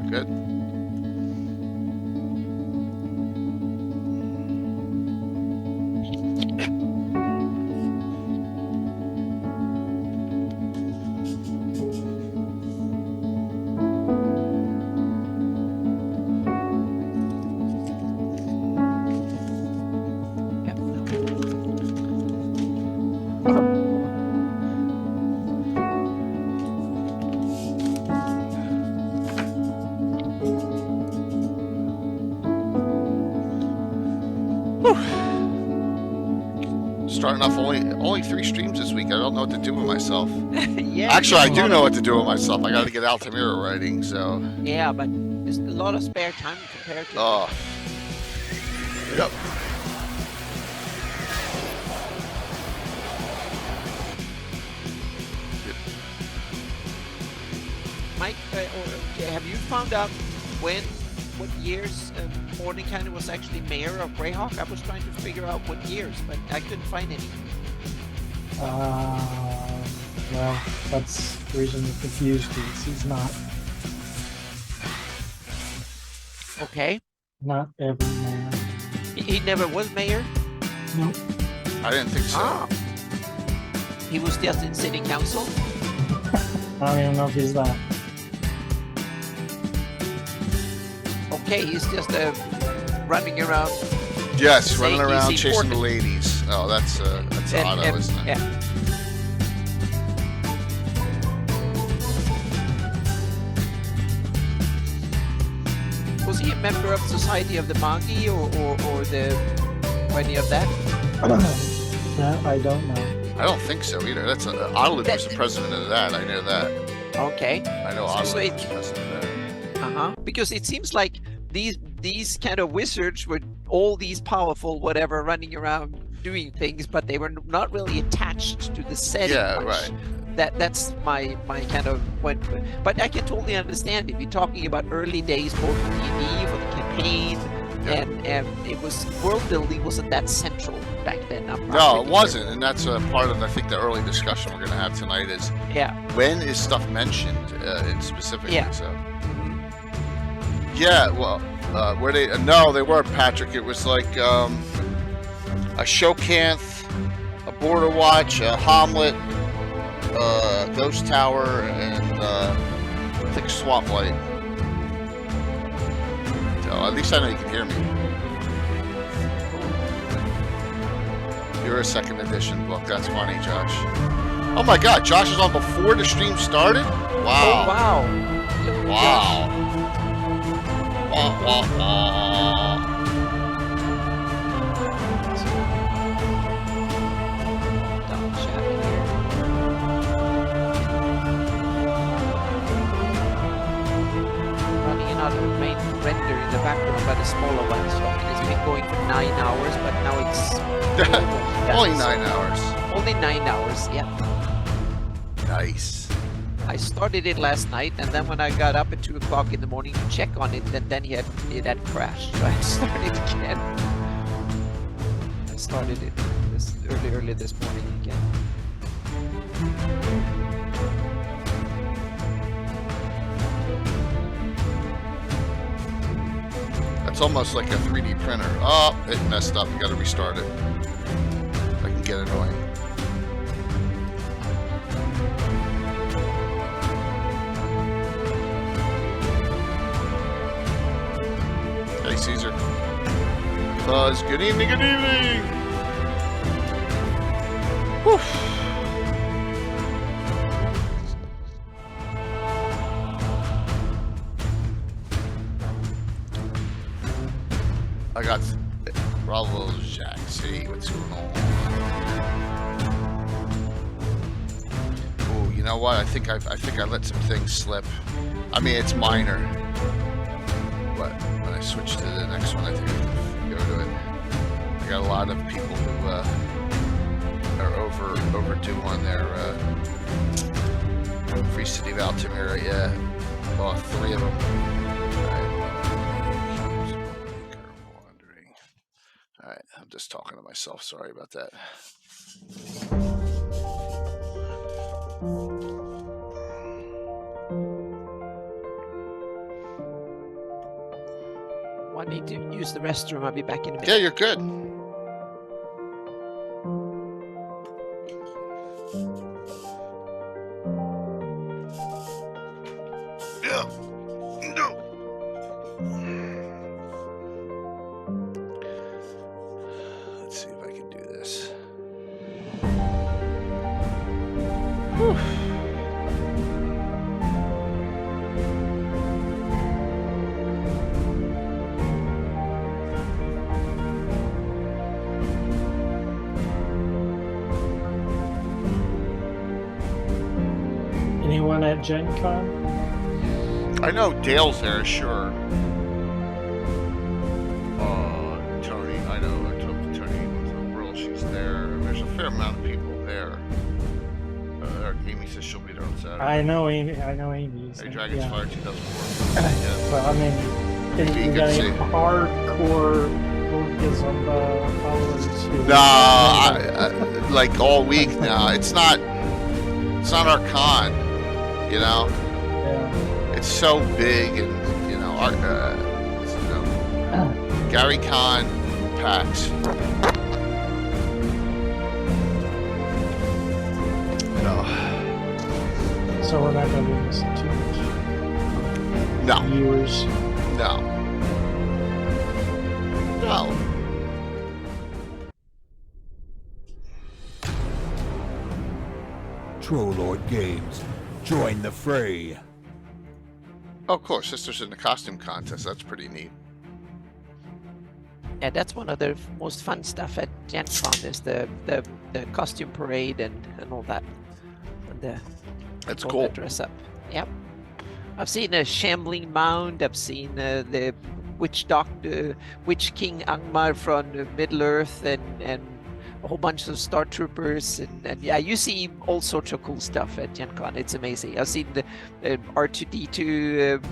Good. Starting off only 3 streams this week. I don't know what to do with myself. Yeah. Actually, I do know what to do with myself. I got to get Altamira writing, so. Yeah, but there's a lot of spare time compared to. Oh. Yep. Mike, have you found out what years Mordenkainen was actually mayor of Greyhawk? I was trying to figure out what years, but I couldn't find any. Well, that's the reason you're confused. He's not. Okay. Not ever mayor. He never was mayor? No. I didn't think so. Ah. He was just in city council? I don't even know if he's that. Okay, he's just running around. Yes, running around he's chasing important. the ladies. Oh, that's Otto, isn't it? Yeah. Was he a member of Society of the Magi or any of that? That I don't know. I don't think so either. That's Otto was the president of that. I know that. Okay. I know Otto was the president of that. Because it seems like these kind of wizards were all these powerful whatever running around doing things, but they were not really attached to the setting. Yeah, much. right. That's my kind of what. But I can totally understand if you're talking about early days, both for D&D for the campaign, and it was world building wasn't that central back then. No, it wasn't, and that's a part of I think the early discussion we're going to have tonight is when is stuff mentioned in specific. Yeah. So. Yeah, well, were they? No, they weren't, Patrick. It was like a Shokanth, a Border Watch, a Hamlet, Ghost Tower, and I think Swamp Light. So at least I know you can hear me. You're a second edition book. That's funny, Josh. Oh my God, Josh is on before the stream started? Wow. Oh, wow. Wow. Running another main render in the background, but a smaller one. So it's been going for 9 hours, but now it's Only 9 hours. Only 9 hours, yeah. Nice. I started it last night, and then when I got up at 2 o'clock in the morning to check on it, then it had crashed. So I started again. I started it early this morning again. That's almost like a 3D printer. Oh, it messed up. You got to restart it. That can get annoying. Hey, Caesar. Buzz, good evening, good evening! Whew. I got Bravo Jack. See what's going on. Oh, you know what? I think I let some things slip. I mean, it's minor. But when I switch to the next one, I think I can go to it. I got a lot of people who are overdue on their Free City of Altamira. Yeah, well, 3 of them. All right, I'm just talking to myself. Sorry about that. I need to use the restroom. I'll be back in a minute. Yeah, you're good. Yeah. No. Let's see if I can do this. Whew. Anyone at Gen Con? I know Dale's there, sure. Tony, I know. I talked to Tony with the world. She's there. There's a fair amount of people there. Amy says she'll be there on Saturday. I know Amy. I know Amy. Hey, Dragon's yeah. Fire 2004. Yeah. Well, I mean, Be you good got to any see. hardcore Buddhism followers who... No, like all week now. It's not our con, you know. Yeah. It's so big, and you know, Gary Con, PAX. No, So we're not going to be missing too much. no, Viewers. no, no. Trollord Games. Join the fray. Oh, of course, Sisters in the Costume Contest. That's pretty neat. Yeah, that's one of the most fun stuff at Gen Con is the costume parade and all that. And the That's all cool. the dress up. Yep. I've seen a shambling mound. I've seen the witch King Angmar from Middle Earth and a whole bunch of Star Troopers and yeah, you see all sorts of cool stuff at Gen Con. It's amazing. I've seen the R2D2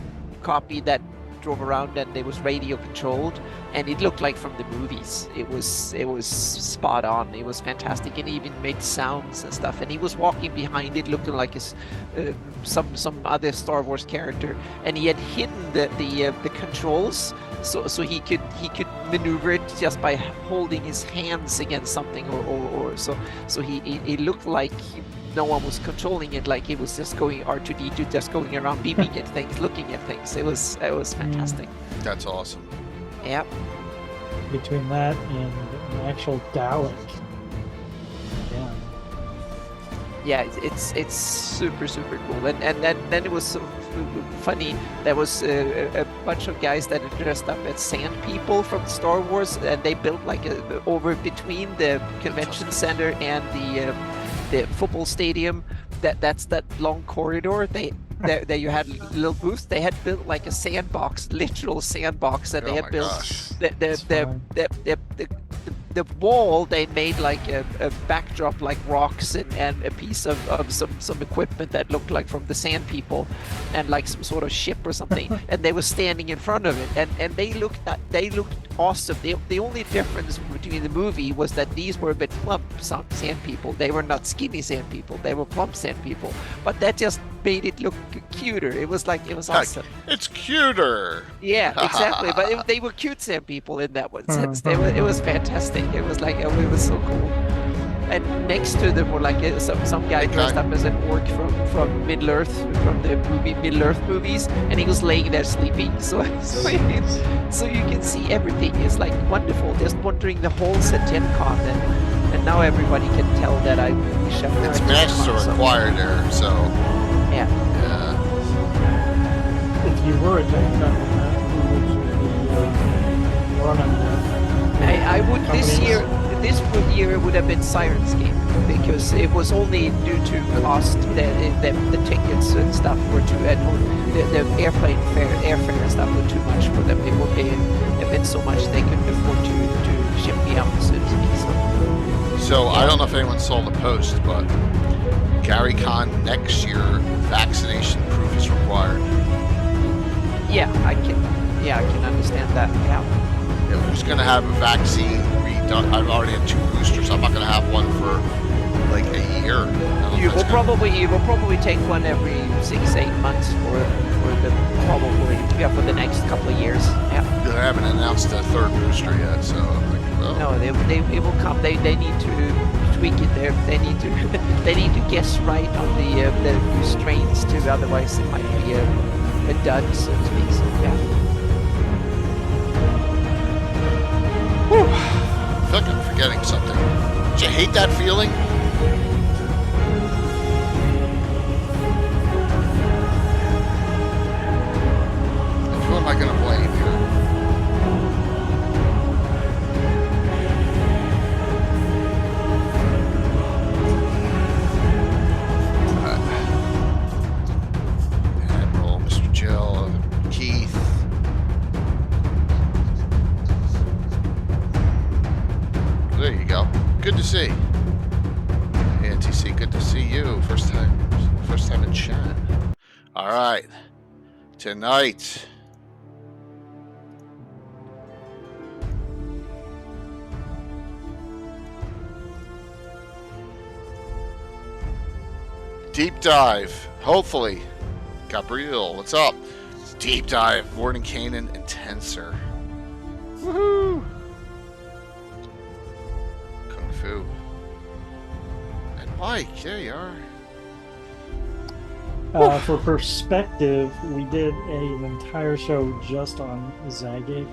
copy that drove around and it was radio controlled and it looked like from the movies. It was spot on. It was fantastic and he even made sounds and stuff, and he was walking behind it looking like some other Star Wars character, and he had hidden the controls so he could maneuver it just by holding his hands against something or so he looked like no one was controlling it, like it was just going R2D2 just going around beeping at things, looking at things. It was fantastic. That's awesome. Yep. Between that and an actual Dalek. Yeah. Yeah, it's super cool, and then it was so funny. There was a bunch of guys that had dressed up as sand people from Star Wars, and they built like over between the convention center and the football stadium. That's that long corridor. There you had little booths. They had built like a sandbox, literal sandbox, and they Oh had my built gosh. the wall. They made like a backdrop, like rocks and a piece of some equipment that looked like from the Sand People, and like some sort of ship or something. And they were standing in front of it, and they looked awesome. The only difference between the movie was that these were a bit plump Sand People. They were not skinny Sand People. They were plump Sand People. But that just made it look cuter. It was awesome. It's cuter. Yeah, exactly. But they were cute Sand People in that one sense. It was fantastic. It was like, it was so cool. And next to them were like some guy dressed up as an orc from Middle Earth, from the Middle Earth movies, and he was laying there sleeping. So you can see everything is like wonderful. Just wandering the halls at Gen Con, and now everybody can tell that I wish I were It's at Gen matches Con, are so- required there, so Yeah. yeah. If you were a Gen Con, who would you be running I would this companies? year it would have been Sirenscape, because it was only due to cost. The tickets and stuff were too, and the airfare and stuff were too much for them. They were paying a bit so much they couldn't afford to ship me out, so to speak. So I don't know if anyone saw the post, but GaryCon next year, vaccination proof is required. Yeah, I can understand that. Yeah. Who's going to have a vaccine redone? I've already had 2 boosters. I'm not going to have one for like a year. You will probably take one every 6-8 months for probably for the next couple of years. Yeah. They haven't announced a third booster yet, so I'm like, oh. No, they will come. They need to tweak it there. They need to they need to guess right on the new strains too. Otherwise, it might be a dud, so to speak. So yeah. Whew. I feel like I'm forgetting something. Did you hate that feeling? Who am I going to blame here? Admiral, Mr. Jill, Keith. There you go. Good to see. NTC, good to see you. First time in chat. All right. Tonight. Deep dive. Hopefully. Gabriel, what's up? It's deep dive. Mordenkainen and Tensor. Woohoo! Kung Fu. And Mike, there you are. For perspective, we did an entire show just on Zagig.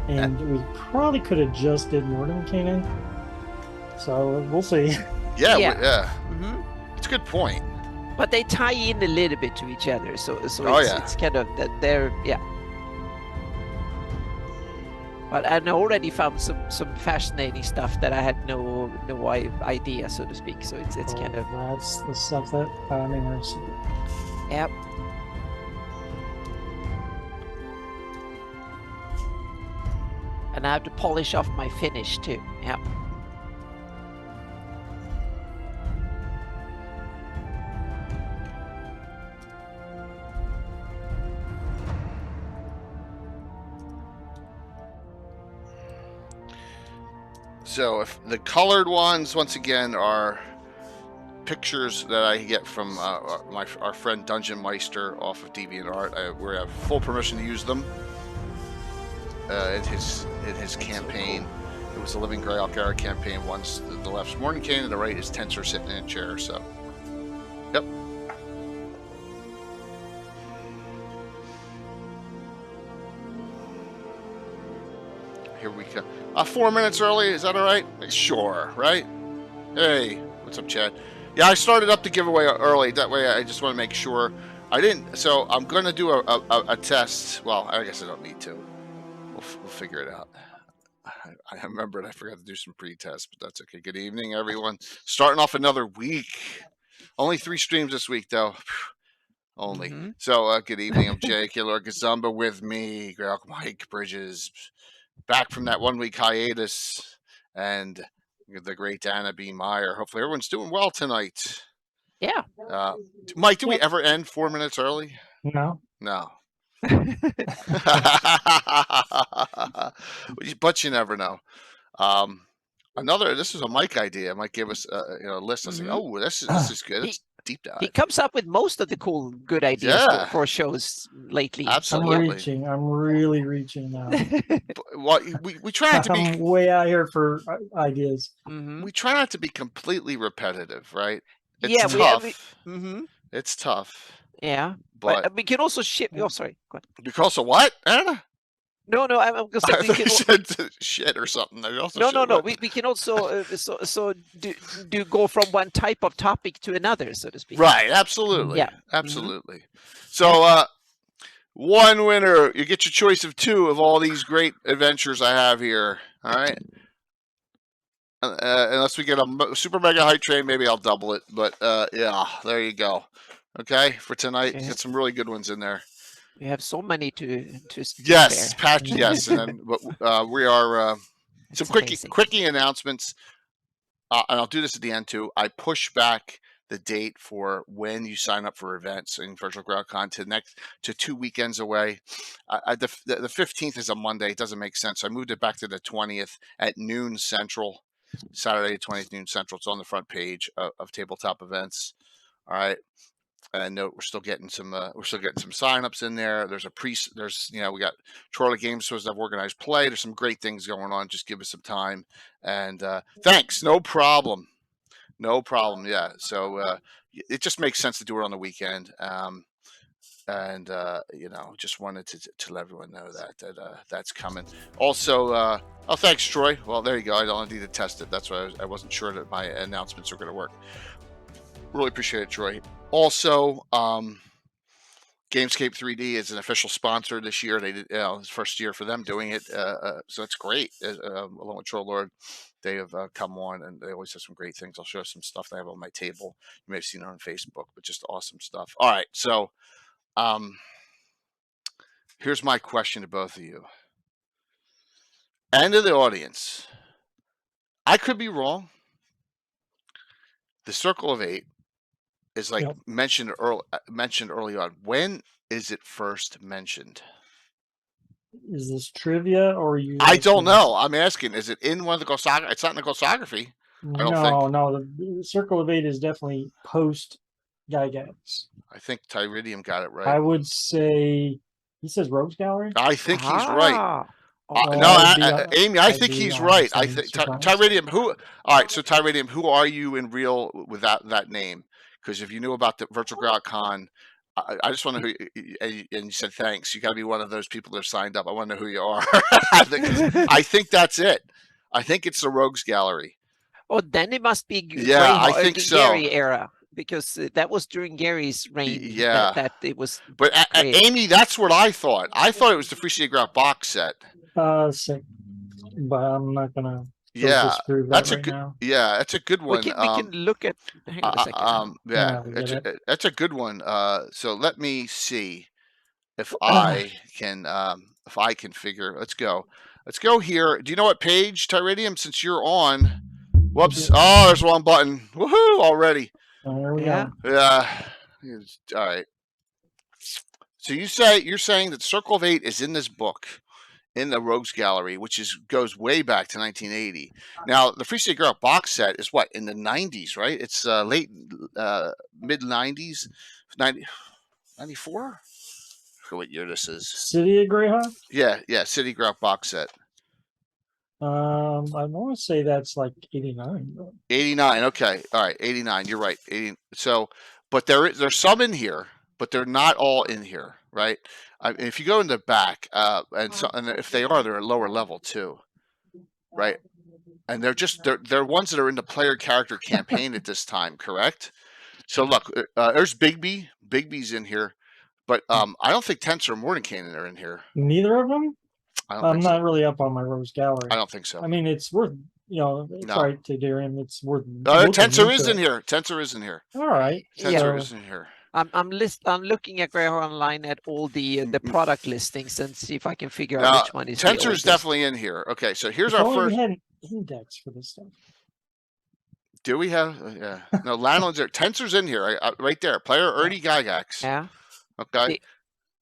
And we probably could have just did Mordenkainen. So we'll see. Yeah, Yeah. It's a good point. But they tie in a little bit to each other, so Oh, it's, yeah. it's kind of that they're But I already found some fascinating stuff that I had no idea, so to speak. So it's kind of That's the stuff that I'm interested in. yep. And I have to polish off my Finnish too. Yep. So if the colored ones, once again, are pictures that I get from our friend Dungeon Meister off of DeviantArt. We have full permission to use them in his campaign. It was the Living Greyhawk era campaign. Once the left's Mordenkainen and the right is Tensor sitting in a chair. So, yep. Here we go. 4 minutes early, is that all right? Sure, right? Hey, what's up, Chad? Yeah, I started up the giveaway early. That way, I just want to make sure I didn't. So I'm going to do a test. Well, I guess I don't need to. We'll figure it out. I remembered I forgot to do some pre-tests, but that's okay. Good evening, everyone. Starting off another week. Only 3 streams this week, though. Only. Mhm. So, good evening. I'm Jay Killer Gazumba with me, Greyhawk Mike Bridges. Back from that 1 week hiatus, and the great Anna B. Meyer. Hopefully everyone's doing well tonight. Yeah. Mike, do we ever end 4 minutes early? No. No. But you never know. This is a Mike idea. Mike gave us a list. I was like, oh, this is good. It's deep dive. He comes up with most of the good ideas Yeah. for shows lately. Absolutely. I'm really reaching now. Well, we try not to be. I'm way out here for ideas. Mhm. We try not to be completely repetitive, right? It's Yeah, tough. Mhm. It's tough. Yeah. But we can also ship. Oh, sorry. Go ahead. because of what, Anna? No, I'm going to I say we thought can. you said shit or something. I also No. said what? We can also do go from one type of topic to another, so to speak. Right, absolutely. Yeah. Absolutely. So, one winner. You get your choice of 2 of all these great adventures I have here. All right. Unless we get a super mega hype train, maybe I'll double it. But yeah, there you go. Okay, for tonight, Okay. get some really good ones in there. We have so many to Yes, spare. patch. Yes, and then we are It's some amazing. quickie announcements. And I'll do this at the end too. I push back the date for when you sign up for events in Virtual GrowCon to 2 weekends away. The 15th is a Monday. It doesn't make sense. So I moved it back to the 20th at noon Central. Saturday 20th noon Central. It's on the front page of Tabletop Events. All right. And note we're still getting some signups in there. There's we got Charlie Games supposed to have organized play. There's some great things going on. Just give us some time. And thanks, no problem. Yeah. So it just makes sense to do it on the weekend. Just wanted to let everyone know that that's coming. Also, thanks, Troy. Well, there you go. I don't need to test it. That's why I wasn't sure that my announcements are going to work. Really appreciate it, Troy. Also, Gamescape 3D is an official sponsor this year. They did it's first year for them doing it, so it's great. Along with Troll Lord, they have come on, and they always have some great things. I'll show some stuff they have on my table. You may have seen it on Facebook, but just awesome stuff. All right, so here's my question to both of you and to the audience. I could be wrong. The Circle of Eight is like mentioned early on. When is it first mentioned? Is this trivia or are you? I don't know. I'm asking. Is it in one of the Ghost-Saga? It's not in the Ghost-Sagraphy. I don't think. No. The Circle of Eight is definitely post Gygax. I think Tyridium got it right. I would say he says Rogues Gallery. I think he's right. No, Amy, I think he's right. I think Tyridium. All right, so Tyridium, who are you in real with that name? Because if you knew about the Virtual Greyhawk Con, I just want to know who. And you said thanks. You got to be one of those people that are signed up. I want to know who you are. I think that's it. I think it's the Rogues Gallery. Oh, then it must be I think so. Gary era, because that was during Gary's reign. Yeah, that it was. But Amy, that's what I thought. I thought it was the Free City Greyhawk box set. But I'm not gonna. Disprove that right now. Yeah, that's a good one. We can look at. Hang on a second. That's a good one. So let me see if I can figure. Let's go here. Do you know what page, Tyridium? Since you're on. Whoops! Oh, there's one button. Woohoo! Already. There we go. Yeah. All right. So you're saying that Circle of Eight is in this book, in the Rogues Gallery, which goes way back to 1980. Now, the Free City Greyhawk box set is what, in the 90s, right? It's late mid 90s, 94. What year this is? City of Greyhawk. Yeah, City Greyhawk box set. I want to say that's like 89. 89. Okay, all right, 89. You're right. 80. So, but there's some in here, but they're not all in here, right? If you go in the back, and if they are, they're at lower level too, right? And they're ones that are in the player character campaign at this time, correct? So look, there's Bigby. Bigby's in here, but I don't think Tensor or Mordenkainen are in here. Neither of them. I'm not really up on my Rogues Gallery. I don't think so. I mean, it's worth. It's right to do him. It's worth. Tensor is in here. Tensor is in here. All right. Tensor is in here. I'm looking at Greyhawk Online at all the product listings and see if I can figure out which one is. Tensor is definitely in here. Okay, so here's our first. We had an index for this stuff. Do we have? Yeah. No, Lanolin's there. Tensor's in here, right there. Player Ernie Gygax. Yeah. Okay.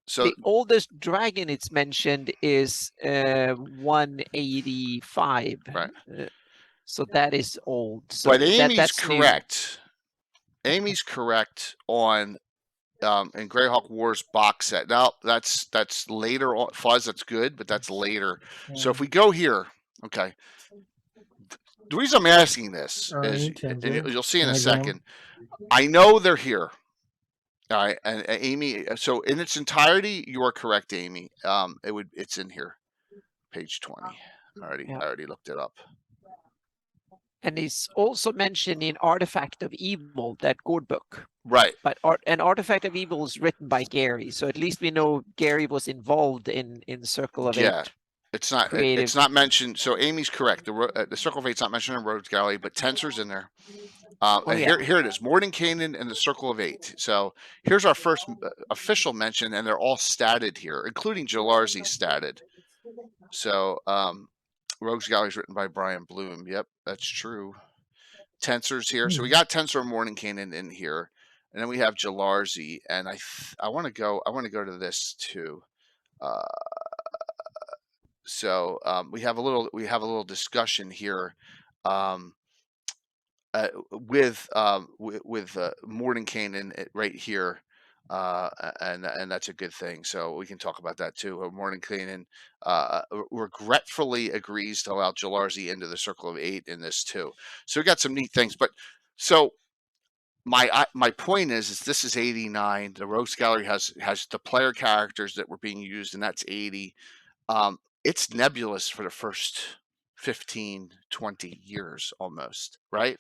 So the oldest dragon it's mentioned is 185. Right. So that is old. So but Amy's that's correct. New. Amy's correct on in Greyhawk Wars box set. Now that's later on. Fuzz, that's good, but that's later. Yeah. So if we go here, okay. The reason I'm asking this is, and you'll see in a second, I know they're here. All right, and Amy. So in its entirety, you are correct, Amy. It's in here, page 20. I already looked it up. And it's also mentioned in Artifact of Evil, that Gord book. Right. But an Artifact of Evil is written by Gary, so at least we know Gary was involved in Circle of Eight. Yeah. It's not mentioned. So Amy's correct. The Circle of Eight's not mentioned in Rogues Gallery, but Tensor's in there. Here it is. Mordenkainen and the Circle of Eight. So here's our first official mention, and they're all statted here, including Jalarzi statted. So Rogues Gallery is written by Brian Bloom. Yep, that's true. Tensor's here. So we got Tensor and Mordenkainen in here, and then we have Jalarzi. And I want to go to this too. So we have a little discussion here. with Mordenkainen right here, and that's a good thing. So we can talk about that too. Mordenkainen regretfully agrees to allow Jalarzi into the Circle of Eight in this too. So we got some neat things. But so my point is this is 89. The Rogues Gallery has the player characters that were being used, and that's 80. It's nebulous for the first 15, 20 years almost, right?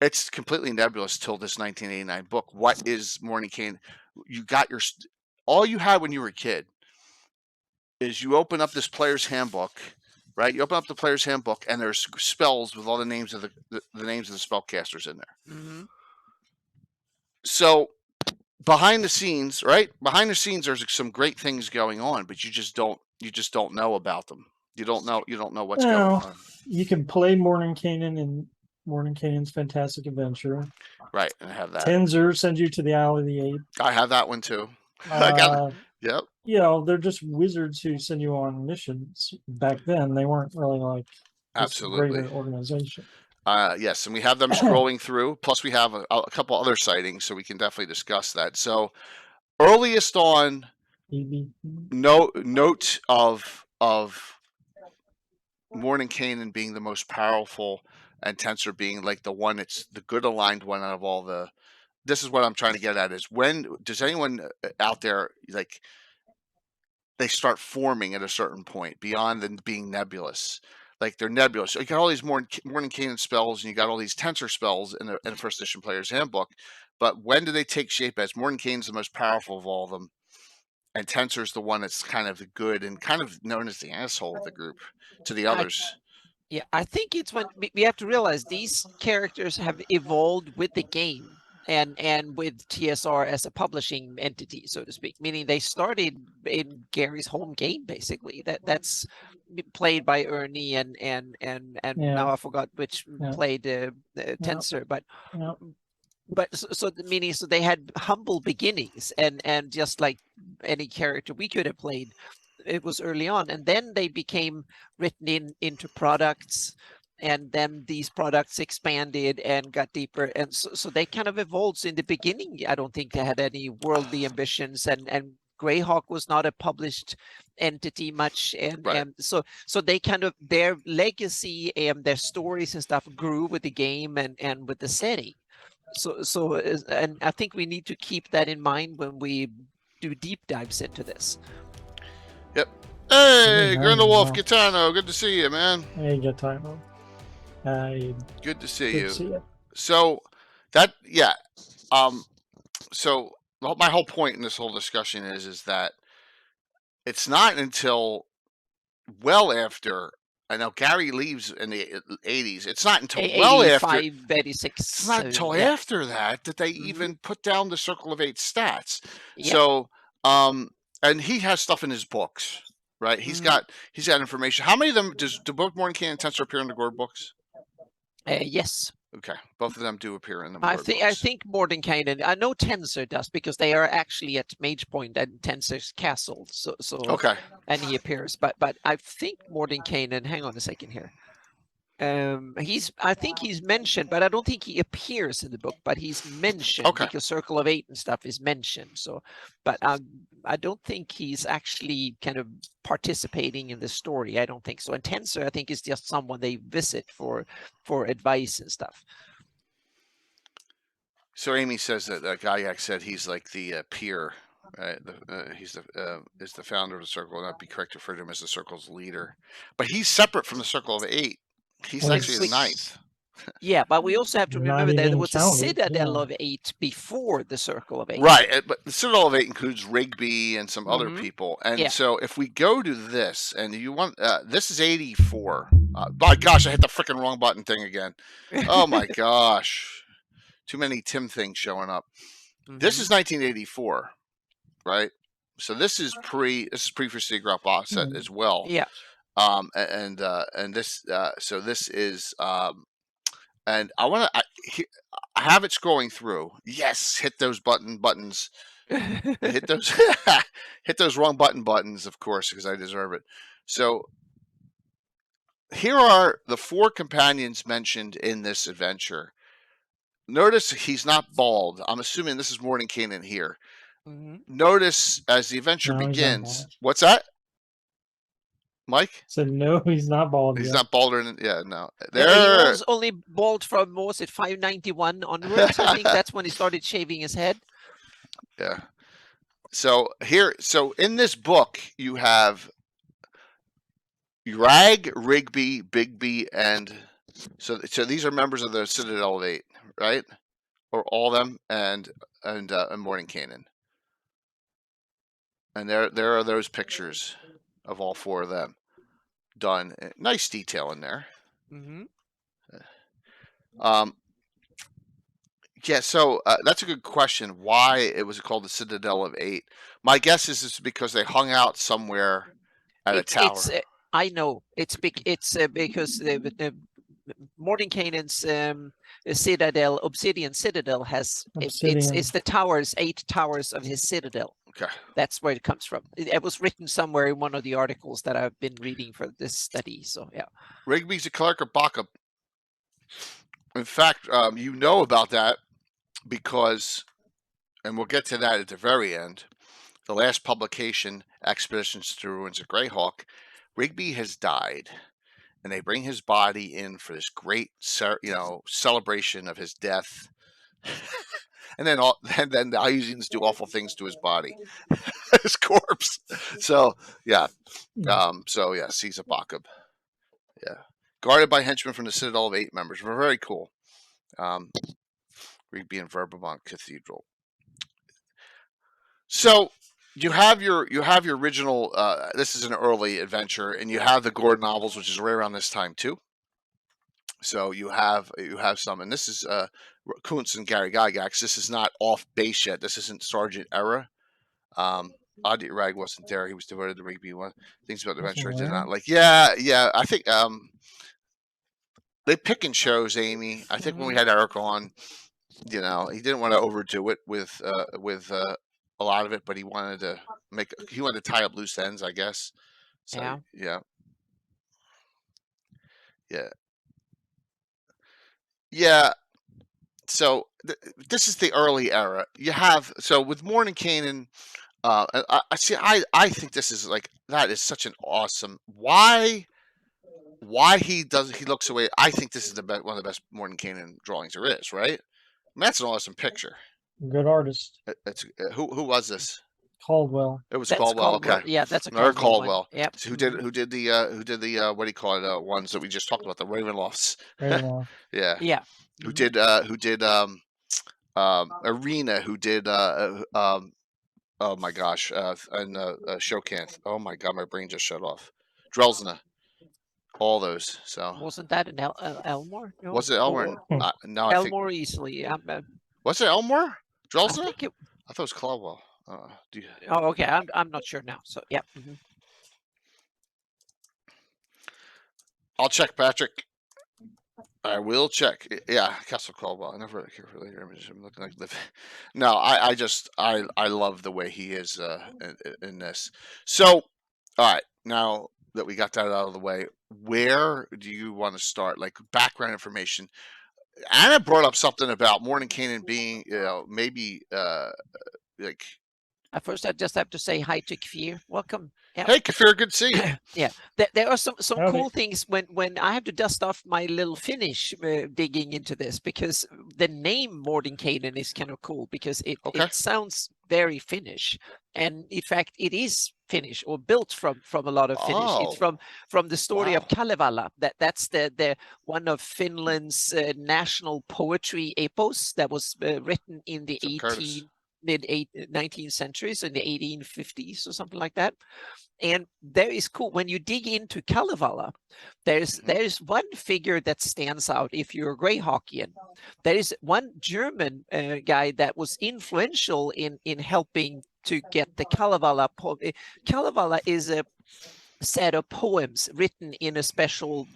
It's completely nebulous till this 1989 book. What is Mordenkainen? You got all you had when you were a kid is you open up this player's handbook, right? You open up the player's handbook, and there's spells with all the names of the names of the spellcasters in there. Mm-hmm. So behind the scenes, right? Behind the scenes, there's some great things going on, but you just don't know about them. You don't know what's going on. You can play Mordenkainen in Mordenkainen's Fantastic Adventure. Right, and I have that. Tenzer sends you to the Isle of the Eight. I have that one too. I got it. Yep. You know, they're just wizards who send you on missions. Back then, they weren't really like absolutely greater organization. Yes, and we have them scrolling through. Plus, we have a couple other sightings, so we can definitely discuss that. So, earliest on note of Mordenkainen being the most powerful, and Tenser being like the one that's the good aligned one out of all the. This is what I'm trying to get at: is when does anyone out there like they start forming at a certain point beyond them being nebulous? Like they're nebulous. So you got all these Mordenkainen spells, and you got all these Tenser spells in the first edition player's handbook. But when do they take shape as Mordenkainen's the most powerful of all of them, and Tenser's the one that's kind of the good and kind of known as the asshole of the group to the others? I think it's when we have to realize these characters have evolved with the game and with TSR as a publishing entity, so to speak. Meaning they started in Gary's home game, basically. That's played by Ernie and now I forgot which played Tenser, but so meaning so they had humble beginnings and just like any character we could have played, it was early on, and then they became written into products, and then these products expanded and got deeper, and so they kind of evolved. So in the beginning, I don't think they had any worldly ambitions, and Greyhawk was not a published entity much, and so they kind of their legacy and their stories and stuff grew with the game and with the setting. So and I think we need to keep that in mind when we do deep dives into this. Yep. Hey, Grindelwolf Gitano, good to see you, man. Hey, Gitano. Good to see you. So so my whole point in this whole discussion is that it's not until well after, I know Gary leaves in the 80s. It's not until well after 86. It's not until after that they even put down the Circle of Eight stats. Yeah. So and he has stuff in his books, right? He's got information. How many of them do both Mordenkainen and Tenser appear in the Gord books? Yes. Okay, both of them do appear in the Gord books. I think Mordenkainen. I know Tenser does because they are actually at Mage Point and Tenser's castle. So okay, and he appears. But I think Mordenkainen. Hang on a second here. I think he's mentioned, but I don't think he appears in the book. But he's mentioned because Circle of Eight and stuff is mentioned. So, but I don't think he's actually kind of participating in the story. I don't think so. And Tenser, I think, is just someone they visit for advice and stuff. So Amy says that Gaiac said he's like the peer. He's is the founder of the Circle, and I'd be correct to refer to him as the Circle's leader. But he's separate from the Circle of Eight. He's actually the ninth. Yeah, but we also have to remember that there was a Citadel of Eight before the Circle of Eight. Right, but the Citadel of Eight includes Rigby and some other people. And so if we go to this, and you want, this is 84. My gosh, I hit the freaking wrong button thing again. Oh my gosh. Too many Tim things showing up. This is 1984, right? So this is pre for Seagraph box set as well. Yeah. And this so this is and I have it scrolling through. Yes, hit those buttons. hit those wrong buttons, of course, because I deserve it. So here are the 4 companions mentioned in this adventure. Notice he's not bald. I'm assuming this is Mordenkainen here. Notice as the adventure No, he's not begins. bald. What's that, Mike? So no, he's not bald He's yet. not balder than, yeah, no. He There. was only bald from, what was it, 591 onwards? I think that's when he started shaving his head. Yeah. So in this book, you have Rag, Rigby, Bigby, and so these are members of the Citadel of Eight, right? Or all of them, and Mordenkainen. And there are those pictures of all 4 of them done. Nice detail in there. Yeah, so that's a good question. Why it was called the Citadel of Eight? My guess is it's because they hung out somewhere at a tower. I know it's because the Mordenkainen's Citadel, Obsidian Citadel, has it's the towers, 8 towers of his citadel. Okay, that's where it comes from. It was written somewhere in one of the articles that I've been reading for this study. So yeah, Rigby's a clerk of Bacchus. In fact, you know about that because, and we'll get to that at the very end. The last publication, Expeditions to the Ruins of Greyhawk, Rigby has died, and they bring his body in for this great, celebration of his death. And then the Iusians do awful things to his body, his corpse. So yeah, so yes, he's a Bacchus. Yeah, guarded by henchmen from the Citadel of Eight members. We're very cool. Rigby and Verbamont Cathedral. So you have your original. This is an early adventure, and you have the Gordon novels, which is right around this time too. So you have some, and this is Kuntz and Gary Gygax. This is not off base yet. This isn't Sergeant era. Oddie Rag wasn't there. He was devoted to Rigby. One things about the adventure I did not like. Yeah. I think they pick and chose Amy. I think when we had Eric on, he didn't want to overdo it with a lot of it, but he wanted to tie up loose ends, I guess. So, yeah. So this is the early era. You have with Mordenkainen. I think this is that is such an awesome. Why he looks away. I think this is one of the best Mordenkainen drawings there is. Right? That's an awesome picture. Good artist. It's who was this? Caldwell. It was Caldwell. Okay, yeah, that's a Caldwell. Yep. Who did the what do you call it? Ones that we just talked about, the Ravenlofts. Ravenloft. Yeah. Yeah. Who did Arena? Who did oh my gosh, and Shokanth. Oh my god, my brain just shut off. Drelsna. All those. So wasn't that an Elmore? No? Was it Elmore? No, I Elmore think... easily. Was it Elmore? Drelsna? I thought it was Caldwell. Oh, okay. I'm not sure now. So yeah. I'll check, Patrick. I will check. Yeah, Castle Caldwell. I never really care for later images. I'm looking like live. No, I love the way he is in this. So, all right, now that we got that out of the way, where do you want to start? Like background information. Anna brought up something about Mordenkainen being, maybe like. At first, I just have to say hi to Kfir. Welcome. Yep. Hey, Kfir, good to see you. Yeah, there are some cool things when I have to dust off my little Finnish digging into this, because the name Mordenkainen is kind of cool because it sounds very Finnish, and in fact, it is Finnish or built from a lot of Finnish. It's from the story of Kalevala. That's the one of Finland's national poetry epos that was written in the mid-19th century, so in the 1850s or something like that. And there is cool when you dig into Kalevala. There's one figure that stands out if you're a Greyhawkian. There is one German guy that was influential in helping to get the Kalevala. Kalevala is set of poems written in a special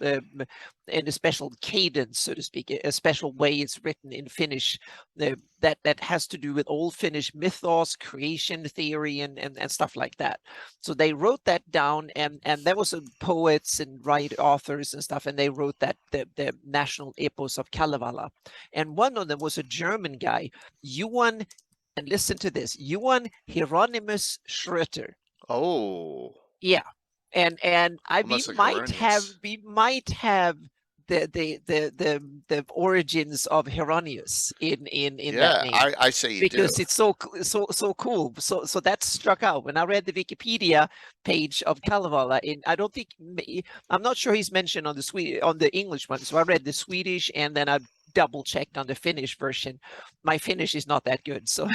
cadence, so to speak, a special way it's written in Finnish, that has to do with old Finnish mythos, creation theory, and stuff like that. So they wrote that down, and there was some poets and authors and stuff, and they wrote that the national epos of Kalevala, and one of them was a German guy, Johann, and listen to this, Johann Hieronymus Schröter. Oh. Yeah. And Almost like Hieronymus. we might have the origins of Hieronymus in that name. I say you because do. it's so cool. So that struck out when I read the Wikipedia page of Kalevala. I'm not sure he's mentioned on the English one. So I read the Swedish, and then I double checked on the Finnish version. My Finnish is not that good, so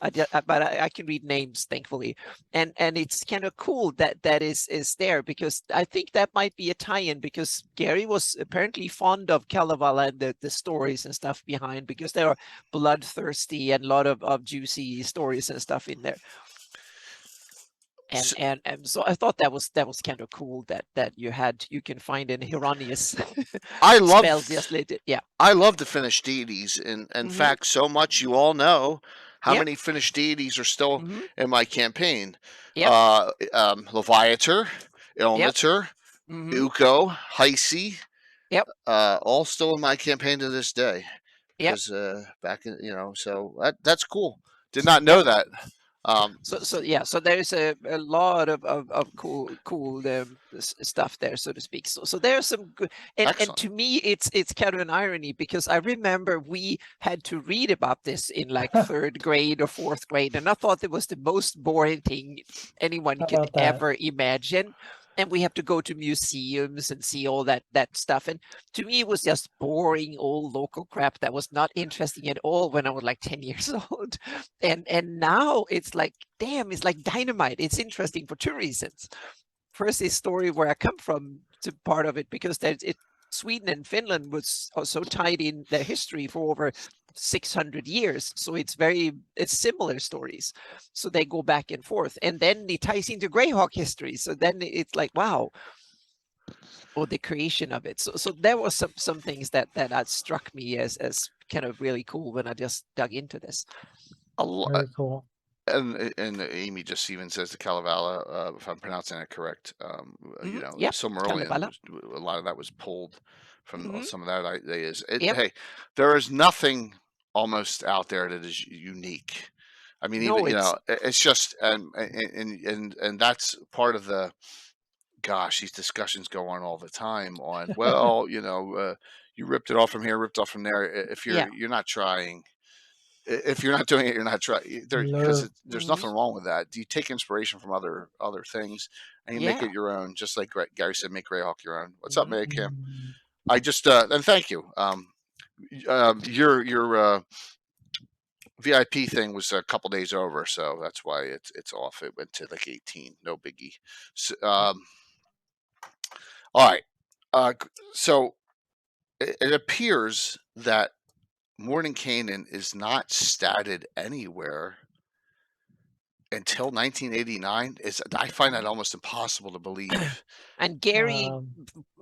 but I can read names, thankfully, and it's kind of cool that is there, because I think that might be a tie-in, because Gary was apparently fond of Kalevala and the stories and stuff behind, because they are bloodthirsty and a lot of juicy stories and stuff in there. And so I thought that was kind of cool that you can find in Hieronymus. I love spells just later. Yeah. I love the Finnish deities, and in fact, so much you all know how many Finnish deities are still in my campaign. Yep. Leviator, Ilmater, Ukko, Heisi. Yep. All still in my campaign to this day. Yep. Because back in, so that's cool. Did not know that. So there's a lot of cool stuff there, so to speak. So there's some good, and to me it's kind of an irony, because I remember we had to read about this in like 3rd grade or 4th grade, and I thought it was the most boring thing anyone could ever imagine. And we have to go to museums and see all that stuff. And to me, it was just boring old local crap that was not interesting at all when I was like 10 years old. And now it's like, damn, it's like dynamite. It's interesting for 2 reasons. First, this story where I come from, to part of it, because Sweden and Finland was also tied in their history for over 600 years. So it's similar stories. So they go back and forth. And then it ties into Greyhawk history. So then it's like, wow. Or the creation of it. So there was some things that struck me as kind of really cool when I just dug into this. Very cool. And Amy just even says the Kalevala, if I'm pronouncing that correct, Silmarillion, a lot of that was pulled from some of that. Hey, there is nothing almost out there that is unique. I mean, it's just, and that's part of the, gosh, these discussions go on all the time on, well, you ripped it off from here, ripped off from there. If you're not trying. If you're not doing it, you're not trying. Because there's nothing wrong with that. You take inspiration from other things, and you make it your own. Just like Gary said, make Greyhawk your own. What's up, May Kim? I just and thank you. Your VIP thing was a couple days over, so that's why it's off. It went to like 18. No biggie. So, all right. So it appears that Mordenkainen is not statted anywhere until 1989. I find that almost impossible to believe. And Gary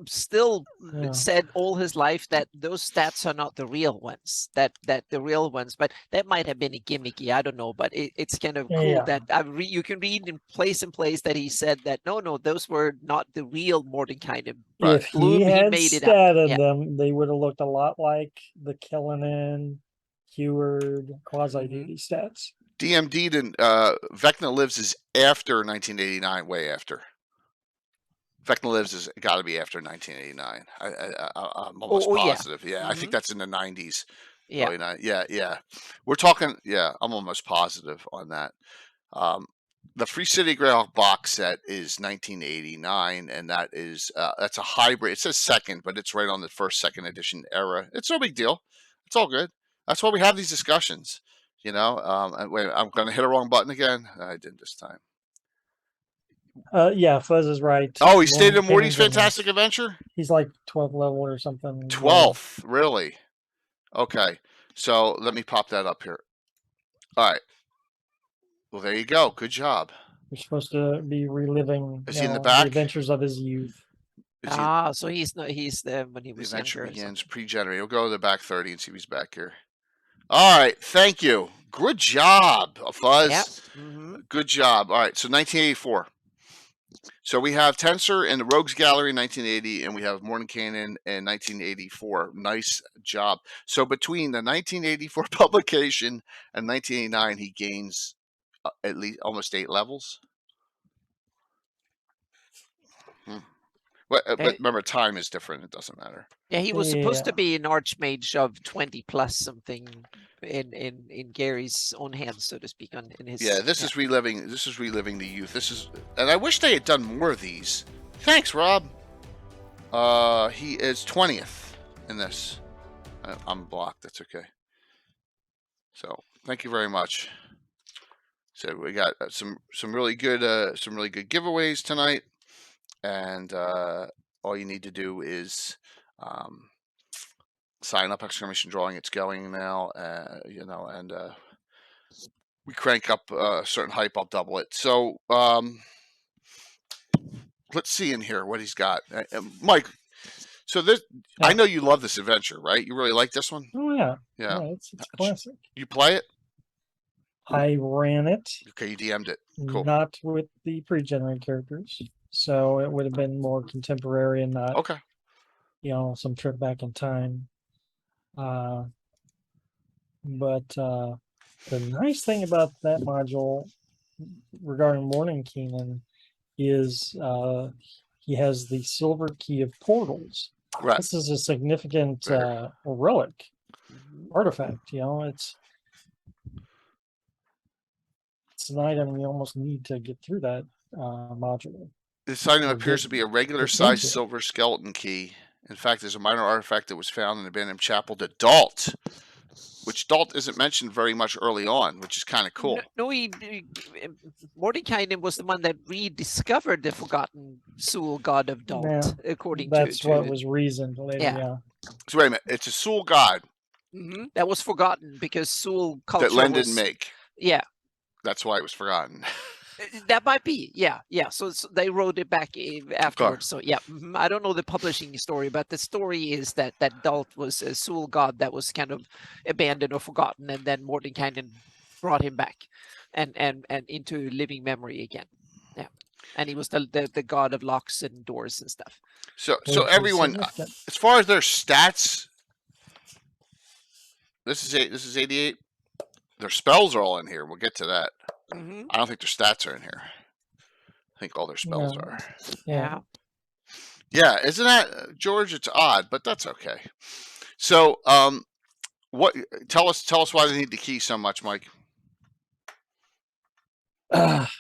still said all his life that those stats are not the real ones. That the real ones, but that might have been a gimmicky. I don't know, but it's kind of cool that you can read in place that he said that no, those were not the real Mordenkainen. If he had statted them, they would have looked a lot like the Killinan, Heward, quasi-duty stats. DMD and Vecna Lives is after 1989, way after. Vecna Lives has got to be after 1989. I'm almost positive. Yeah, I think that's in the 90s. Yeah. Yeah. We're talking. Yeah, I'm almost positive on that. The Free City Greyhawk box set is 1989, and that's a hybrid. It says second, but it's right on the second edition era. It's no big deal. It's all good. That's why we have these discussions. And wait, I'm going to hit a wrong button again. I did this time. Yeah, Fuzz is right. Oh, he stayed in Morty's Fantastic Adventure? He's like 12th level or something. 12th, really? Okay, so let me pop that up here. All right. Well, there you go. Good job. You're supposed to be reliving Is he in the the back? adventures of his youth. Is he, So he's not. He's the when he the was adventure younger. or begins something. pre-generated. We'll go to the back 30 and see if he's back here. All right, thank you. Good job, Fuzz. Yeah. Mm-hmm. Good job. All right, so 1984. So we have Tensor in the Rogues Gallery in 1980, and we have Mordenkainen in 1984. Nice job. So between the 1984 publication and 1989, he gains at least almost 8 levels. But remember, time is different. It doesn't matter. Yeah, he was supposed to Yeah. be an archmage of 20 plus something in Gary's own hands, so to speak. In his Yeah, this is reliving. This is reliving the youth. This is, and I wish they had done more of these. Thanks, Rob. He is 20th in this. I'm blocked. That's okay. So thank you very much. So we got some really good giveaways tonight, and all you need to do is sign up. Exclamation drawing. It's going now. And we crank up a certain hype, I'll double it. So let's see in here what he's got. Mike, so this, Yeah. I know you love this adventure, right? You really like this one? Oh yeah. Yeah. It's classic. You play it? I ran it. Okay, you DM'd it. Cool. Not with the pre-generated characters, so it would have been more contemporary and not, Okay. Some trip back in time. But the nice thing about that module regarding Mordenkainen is he has the silver key of portals. Right. This is a significant relic artifact. It's an item you almost need to get through that module. This item Or appears get- to be a regular get sized into it. silver skeleton key. In fact, there's a minor artifact that was found in the abandoned chapel to Dalt, which Dalt isn't mentioned very much early on, which is kind of cool. No, Mordenkainen was the one that rediscovered the forgotten Sul god of Dalt, Yeah, according That's to what was reasoned later. Yeah. Yeah. So wait a minute, it's a Sul god that was forgotten because Sul culture that Len was, didn't make. Yeah, That's why it was forgotten. that might be. Yeah. So they wrote it back afterwards. So yeah, I don't know the publishing story, but the story is that Dalt was a Sul god that was kind of abandoned or forgotten, and then Mordenkainen brought him back and into living memory again. Yeah, and he was the god of locks and doors and stuff. So Which is everyone, significant. as far as their stats, this is 88. Their spells are all in here. We'll get to that. I don't think their stats are in here. I think all their spells No. are. Yeah. Yeah, isn't that, George? It's odd, but that's okay. So, what? Tell us why they need the key so much, Mike.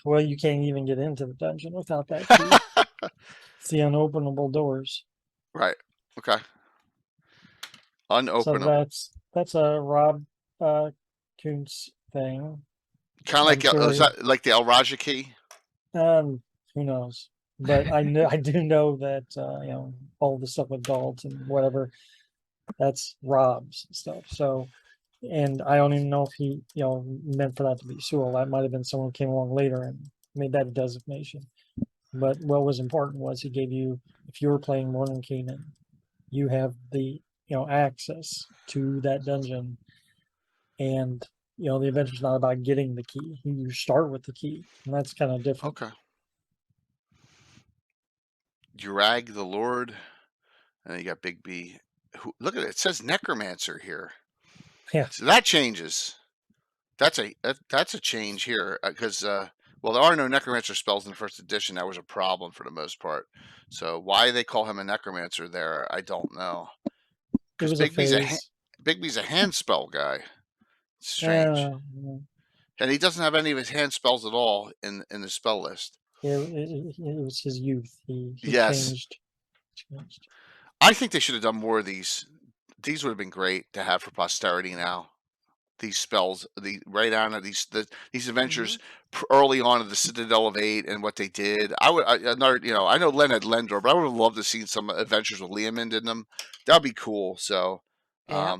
Well, you can't even get into the dungeon without that key. It's the unopenable doors. Right. Okay. So Unopenable. that's a Rob Kuntz thing. Kind of like I'm is sure- that like the El Raja key? Who knows? But I do know that all the stuff with Dalt and whatever, that's Rob's stuff. So, and I don't even know if he meant for that to be Sewell. That might have been someone who came along later and made that a designation. But what was important was he gave you, if you were playing Mordenkainen, you have the access to that dungeon, and the adventure's not about getting the key. You start with the key, and that's kind of different. Okay. Durag the Lord, and then you got Big B. Look at it. It says Necromancer here. Yeah. So that changes. That's a change here because well, there are no Necromancer spells in the first edition. That was a problem for the most part. So why they call him a Necromancer there, I don't know. It Because was a Bigby's a hand spell guy. It's strange. And he doesn't have any of his hand spells at all in the spell list. It was his youth. He Yes. changed. I think they should have done more of these. These would have been great to have for posterity now. These spells, these adventures early on in the Citadel of Eight and what they did. I know Len had Lendor, but I would have loved to see some adventures with Leomund in them. That'd be cool. So, Yeah.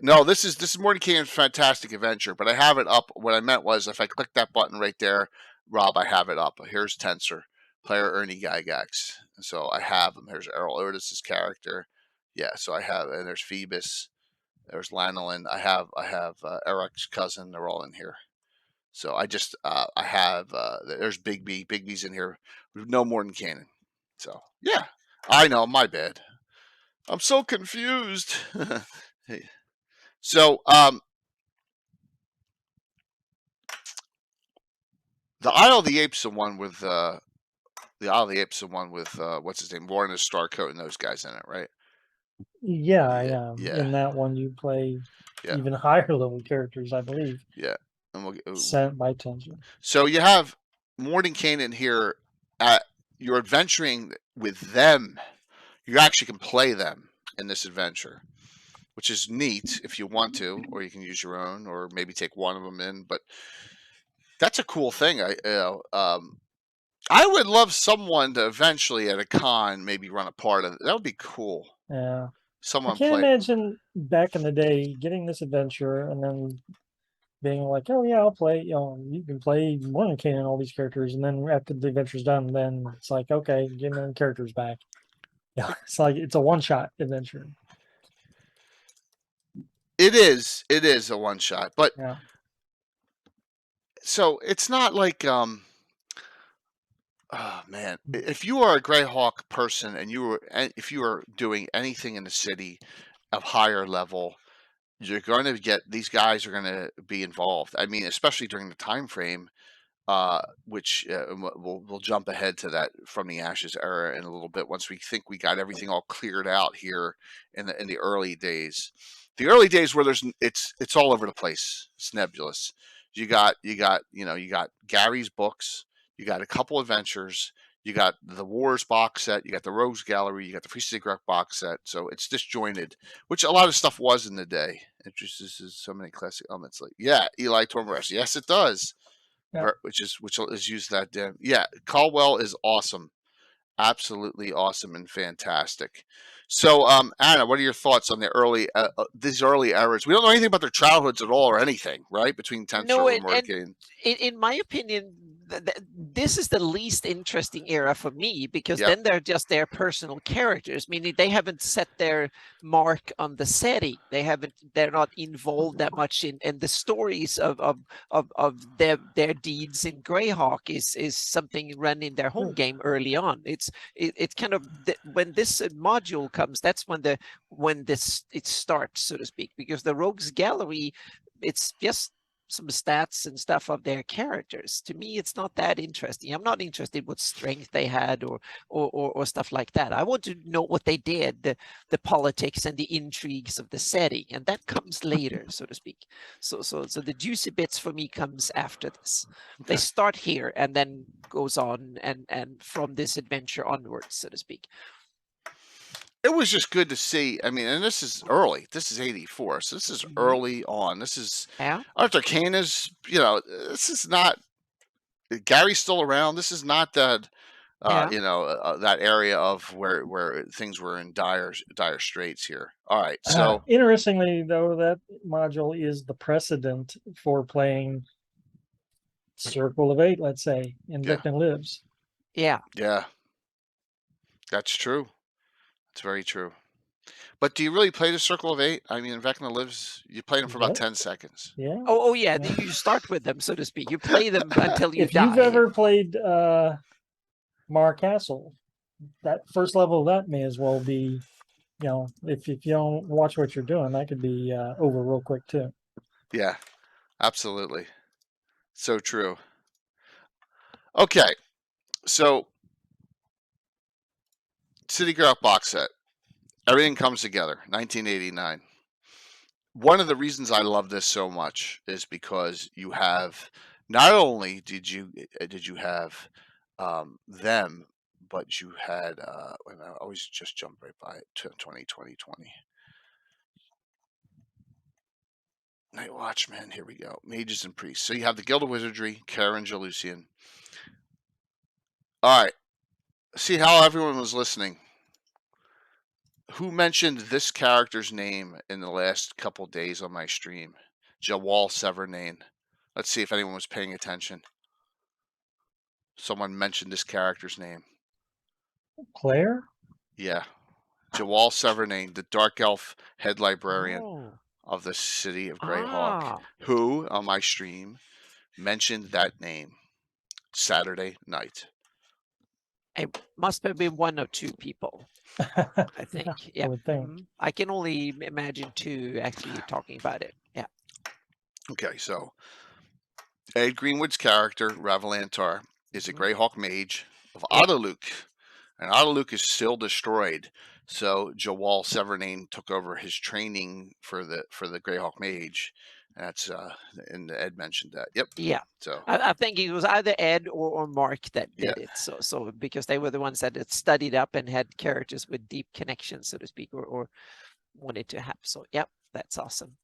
no, this is Mordenkainen's fantastic adventure, but I have it up. What I meant was if I click that button right there, Rob, I have it up. Here's Tensor, player Ernie Gygax. So I have them. Here's Errol Otis's character. Yeah, so I have, and there's Phoebus. There's Lanolin. I have Eric's cousin. They're all in here. So I just I have there's Bigby. Bigby's in here. No Mordenkainen. So yeah, I know. My bad. I'm so confused. Hey. So the Isle of the Apes, the one with the Isle of the Apes, the one with what's his name, Warren Starcoat and those guys in it, right? Yeah. Yeah. In that one, you play Yeah. even higher level characters, I believe, Yeah. And sent by Tensor. so you have Mordenkainen here. You're adventuring with them. You actually can play them in this adventure, which is neat if you want to, or you can use your own, or maybe take one of them in. But that's a cool thing. I would love someone to eventually at a con maybe run a part of it. That would be cool. Yeah. I Someone can't play. imagine back in the day getting this adventure and then being like, oh yeah, I'll play, you can play Mordenkainen and all these characters, and then after the adventure's done, then it's like, okay, give me the characters back. Yeah, it's like it's a one-shot adventure. It is a one shot, but Yeah. so it's not like oh man, if you are a Greyhawk person and if you are doing anything in the city of higher level, you're going to get, these guys are going to be involved. I mean, especially during the time frame, which we'll jump ahead to that From the Ashes era in a little bit once we think we got everything all cleared out here in the early days. The early days where it's all over the place. It's nebulous. You got Gary's books. You got a couple adventures. You got the Wars box set. You got the Rogues Gallery. You got the Free City Grek box set. So it's disjointed, which a lot of stuff was in the day. Introduces so many classic elements. Like Eli Tormores. Yes, it does. Yeah. Which is used that damn. Yeah, Caldwell is awesome. Absolutely awesome and fantastic. So, Anna, what are your thoughts on these early eras? We don't know anything about their childhoods at all or anything, right? Between Tensor No, and and Mordenkainen. in my opinion, this is the least interesting era for me, because Yep. then they're just their personal characters, meaning they haven't set their mark on the setting. They're not involved that much in the stories of their deeds in Greyhawk is something run in their home game early on. It's kind of when this module comes, that's when it starts, so to speak, because the Rogues Gallery, it's just some stats and stuff of their characters. To me, it's not that interesting. I'm not interested what strength they had or stuff like that. I want to know what they did, the politics and the intrigues of the setting, and that comes later, so to speak. So the juicy bits for me comes after this. Okay. They start here and then goes on and from this adventure onwards, so to speak. It was just good to see. I mean, and this is early. This is 84, so this is early on. This is Arthur Kane is. This is not. Gary's still around. This is not that. That area of where things were in dire straits here. All right. So interestingly, though, that module is the precedent for playing Circle of Eight, let's say, in Vecna Lives. Yeah. Yeah. That's true. It's very true. But do you really play the Circle of Eight? I mean, in Vecna Lives, you play them for about 10 seconds. Yeah. Oh yeah. You start with them, so to speak. You play them until you die. If you've ever played Mar Castle, that first level of that may as well be, if you don't watch what you're doing, that could be over real quick too. Yeah, absolutely. So true. Okay, so City Grek box set. Everything comes together. 1989. One of the reasons I love this so much is because you have, not only did you have them, but you had I always just jump right by it. 2020. Night Watchmen. Here we go. Mages and Priests. So you have the Guild of Wizardry, Karen Jalusian. All right. See how everyone was listening. Who mentioned this character's name in the last couple days on my stream? Jawal Severnane. Let's see if anyone was paying attention. someone mentioned this character's name. Claire? Yeah. Jawal Severnane, the Dark Elf head librarian Oh. of the city of Greyhawk, Ah. who, on my stream, mentioned that name Saturday night. It must have been one or two people, I think. Yeah. I would think. I can only imagine two actually talking about it. Yeah. Okay, so Ed Greenwood's character, Ravalantar, is a Greyhawk mage of Adaluk. And Adaluk is still destroyed. So Jawal Severnane took over his training for the Greyhawk mage. That's and Ed mentioned that. Yep. Yeah. So I think it was either Ed or Mark that did it. So because they were the ones that had studied up and had characters with deep connections, so to speak, or wanted to have. So yep, that's awesome.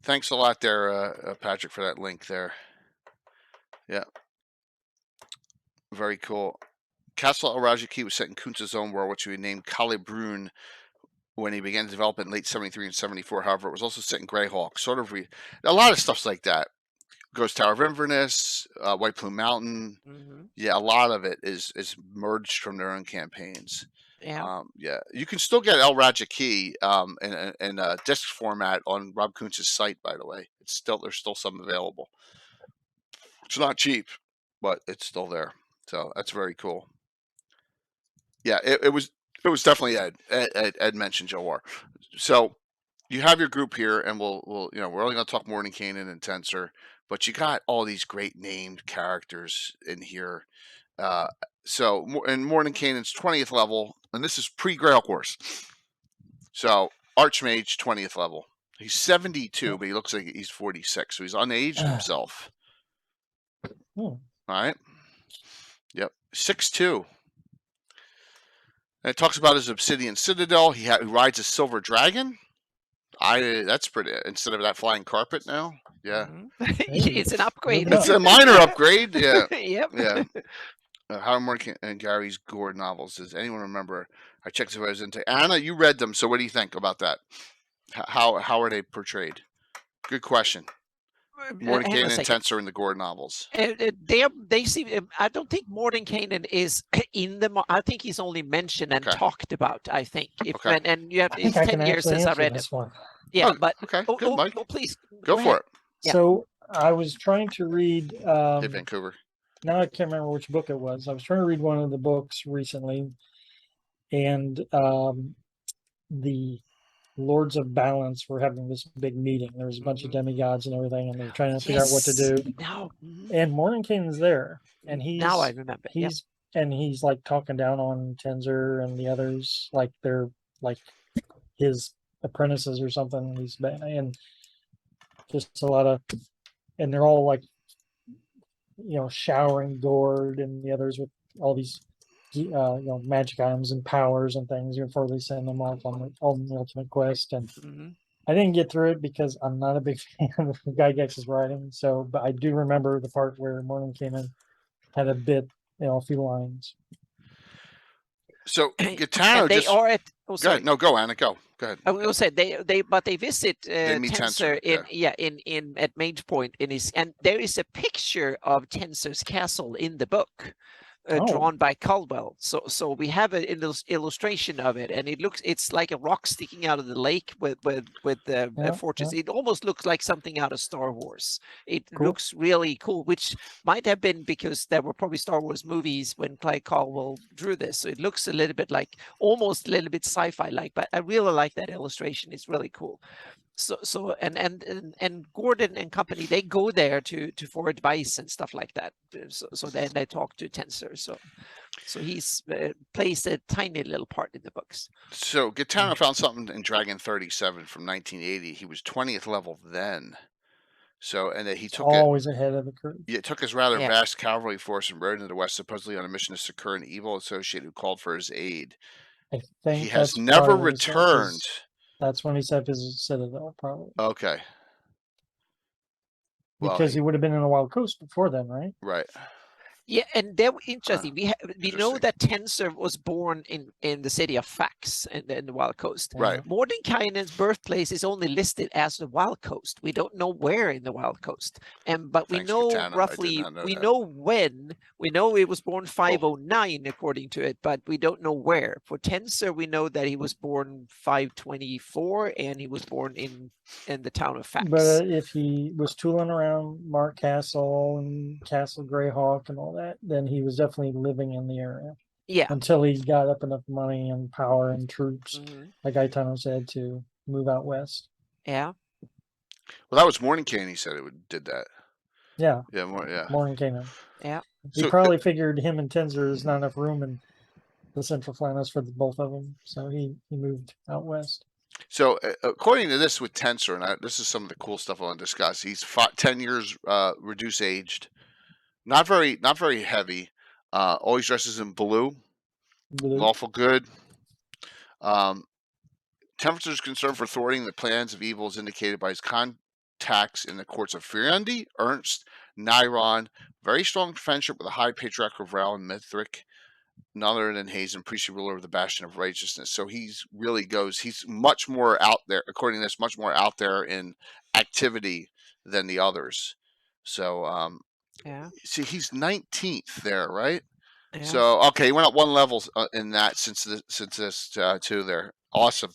thanks a lot there, Patrick, for that link there. Yeah. Very cool. Castle Al-Rajaki was set in Kuntz's own world, which we named Calibrune when he began development in late 73 and 74. However, it was also set in Greyhawk. Sort of a lot of stuff's like that. Ghost Tower of Inverness, White Plume Mountain. Yeah, a lot of it is merged from their own campaigns. Yeah. Yeah, you can still get El Rajaki in a disc format on Rob Kuntz's site, by the way. There's still some available. It's not cheap, but it's still there. So that's very cool. Yeah, it was definitely Ed. Ed mentioned Jawar. So you have your group here, and we're only going to talk Mordenkainen and Tensor, but you got all these great named characters in here. So in Mordenkainen's 20th level, and this is pre-Greyhawk Wars. So Archmage 20th level. He's 72, but he looks like he's 46, so he's unaged himself. All right. Yep. 6'2". And it talks about his obsidian citadel. He rides a silver dragon. That's pretty. Instead of that flying carpet now. Yeah. It's an upgrade. It's a minor upgrade. Yeah. Yep. Yeah. Howard Morgan and Gary's Gore novels. Does anyone remember? I checked if I was into Anna. You read them, so what do you think about that? How are they portrayed? Good question. Mordenkainen and Tensor in the Gore novels. They seem. I don't think Mordenkainen is in them. I think he's only mentioned and talked about. I think. And you have. It's 10 years since I read it. Yeah, but okay. Good, Mike. Please go for it. Yeah. So I was trying to read. Hey, Vancouver. Now I can't remember which book it was. I was trying to read one of the books recently, and the Lords of Balance were having this big meeting. There was a bunch of demigods and everything, and they're trying to figure out what to do. And Mordenkainen's there, and he's now I remember. He's like talking down on Tensor and the others, like they're like his apprentices or something. And just a lot of, and they're all like, showering Gord and the others with all these magic items and powers and things before they send them off on the ultimate quest. And I didn't get through it because I'm not a big fan of Gygax's writing. So, but I do remember the part where Mordenkainen had a bit, a few lines. So Gaetano they are at. Oh, go ahead. No, go Anna. Go ahead. I will say they visit Tensor in at Mage Point and there is a picture of Tensor's castle in the book. Drawn by Caldwell, so we have an illustration of it, and it's like a rock sticking out of the lake with the fortress. It almost looks like something out of Star Wars. It looks really cool, which might have been because there were probably Star Wars movies when Clive Caldwell drew this. So it looks a little bit like, almost a little bit sci-fi like, but I really like that illustration. It's really cool. So and Gordon and company, they go there for advice and stuff like that. So then they talk to Tensor. So he's plays a tiny little part in the books. So Gaetano found something in Dragon 37 from 1980. He was 20th level then. So and he took always ahead of the curve. Yeah, took his rather vast cavalry force and rode into the west, supposedly on a mission to succor an evil associate who called for his aid. I think he has never returned. That's when he set up his citadel, probably. Okay. Because he would have been in the Wild Coast before then, right? Right. Yeah, and they're interesting. We know interesting. that Tensor was born in the city of Fax in the Wild Coast. Right. Mordenkainen's birthplace is only listed as the Wild Coast. We don't know where in the Wild Coast, but we Thanks, know Katana. I did roughly. not know We that. know when. We know it was born 509 according to it, but we don't know where. For Tensor, we know that he was born 524, and he was born in the town of Fax. But if he was tooling around Mark Castle and Castle Greyhawk and all that, then he was definitely living in the area. Yeah. Until he got up enough money and power and troops, Mm-hmm. like Aitano said, to move out west. Yeah. Well, that was Mordenkainen. He said did that. Yeah. Yeah. Mordenkainen. Yeah. He probably figured him and Tensor there's not enough room in the Central Flannis for the both of them, so he moved out west. So according to this with Tensor, and this is some of the cool stuff I want to discuss. He's 10 years reduced aged, not very heavy. Always dresses in blue. Lawful good. Temperature's concern for thwarting the plans of evil is indicated by his contacts in the courts of Furundi, Ernst, Niron. Very strong friendship with the High Patriarch of Ral and Mithric. None other than Hazen, priestly ruler of the Bastion of Righteousness. So he's much more out there, according to this, much more out there in activity than the others. So, see, he's 19th there, right? Yeah. So, okay, he went up 1 level in that since this too there. Awesome.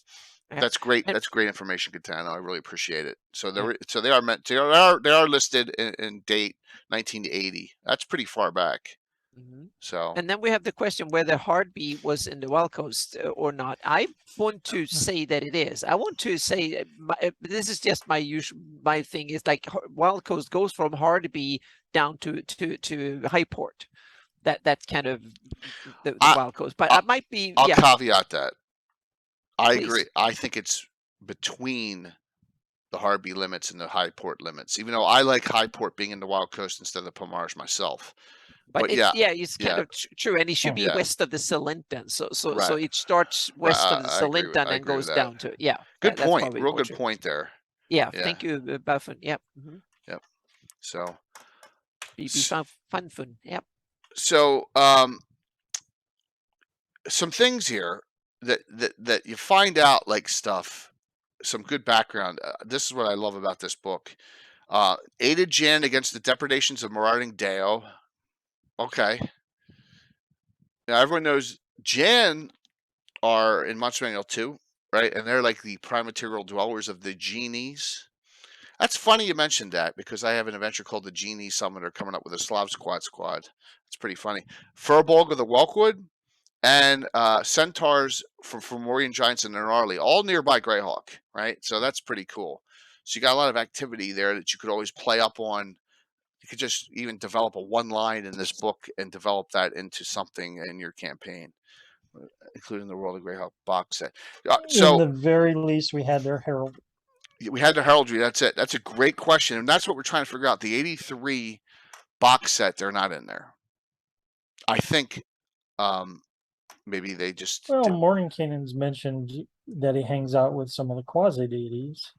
Yeah. That's great. That's great information, Katana. I really appreciate it. So they are listed in date 1980. That's pretty far back. Mm-hmm. So, and then we have the question whether Hardby was in the Wild Coast or not. I want to say that it is. I want to say this is just my thing is like Wild Coast goes from Hardby down to Highport. That's kind of the Wild Coast, but it might be. I'll caveat that. I Please. agree. I think it's between the Hardby limits and the Highport limits. Even though I like Highport being in the Wild Coast instead of the Pomarge myself. But it's kind of true, and it should be west of the Salintan. So it starts west of the Salintan and goes down to Good point. Real good point there. Yeah. Thank you, Buffon. Yep. Mm-hmm. Yep. So be fun. Yep. So some things here that you find out like stuff. Some good background. This is what I love about this book. Aided Jan against the depredations of marauding Deo. Okay. Now everyone knows Jan are in Monster Manual 2, right? And they're like the prime material dwellers of the genies. That's funny you mentioned that because I have an adventure called the Genie Summoner coming up with a Slav Squad. It's pretty funny. Furbolg of the Welkwood and Centaurs from Fomorian Giants and Gnarly, all nearby Greyhawk, right? So that's pretty cool. So you got a lot of activity there that you could always play up on. You could just even develop a one line in this book and develop that into something in your campaign, including the World of Greyhawk box set. So, in the very least, we had their heraldry. We had the heraldry. That's it. That's a great question, and that's what we're trying to figure out. The 83 box set, they're not in there. I think maybe they just. Well, Mordenkainen's mentioned that he hangs out with some of the quasi deities.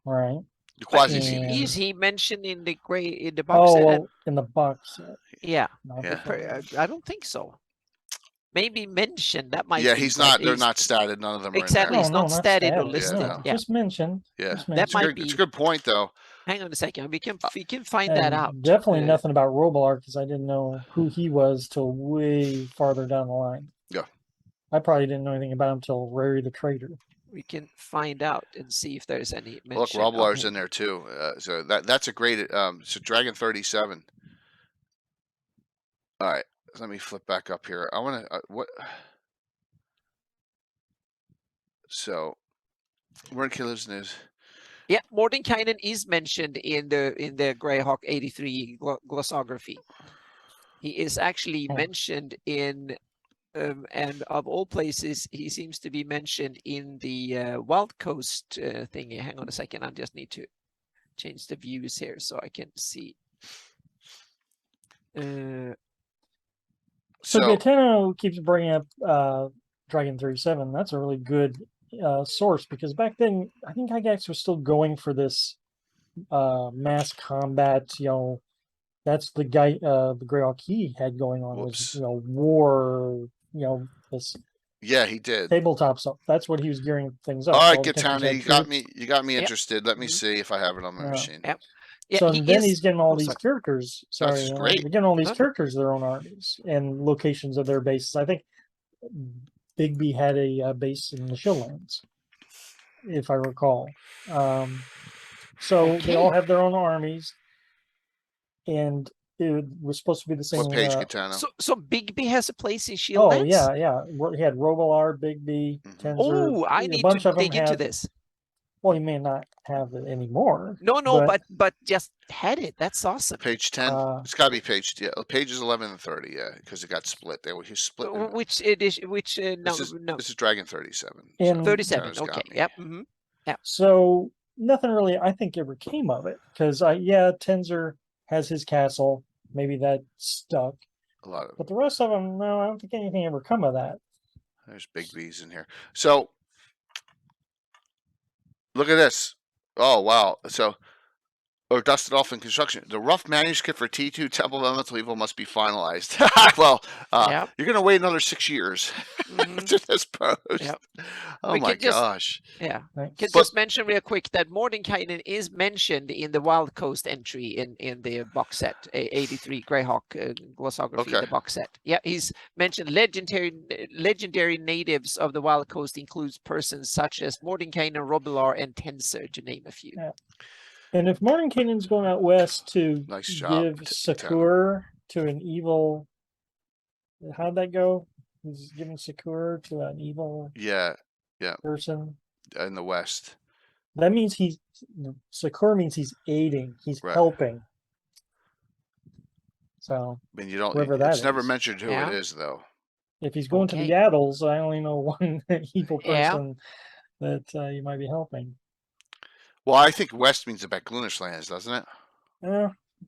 Right. The quasi is he mentioned in the box set? Well, in the box set. Yeah. I don't think so. Maybe mentioned. That might. Yeah, he's not. They're not statted. None of them. Exactly. Are he's not statted or listed. Yeah. Just mentioned. Yeah. That might be. It's a good point, though. Hang on a second. We can find that out. Definitely nothing about Robolar because I didn't know who he was till way farther down the line. Yeah. I probably didn't know anything about him till Rary the Trader. We can find out and see if there's any mention. Look, Robolar's in there too. So that's a great. So Dragon 37. All right. Let me flip back up here. I want to what. So, Mordenkainen lives news. Yeah, Mordenkainen is mentioned in the Greyhawk 83 glossography. He is actually mentioned in, and of all places, he seems to be mentioned in the Wild Coast thingy. Hang on a second, I just need to change the views here so I can see. So Gaetano keeps bringing up Dragon 37. That's a really good source because back then I think Gygax was still going for this mass combat, That's the guy, the Greyhawk he had going on Whoops. was, war, this Yeah, he did. tabletop stuff. That's what he was gearing things up. All right, All the countries Katana, had you got troops. me. You got me Yep. interested. Let me Mhm. see if I have it on my Yeah. machine. Yep. Yeah, So he and then is. he's getting all Oh, these sorry. characters. That's Sorry, great. they're getting all these No, no. characters their own armies and locations of their bases. I think Bigby had a base in the Shieldlands, if I recall. So they all Okay. have their own armies, and it was supposed to be the same. What page, Katana? So Bigby has a place in Oh Shieldlands? yeah. He had Robolar, Bigby, Mhm. Tenzer. Oh, I A need bunch to of them dig into had. this. Well, he may not have it anymore. No, but just had it. That's awesome. Page 10. It's got to be page. Yeah, pages 11 and 30. Yeah, because it got split. They were split. Which edition? Which This is Dragon 37. In- so 37. Katana's got Okay. me. Yep. Mm-hmm. So nothing really, I think, ever came of it because Tenzer has his castle. Maybe that stuck, A lot of but the rest of them, no, I don't think anything ever come of that. there's big B's in here. So look at this. Oh wow. So or dusted off in construction. The rough manuscript for T2 Temple of Elemental Evil must be finalized. Well, Yep. you're gonna wait another 6 years Mhm. to this post. Yep. Oh We my could just- gosh. Yeah. Right? Can But- just mention real quick that Mordenkainen is mentioned in the Wild Coast entry in the box set, 83 Greyhawk glossography, Okay. the box set. Yeah, he's mentioned legendary natives of the Wild Coast includes persons such as Mordenkainen, Robilar, and Tenser, to name a few. Yeah. And if Mordenkainen's going out west to Nice job, give Tanner. Sakur to an evil, how'd that go? He's giving Sakur to an evil Yeah, person. in the West. That means Sakur means he's aiding, he's Right. helping. So I mean, you don't. Whoever that It's never is. mentioned who Yeah. it is, though. if he's going to the Okay. Yaddles, I only know one evil Yeah. person that you might be helping. Well, I think West means the Backloonish lands, doesn't it?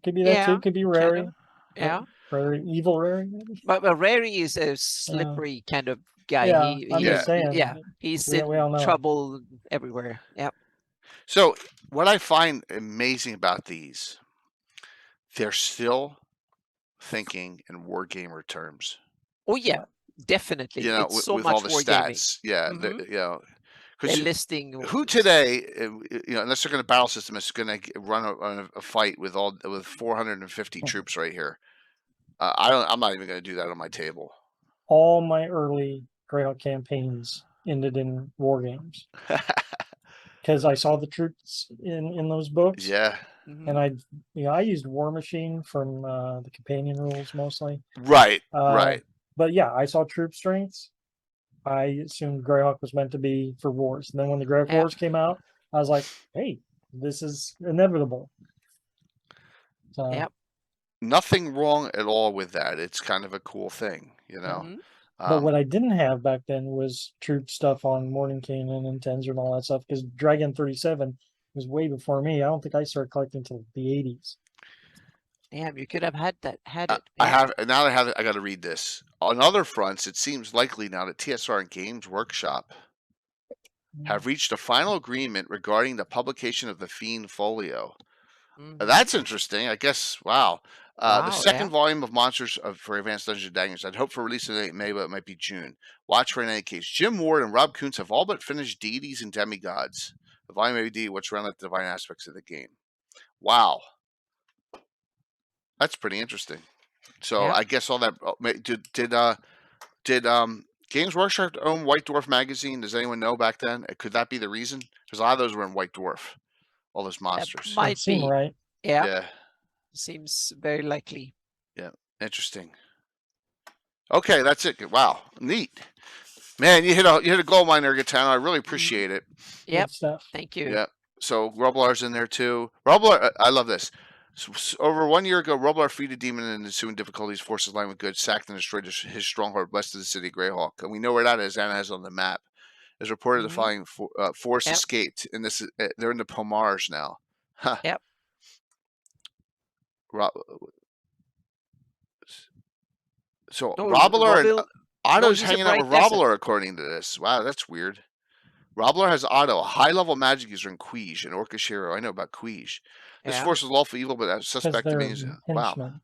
Could be that Yeah, too. Could be kind Rary. of. Yeah. Rary, evil Rary, maybe. But Rary is a slippery kind of guy. Yeah, he, I'm he- just saying. Yeah, he's we all in know. trouble everywhere. Yep. So, what I find amazing about these, they're still thinking in wargamer terms. Oh yeah, definitely. You know, It's so with much all the wargaming. stats. Yeah, Mhm. you know, They're because listing who today, unless they're going to battle system, is going to run a fight with 450 troops right here. I'm not even going to do that on my table. All my early Greyhawk campaigns ended in war games because I saw the troops in those books. Yeah. Mhm. And I used War Machine from the companion rules mostly. Right. Uh, right. But yeah, I saw troop strengths. I assumed Greyhawk was meant to be for wars. And then when the Greyhawk Yeah. Wars came out, I was like, hey, this is inevitable. So, Yep. Nothing wrong at all with that. It's kind of a cool thing, you know. Mhm. But what I didn't have back then was troop stuff on Mordenkainen and Tenzer and all that stuff because Dragon 37 was way before me. I don't think I started collecting until the 80s. Damn, you could have had it. I yeah. have now that I have it, I got to read this. On other fronts, it seems likely now that TSR and Games Workshop have reached a final agreement regarding the publication of the Fiend Folio. Mhm. That's interesting. I guess. Wow. Wow, The second yeah. volume of Monsters for Advanced Dungeons and Dragons. I'd hope for release in late May, but it might be June. Watch for in any case. Jim Ward and Rob Kuntz have all but finished Deities and Demigods. The volume AD, which round out the divine aspects of the game. Wow. That's pretty interesting. So Yeah. I guess all that did Games Workshop own White Dwarf magazine? Does anyone know back then? Could that be the reason? Because a lot of those were in White Dwarf. All those monsters. might Seem be. right. Yeah. Yeah. Seems very likely. Interesting. Okay, that's it. Wow, neat. Man, you hit a gold mine there, Gatano. I really appreciate it. Yep. Good stuff. Thank you. Yeah. So Roblar's in there too. Roblar, I love this. Over 1 year ago, Roblar freed a demon in ensuing difficulties, forces line with good, sacked and destroyed his stronghold west of the city of Greyhawk. And we know where that is. Anna has on the map. As reported, the Mhm. following force Yep. escaped, and this is they're in the Pomars now. Huh. Yep. So Oh, Roblar and Robil- Otto's he's a hanging out bright with desert. Roblar, according to this. Wow, that's weird. Robler has Otto, a high-level magic user in Quij, and Orcish. I know about Quij. This Yeah. force is lawful evil, but as Because suspect they're means wow. henchmen.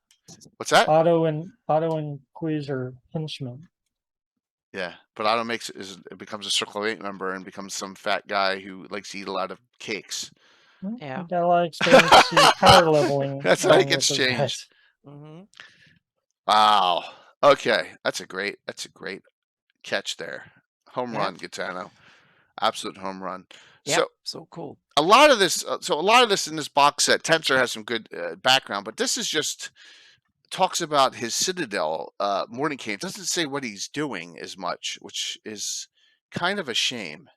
What's that? Otto and Quiz are henchmen. Yeah, but Otto becomes a Circle of Eight member and becomes some fat guy who likes to eat a lot of cakes. Yeah. Got a lot of experience. He's power leveling. That's how he along gets with those changed. guys. Mm-hmm. Wow. Okay, that's a great catch there. Home Yeah. run, Gitano. Absolute home run. Yeah. So So cool. a lot of this in this box set, Tensor has some good background, but this is just talks about his Citadel. Mordenkainen doesn't say what he's doing as much, which is kind of a shame.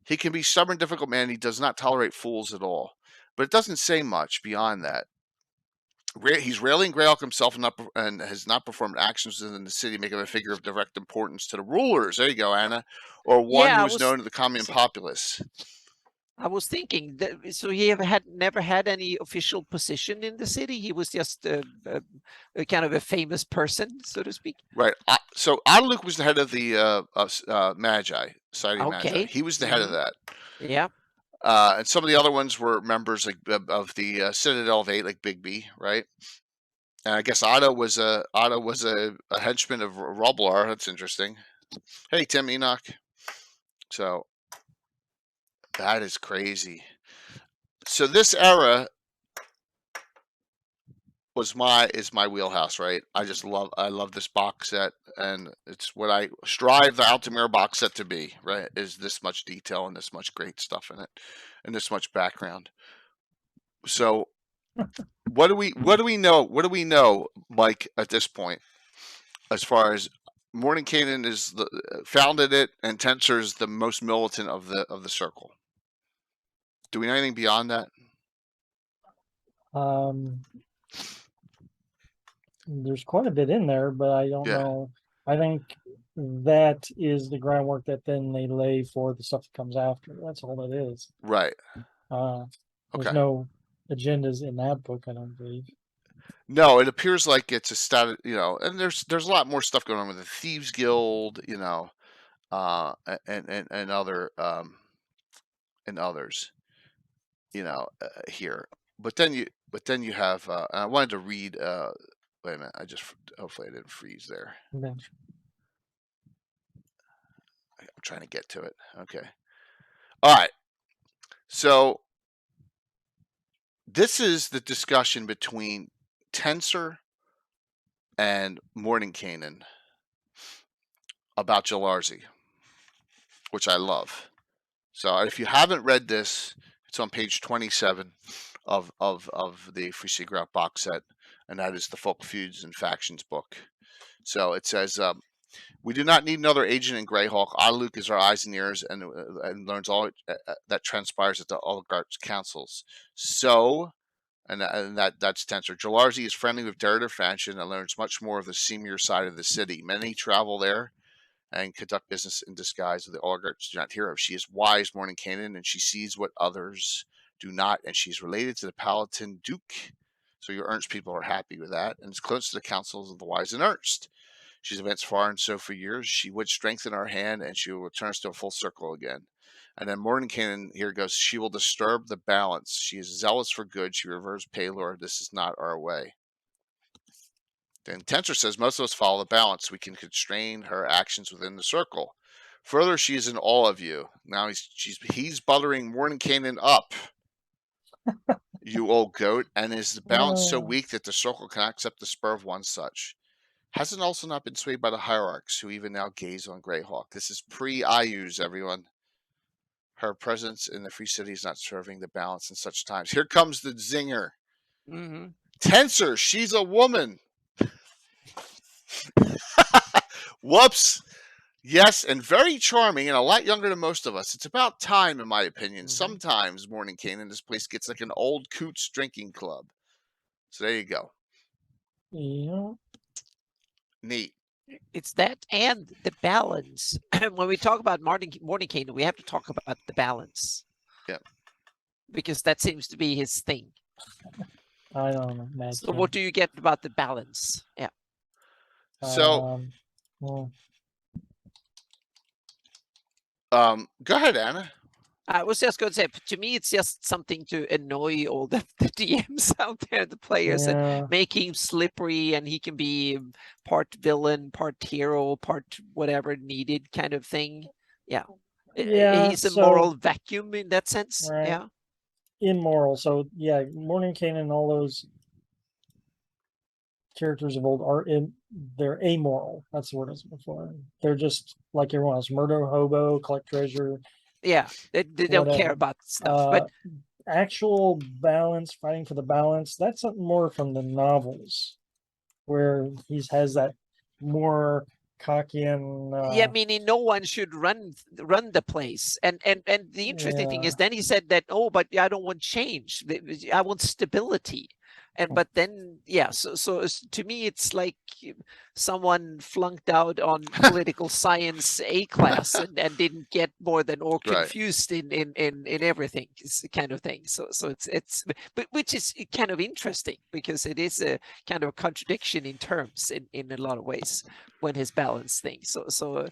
He can be stubborn, difficult man. He does not tolerate fools at all, but it doesn't say much beyond that. He's railing Greyhawk himself and has not performed actions within the city, making him a figure of direct importance to the rulers. There you go, Anna, or one Yeah, who is known to the common populace. I was thinking that, so he never had any official position in the city. He was just a kind of a famous person, so to speak. Right. So Adaluk was the head of the Magi, Society of Magi. Okay. He was the head of that. Yeah. And some of the other ones were members of the Citadel of Eight, like Bigby, right? And I guess Otto was a henchman of Roblar. That's interesting. Hey, Tim Enoch. So that is crazy. So this era is my wheelhouse, right? I love this box set, and it's what I strive the Altamira box set to be, right? Is this much detail and this much great stuff in it, and this much background. So what do we know? What do we know, Mike, at this point, as far as Mordenkainen founded it, and Tensor is the most militant of the circle? Do we know anything beyond that? There's quite a bit in there, but I don't know. I think that is the groundwork that then they lay for the stuff that comes after. That's all it is. Right. There's no agendas in that book, I don't believe. No, it appears like it's a status, and there's a lot more stuff going on with the Thieves Guild, and other and others, here. But then you have. I wanted to read. Wait a minute. Hopefully I didn't freeze there. Okay. I'm trying to get to it. Okay. All right. So this is the discussion between Tensor and Mordenkainen about Jalarzi, which I love. So if you haven't read this, it's on page 27 of the Free Secret box set, and that is the Folk Feuds and Factions book. So it says, we do not need another agent in Greyhawk. Adaluk is our eyes and ears, and learns all that transpires at the oligarchs' councils. So, and that's Tensor. Jalarzi is friendly with Derrida faction and learns much more of the seamier side of the city. Many travel there and conduct business in disguise with the oligarchs do not hear of. She is wise, Mordenkainen, and she sees what others do not, and she's related to the Palatine Duke. So your Ernst people are happy with that, and is close to the councils of the wise and Ernst. She's advanced far, and so for years she would strengthen our hand, and she will return us to a full circle again. And then Mordenkainen here goes, she will disturb the balance. She is zealous for good. She reverts Paylor. This is not our way. Then Tensor says, most of us follow the balance. We can constrain her actions within the circle. Further, she is in awe of you. Now he's buttering Mordenkainen up. You old goat, and is the balance so weak that the circle cannot accept the spur of one such? Hasn't also not been swayed by the hierarchs, who even now gaze on Greyhawk. This is pre-IUs, everyone. Her presence in the free city is not serving the balance in such times. Here comes the zinger. Mm-hmm. Tensor, she's a woman. Whoops. Yes, and very charming and a lot younger than most of us. It's about time, in my opinion. Sometimes Mordenkainen, this place gets like an old coots drinking club. So there you go. Yeah. Neat. It's that and the balance. When we talk about Mordenkainen, we have to talk about the balance. Yeah. Because that seems to be his thing. I don't know. So what do you get about the balance? Yeah. So, well, Go ahead, Anna. I was just going to say, to me, it's just something to annoy all the DMs out there, the players, Yeah. and make him slippery, and he can be part villain, part hero, part whatever needed kind of thing. Yeah. Yeah, He's a so- moral vacuum in that sense. Right. Yeah. Immoral. So yeah, Mordenkainen and all those characters of old are they're amoral. That's the word I was looking for. They're just like everyone else, murder, hobo, collect treasure. Yeah. They don't care Whatever. about stuff. But Actual balance, fighting for the balance, that's something more from the novels, where he has that more cocky and yeah, meaning no one should run the place. And the interesting thing is, then he said that, oh, but I don't want change. I want stability. And but then, yeah, so to me, it's like someone flunked out on political science A class and didn't get more than or Right. confused in everything, kind of thing. So it's but which is kind of interesting, because it is a kind of a contradiction in terms in a lot of ways when his balance thing. So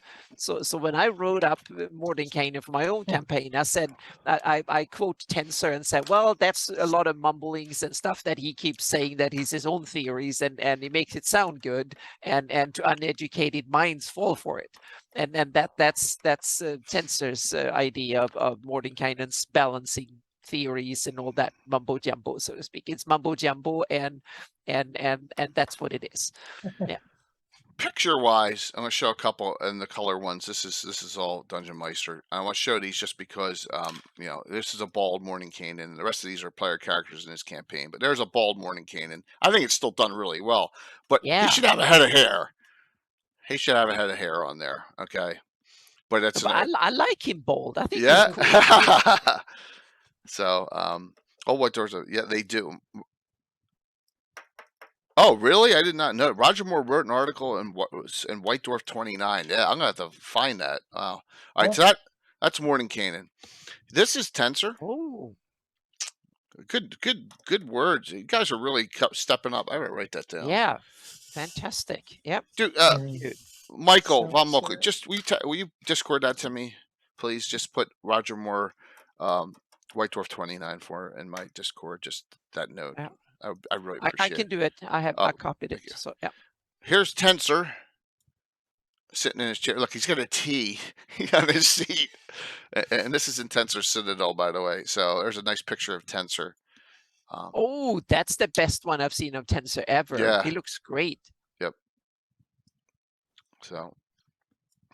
when I wrote up Mordenkainen for my own campaign, I said, I quote Tensor and said, well, that's a lot of mumblings and stuff that he keeps saying that he's his own theories, and he makes it sound good, and to uneducated minds fall for it. And that's Tensor's idea of Mordenkainen's balancing theories and all that mumbo jumbo, so to speak. It's mumbo jumbo, and that's what it is. Yeah. Picture wise, I'm going to show a couple and the color ones. This is all Dungeon Meister. I want to show these just because this is a bald Mordenkainen, and the rest of these are player characters in his campaign. But there's a bald Mordenkainen. I think it's still done really well. But Yeah. he should have a head of hair. He should have a head of hair on there. Okay. But it's I like him bald. I think yeah. he's cool. So what doors are they do. Oh, really? I did not know. Roger Moore wrote an article in White Dwarf 29. Yeah, I'm gonna have to find that. Wow. All right, so that's Mordenkainen. This is Tensor. Oh, Good words. You guys are really stepping up. I gotta write that down. yeah, fantastic. Yep. Dude, Michael Von Mokel, just will you Discord that to me, please? Just put Roger Moore, White Dwarf 29 in my Discord. Just that note. Yeah. I really appreciate I can do it. I copied it. So yeah. Here's Tensor sitting in his chair. Look, he's got a T on his seat. And this is in Tensor Citadel, by the way. So there's a nice picture of Tensor. Oh, that's the best one I've seen of Tensor ever. Yeah. He looks great. Yep. So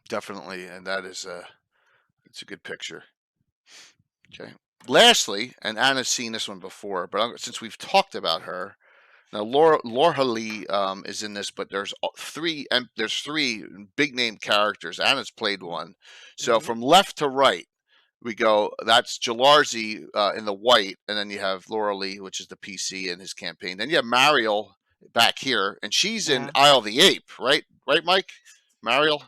definitely, and that is it's a good picture. Okay. Lastly, and Anna's seen this one before, but since we've talked about her, now Laura Lee is in this, but there's three big name characters. Anna's played one, so from left to right we go. That's Jalarzi in the white, and then you have Laura Lee, which is the PC in his campaign. Then you have Mariel back here, and she's in Isle of the Ape, right? Right, Mike? Mariel.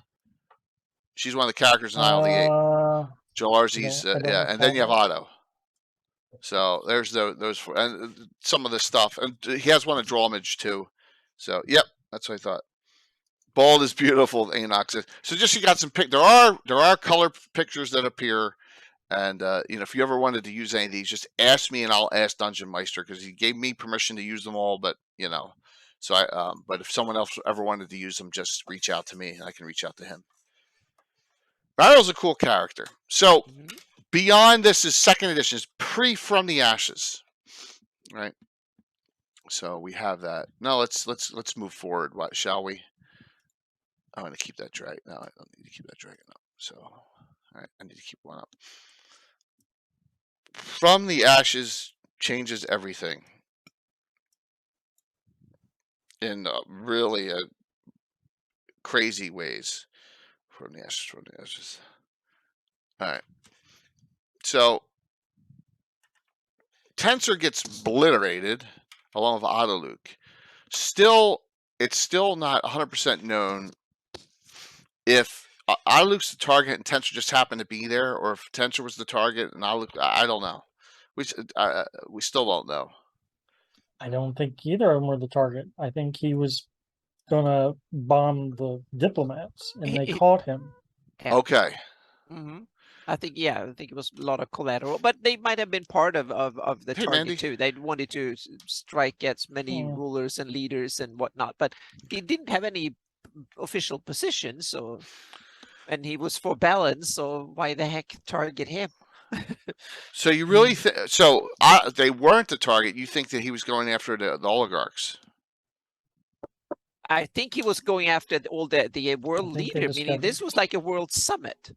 She's one of the characters in Isle of the Ape. Jalarzi's, and then you have Otto. So there's those four, and some of the stuff, and he has one of Drawmage too. So yep, that's what I thought. Bald is beautiful, Enoch says. So just you got some there are color pictures that appear, and if you ever wanted to use any of these, just ask me and I'll ask Dungeon Meister, because he gave me permission to use them all, but so but if someone else ever wanted to use them, just reach out to me and I can reach out to him. Mariel's a cool character. So. Beyond this is second edition, is From the Ashes, right? So we have that. Now let's move forward. What shall we? I'm going to keep that dragon. No, I don't need to keep that dragon up. So, all right, I need to keep one up. From the Ashes changes everything in really crazy ways. From the Ashes. All right. So Tensor gets obliterated along with Autoluke. It's still not 100% known if Autoluke's the target and Tensor just happened to be there, or if Tensor was the target and Autoluke. I don't know. We still don't know. I don't think either of them were the target. I think he was gonna bomb the diplomats, and they caught him. Okay. Mm-hmm. I think it was a lot of collateral, but they might have been part of the Hey, target Mandy. too. They wanted to strike as many Hmm. rulers and leaders and whatnot, but he didn't have any official position, so and he was for balance, so why the heck target him? So you really think so? They weren't the target. You think that he was going after the oligarchs? I think he was going after all the world think they leader, meaning this discovered- was like a world summit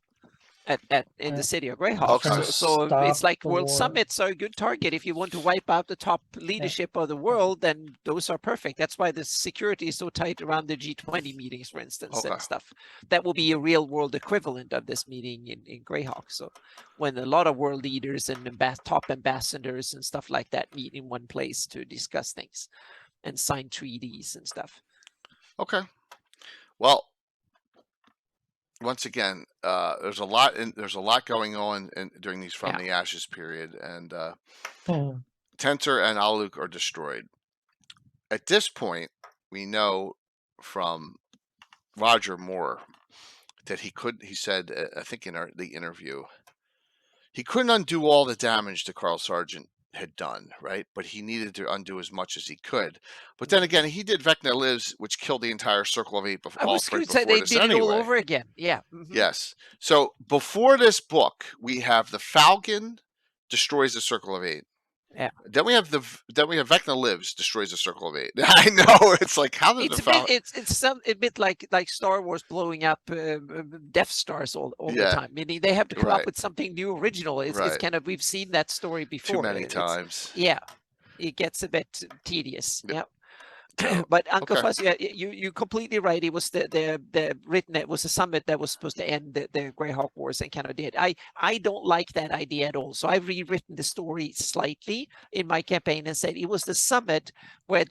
in the city of Greyhawk. Okay. Trying So to it's stop like the world war. summits are a good target. If you want to wipe out the top leadership of the world, then those are perfect. That's why the security is so tight around the G20 meetings, for instance, Okay. and stuff. That will be a real world equivalent of this meeting in Greyhawk. So when a lot of world leaders and top ambassadors and stuff like that meet in one place to discuss things and sign treaties and stuff. Okay. Well, once again, there's a lot going on during these From the Ashes period, and Tensor and Aluk are destroyed. At this point, we know from Roger Moore that he said, I think in the interview, he couldn't undo all the damage that Carl Sargent had done, right? But he needed to undo as much as he could. But then again, he did Vecna Lives, which killed the entire Circle of Eight I was going to say they did it all over again. Yeah. Mm-hmm. Yes. So before this book, we have the Falcon destroys the Circle of Eight. Yeah. Then we have Vecna Lives destroys the Circle of Eight. I know, it's like how did it's a bit like Star Wars blowing up Death Stars all the time. Meaning they have to come up with something new, original. It's kind of, we've seen that story before too many times. Yeah, it gets a bit tedious. Yeah. But Uncle Fuzz, you completely right. It was the written. It was a summit that was supposed to end the Greyhawk Wars and kind of did. I don't like that idea at all. So I've rewritten the story slightly in my campaign and said it was the summit where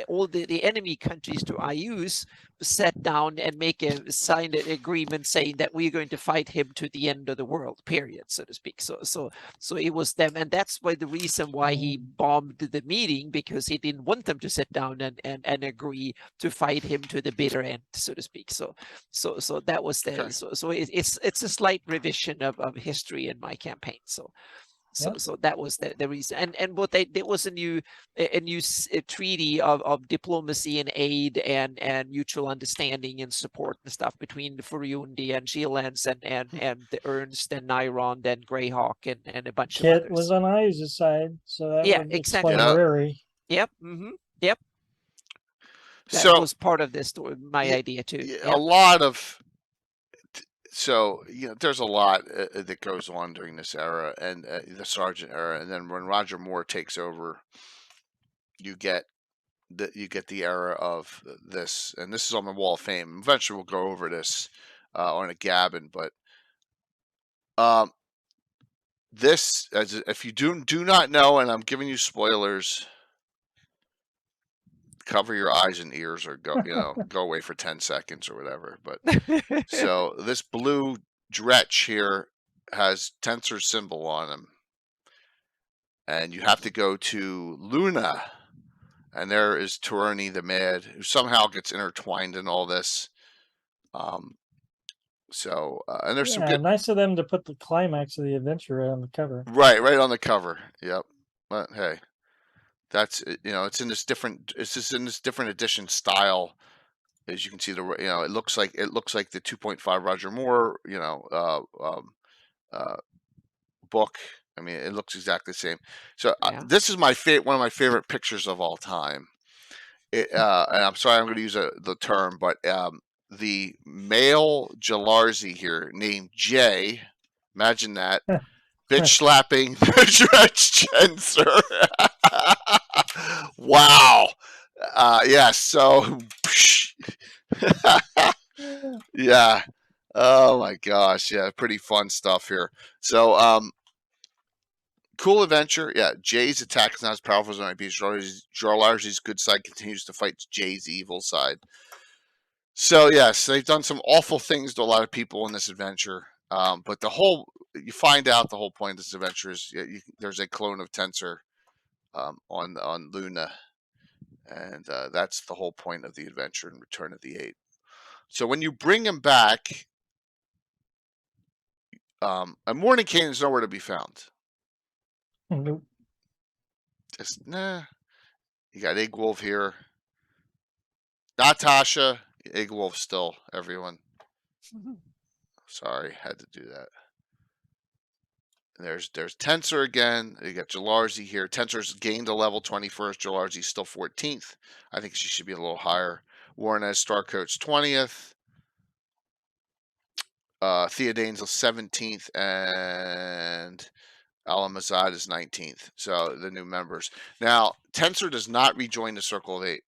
all the enemy countries to IUs sat down and signed an agreement saying that we're going to fight him to the end of the world, period, so to speak. So it was them, and that's why the reason why he bombed the meeting, because he didn't want them to sit down and agree to fight him to the bitter end, so to speak. So that was so it's a slight revision of history in my campaign. So that was the reason, and what there was a new treaty of diplomacy and aid and mutual understanding and support and stuff between the Furyundi and Shieldlands and the Ernst and Nyron and Greyhawk and a bunch of others. Kit was on I's side, so that would exactly. explain Riri. Yep. Mm-hmm. Yep. That was part of this story, my idea too. A lot of. So, there's a lot that goes on during this era and the Sargent era, and then when Roger Moore takes over, you get the era of this, and this is on the Wall of Fame. Eventually, we'll go over this on a Gabbin, but this, if you do not know, and I'm giving you spoilers, cover your eyes and ears or go go away for 10 seconds or whatever. But so this blue Dretch here has Tensor's symbol on him, and you have to go to Luna, and there is Tourney the Mad, who somehow gets intertwined in all this. And there's some good. Nice of them to put the climax of the adventure on the cover. Right on the cover. Yep. But hey, that's it's in this different. It's just in this different edition style. As you can see, it looks like the 2.5 Roger Moore book. I mean, it looks exactly the same. So this is one of my favorite pictures of all time. And I'm sorry, I'm going to use the term, but the male Jalarzi here named Jay. Imagine that. Bitch slapping the Dretch Tensor. Wow. So yeah. Oh my gosh. Yeah, pretty fun stuff here. So cool adventure. Yeah, Jay's attack is not as powerful as it might be. Jalarzi's good side continues to fight Jay's evil side. So yes, they've done some awful things to a lot of people in this adventure. But you find out the whole point of this adventure is there's a clone of Tensor on Luna, and that's the whole point of the adventure in Return of the Eight. So when you bring him back, And Mordenkainen is nowhere to be found. Nope. Just nah. You got Eggwolf here. Natasha, Eggwolf still. Everyone. Sorry, had to do that. And there's Tensor again. You got Jalarzi here. Tensor's gained a level 21st. Jalarzi's still 14th. I think she should be a little higher. Warren as Star Coach 20th. Theodane's 17th, and Alamazad is 19th. So the new members. Now, Tensor does not rejoin the Circle of Eight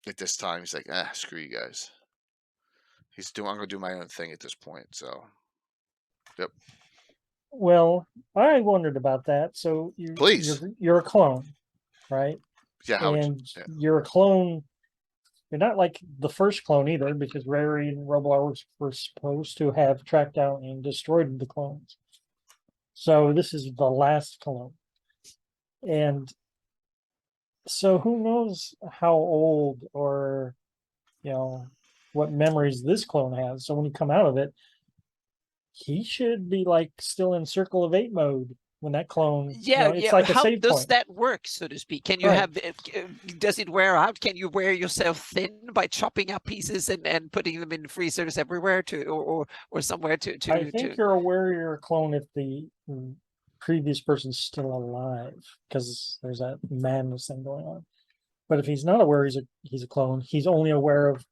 at this time. He's like, screw you guys. I'm gonna do my own thing at this point. So, yep. Well, I wondered about that. So Please. you're a clone, right? Yeah. You're a clone. You're not like the first clone either, because Rary and Roblar were supposed to have tracked down and destroyed the clones. So this is the last clone. And so who knows how old or, what memories this clone has. So when you come out of it, he should be like still in Circle of Eight mode when that clone. It's like a save does point. that work, so to speak? Can you have? Does it wear out? Can you wear yourself thin by chopping up pieces and putting them in freezers everywhere or somewhere to? I think you're aware you're a clone if the previous person's still alive, because there's that madness thing going on. But if he's not aware he's a clone, he's only aware of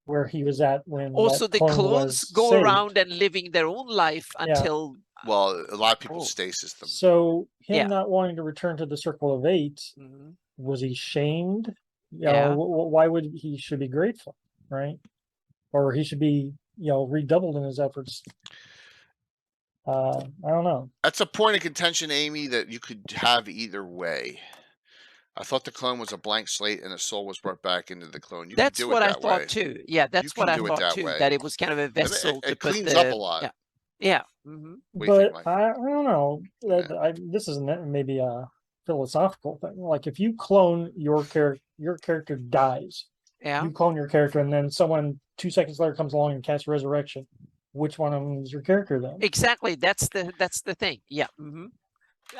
where he was at when. Also, the clones go around and living their own life until. Well, a lot of people stasis them. So him not wanting to return to the Circle of Eight, was he shamed? Why would he should be grateful, right? Or he should be, redoubled in his efforts. I don't know. That's a point of contention, Amy, that you could have either way. I thought the clone was a blank slate and a soul was brought back into the clone. That's what I thought too. Yeah, that's what I thought too. That it was kind of a vessel to put cleans up a lot. Yeah. But I don't know. This is maybe a philosophical thing. Like if you clone your character dies. Yeah. You clone your character, and then someone 2 seconds later comes along and casts resurrection. Which one of them is your character then? Exactly. That's the thing. Yeah.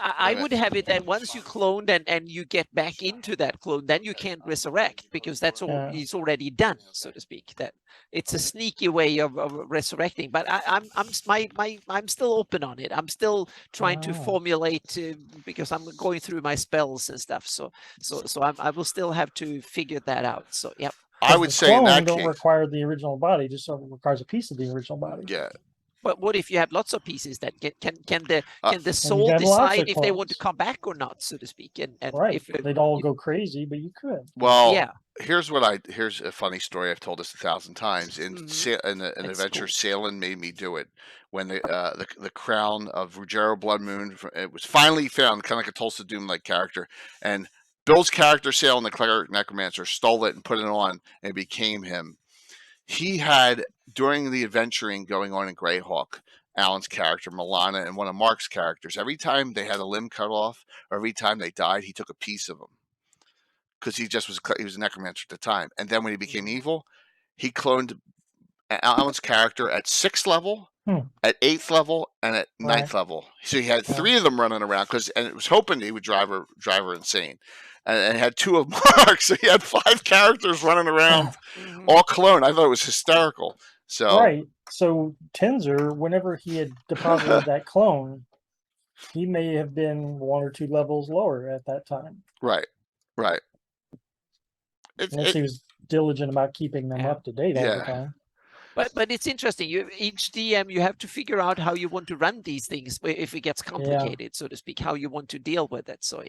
I would have it that once you cloned and you get back into that clone, then you can't resurrect, because that's all it's already done, so to speak. That it's a sneaky way of resurrecting. But I'm still open on it. I'm still trying to formulate because I'm going through my spells and stuff. So I will still have to figure that out. So yeah. I would say in that don't case, require the original body; just requires a piece of the original body. Yeah. But what if you have lots of pieces that can the soul decide if they want to come back or not, so to speak? And right, if they'd all go crazy, but you could. Well, here's a funny story I've told this 1,000 times. In an adventure, Salen made me do it when the crown of Ruggiero Blood Moon, it was finally found, kind of like a Tulsa Doom like character, and Bill's character, Salen the Cleric Necromancer, stole it and put it on, and it became him. He had, during the adventuring going on in Greyhawk, Alan's character, Milana, and one of Mark's characters, every time they had a limb cut off, or every time they died, he took a piece of them. Because he was a necromancer at the time. And then when he became evil, he cloned Alan's character at 6th level, at 8th level, and at 9th level. So he had 3 of them running around, and it was hoping he would drive her insane. And had 2 of Mark's, so he had 5 characters running around, all cloned. I thought it was hysterical. So right. So Tensor, whenever he had deposited that clone, he may have been 1 or 2 levels lower at that time. Right. Unless he was diligent about keeping them up to date all the time. But it's interesting. Each DM, you have to figure out how you want to run these things if it gets complicated, so to speak, how you want to deal with it. So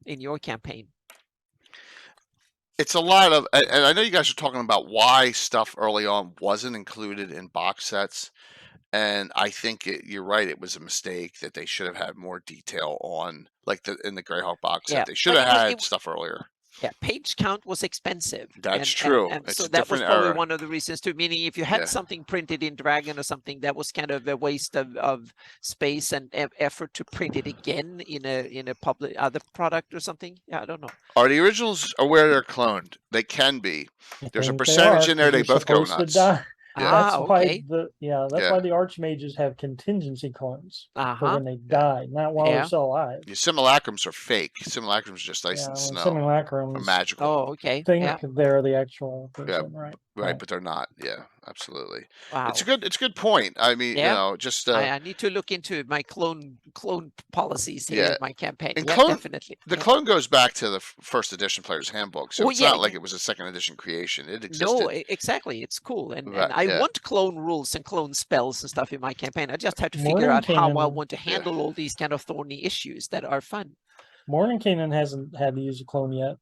in your campaign. It's a lot of, and I know you guys are talking about why stuff early on wasn't included in box sets, and I think you're right. It was a mistake that they should have had more detail on, like in the Greyhawk box set. They should have had stuff earlier. Yeah, page count was expensive. That's true. And it's so a that was different probably era. one of the reasons too. Meaning, if you had something printed in Dragon or something, that was kind of a waste of space and effort to print it again in a public other product or something. Yeah, I don't know. Are the originals aware they're cloned? They can be. There's a percentage in there. They both go nuts. That's why okay. that's why the archmages have contingency clones for when they Yeah. die, not while Yeah. they're still alive. The simulacrums are fake. Simulacrums are just ice and When snow. simulacrums Are magical. Oh, okay. think Yeah. they're the actual person, right? Right, but they're not. Yeah, absolutely. Wow. It's a good point. I mean, Yeah. you know, just I need to look into my clone policies here Yeah. in my campaign. And Yeah, clone- definitely. the Yeah. clone goes back to the first edition player's handbook, so Oh, it's yeah, not like it was a second edition creation. It existed. No, exactly. It's cool, and Right, I yeah. want clone rules and clone spells and stuff in my campaign. I just have to figure out how I Mordenkainen- want to handle all these kind of thorny issues that are fun. Mordenkainen hasn't had to use a clone yet.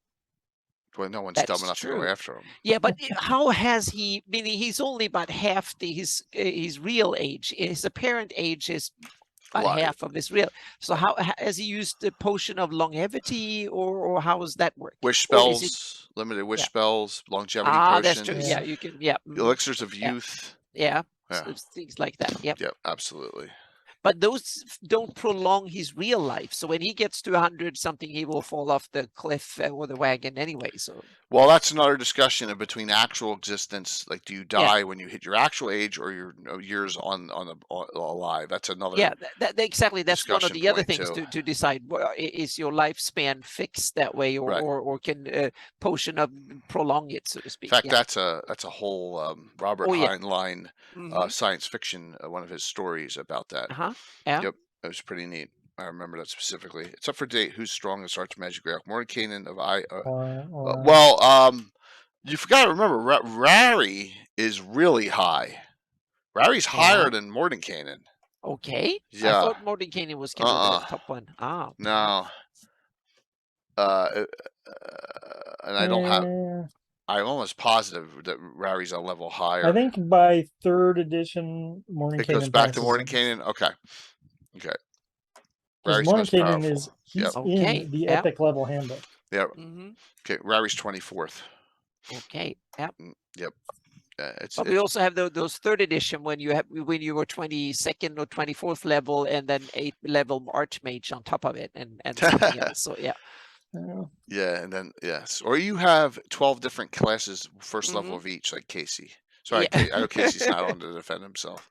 Well, no one's That's dumb enough to true. go after him. Yeah, but how has he? Meaning he's only about half his real age. His apparent age is about Well, half of his real. So how has he used the potion of longevity, or how does that work? Wish Or is spells, limited wish Yeah. spells, longevity That's potions, true. Yeah. Yeah, you can. Yeah, elixirs of Yeah. youth. yeah. Yeah. So things like that. Yep. Yep, absolutely. But those don't prolong his real life. So when he gets to 100 something, he will fall off the cliff or the wagon anyway. So Well, that's another discussion of between actual existence. Like, do you die when you hit your actual age, or your years on alive? That's another. yeah, exactly. That's one of discussion the other point, things too. to decide. Is your lifespan fixed that way, or Right. or can potion of prolong it, so to In speak? fact, Yeah. that's a whole Robert Oh, yeah. Heinlein Mhm. science fiction, one of his stories about that. Uh-huh. Yeah. Yep, it was pretty neat. I remember that specifically. It's up for date. Who's strongest archmagic Greyhawk? Mordenkainen of I. You forgot to remember, Rary is really high. Rary's higher than Mordenkainen. Okay. Yeah. I thought Mordenkainen was kind of the top one. No. And I don't have. I'm almost positive that Rary's a level higher. I think by third edition, Mordenkainen it goes back to passes him. Mordenkainen. Okay. Because Rary's most Mordenkainen powerful. he's Okay, in the yeah. epic level handbook. Yep. Mm-hmm. Okay. Rary's 24th. Okay. Yeah. Yep. But we also have those third edition when you were 22nd or 24th level, and then 8th level archmage on top of it, and something else. So yeah. Yeah, and then yes, or you have 12 different classes, first level of each, like Casey. Sorry, Yeah. I know Casey's not on to defend himself.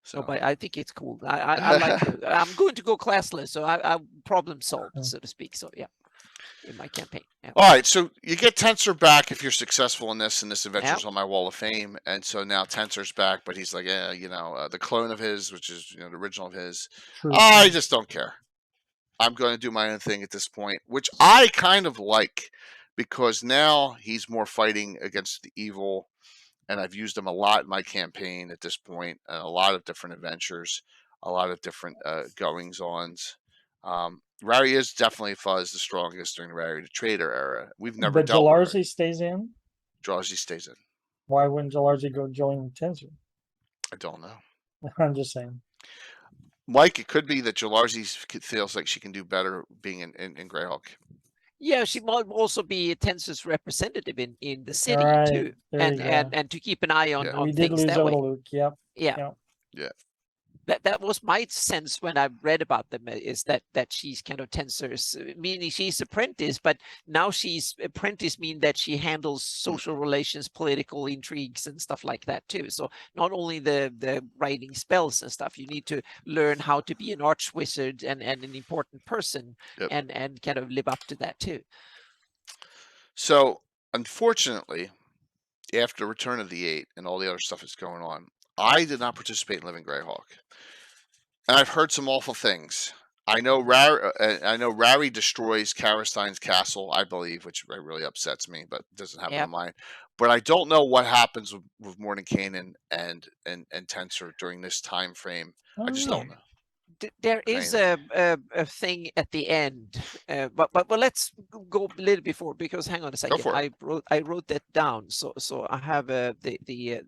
So, No, but I think it's cool. I like it. I'm going to go classless, so I problem solved, so to speak. So yeah, in my campaign. Yeah. all right, so you get Tensor back if you're successful in this, and this adventure's on my wall of fame, and so now Tensor's back, but he's like, the clone of his, which is the original of his. True. I just don't care. I'm going to do my own thing at this point, which I kind of like, because now he's more fighting against the evil, and I've used him a lot in my campaign at this point, a lot of different adventures, a lot of different goings-ons. Rary is definitely the strongest during the Rary the Trader era. We've never But dealt with Jalarzi stays in? Jalarzi stays in. Why wouldn't Jalarzi go join Tensor? I don't know. I'm just saying. Mike, it could be that Jalarzi feels like she can do better being in Greyhawk. Yeah, she might also be a Tensor's representative in the city Right, too, there you go. and to keep an eye on, Yeah. on We did things lose that way. Luke. Yep. Yeah. That was my sense when I read about them, is that she's kind of Tensor's, meaning she's apprentice, but now she's apprentice, mean that she handles social relations, political intrigues, and stuff like that too. So not only the writing spells and stuff, you need to learn how to be an arch wizard and an important person, and kind of live up to that too. So unfortunately, after Return of the Eight and all the other stuff that's going on, I did not participate in Living Greyhawk. And I've heard some awful things. I know Rary destroys Karastein's castle, I believe, which really upsets me, but it doesn't happen on mine. But I don't know what happens with Mordenkainen and Tensor during this time frame. I just don't know. There is a thing at the end, but let's go a little before, because hang on a second. I wrote that down, so I have the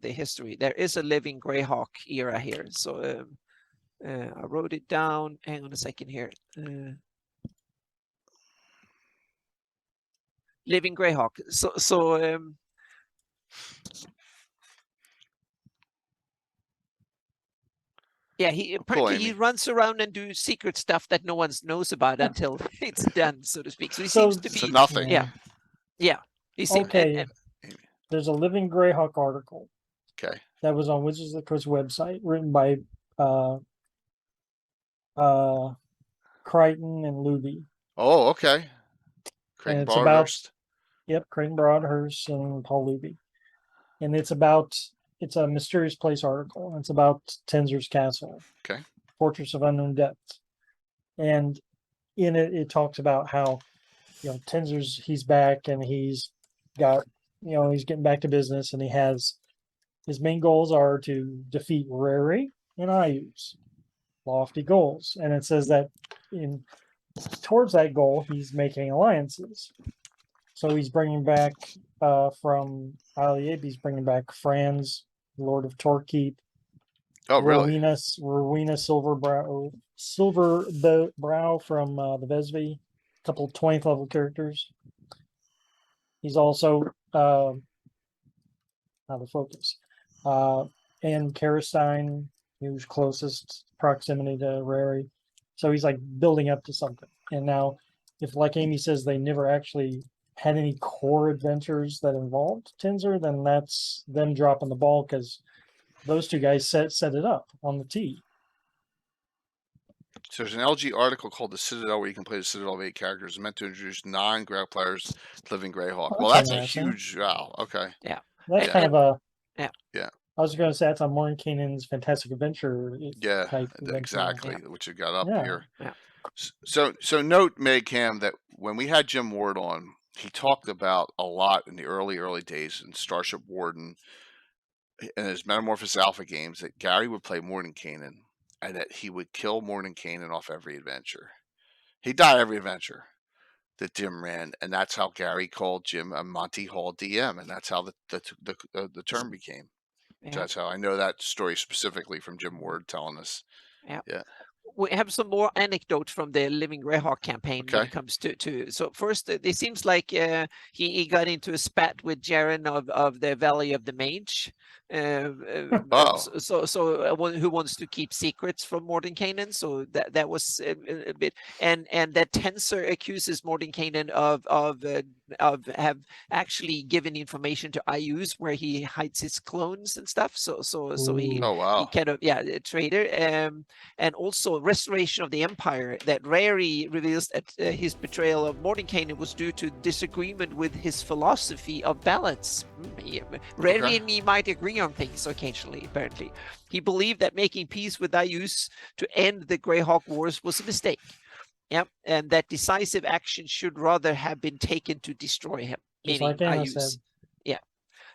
history. There is a Living Greyhawk era here, so I wrote it down. Hang on a second here. Living Greyhawk. Yeah, he runs around and do secret stuff that no one knows about until it's done, so to speak. So he seems to be nothing. Yeah. He's Okay. There's a Living Greyhawk article. Okay. that was on Wizards of the Coast website, written by Crichton and Luby. Oh, okay. And Creighton it's about Broadhurst. Crichton Broadhurst and Paul Luby. And it's a mysterious place article. It's about Tenzer's Castle. Okay. Fortress of Unknown Depths. And in it, it talks about how, Tenzer's, he's back and he's got, he's getting back to business, and his main goals are to defeat Rary and Ayus. Lofty goals. And it says that towards that goal, he's making alliances. So he's bringing back from Aliabe, he's bringing back Franz, Lord of Torquay. Oh, really? Rowena Silverbrow from the Vesvi, a couple 20th level characters. He's also out of focus. And Karestein, who's closest proximity to Rary. So he's like building up to something. And now, if, like Amy says, they never actually had any core adventures that involved Tenzer, then that's them dropping the ball, because those two guys set it up on the tee. So there's an LG article called The Citadel where you can play the Citadel of 8 characters, meant to introduce non-Greyhawk players to Living Greyhawk. Well, that's a interesting. huge... Wow, okay. Yeah. That's Yeah. kind of a... Yeah. I was going to say that's on Mordenkainen's Fantastic Adventure Yeah, type adventure. exactly, which you got up Yeah. here. Yeah. So note, Cam, that when we had Jim Ward on, he talked about a lot in the early days in Starship Warden and his Metamorphosis Alpha games that Gary would play Mordenkainen and that he would kill Mordenkainen off every adventure. He'd die every adventure that Jim ran, and that's how Gary called Jim a Monty Hall DM, and that's how the term became. Yeah. So that's how I know that story specifically from Jim Ward telling us. Yeah. We have some more anecdotes from the Living Greyhawk campaign when Okay. it comes to. So first, it seems like he got into a spat with Jaren of the Valley of the Mage. So one who wants to keep secrets from Mordenkainen. So that was a bit, and that Tenser accuses Mordenkainen of have actually given information to Ayus where he hides his clones and stuff. So he Oh, wow. he kind of a traitor. And also Restoration of the Empire, that Rary reveals that his betrayal of Mordenkainen was due to disagreement with his philosophy of balance. Rary and me might agree on things occasionally, apparently. He believed that making peace with Ayus to end the Greyhawk Wars was a mistake. Yep, and that decisive action should rather have been taken to destroy him, Just meaning like Anna Ayus. said. Yeah.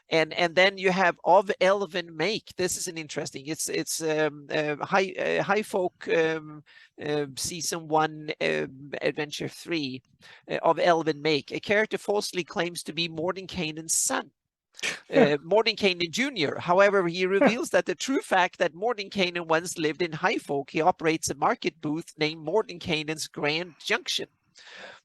And then you have Of Elven Make. This is an interesting. It's High Folk season 1 adventure 3 of Elven Make. A character falsely claims to be Mordenkainen's son. Mordenkainen Jr. However, he reveals that the true fact that Mordenkainen once lived in High Folk, he operates a market booth named Mordenkainen's Grand Junction,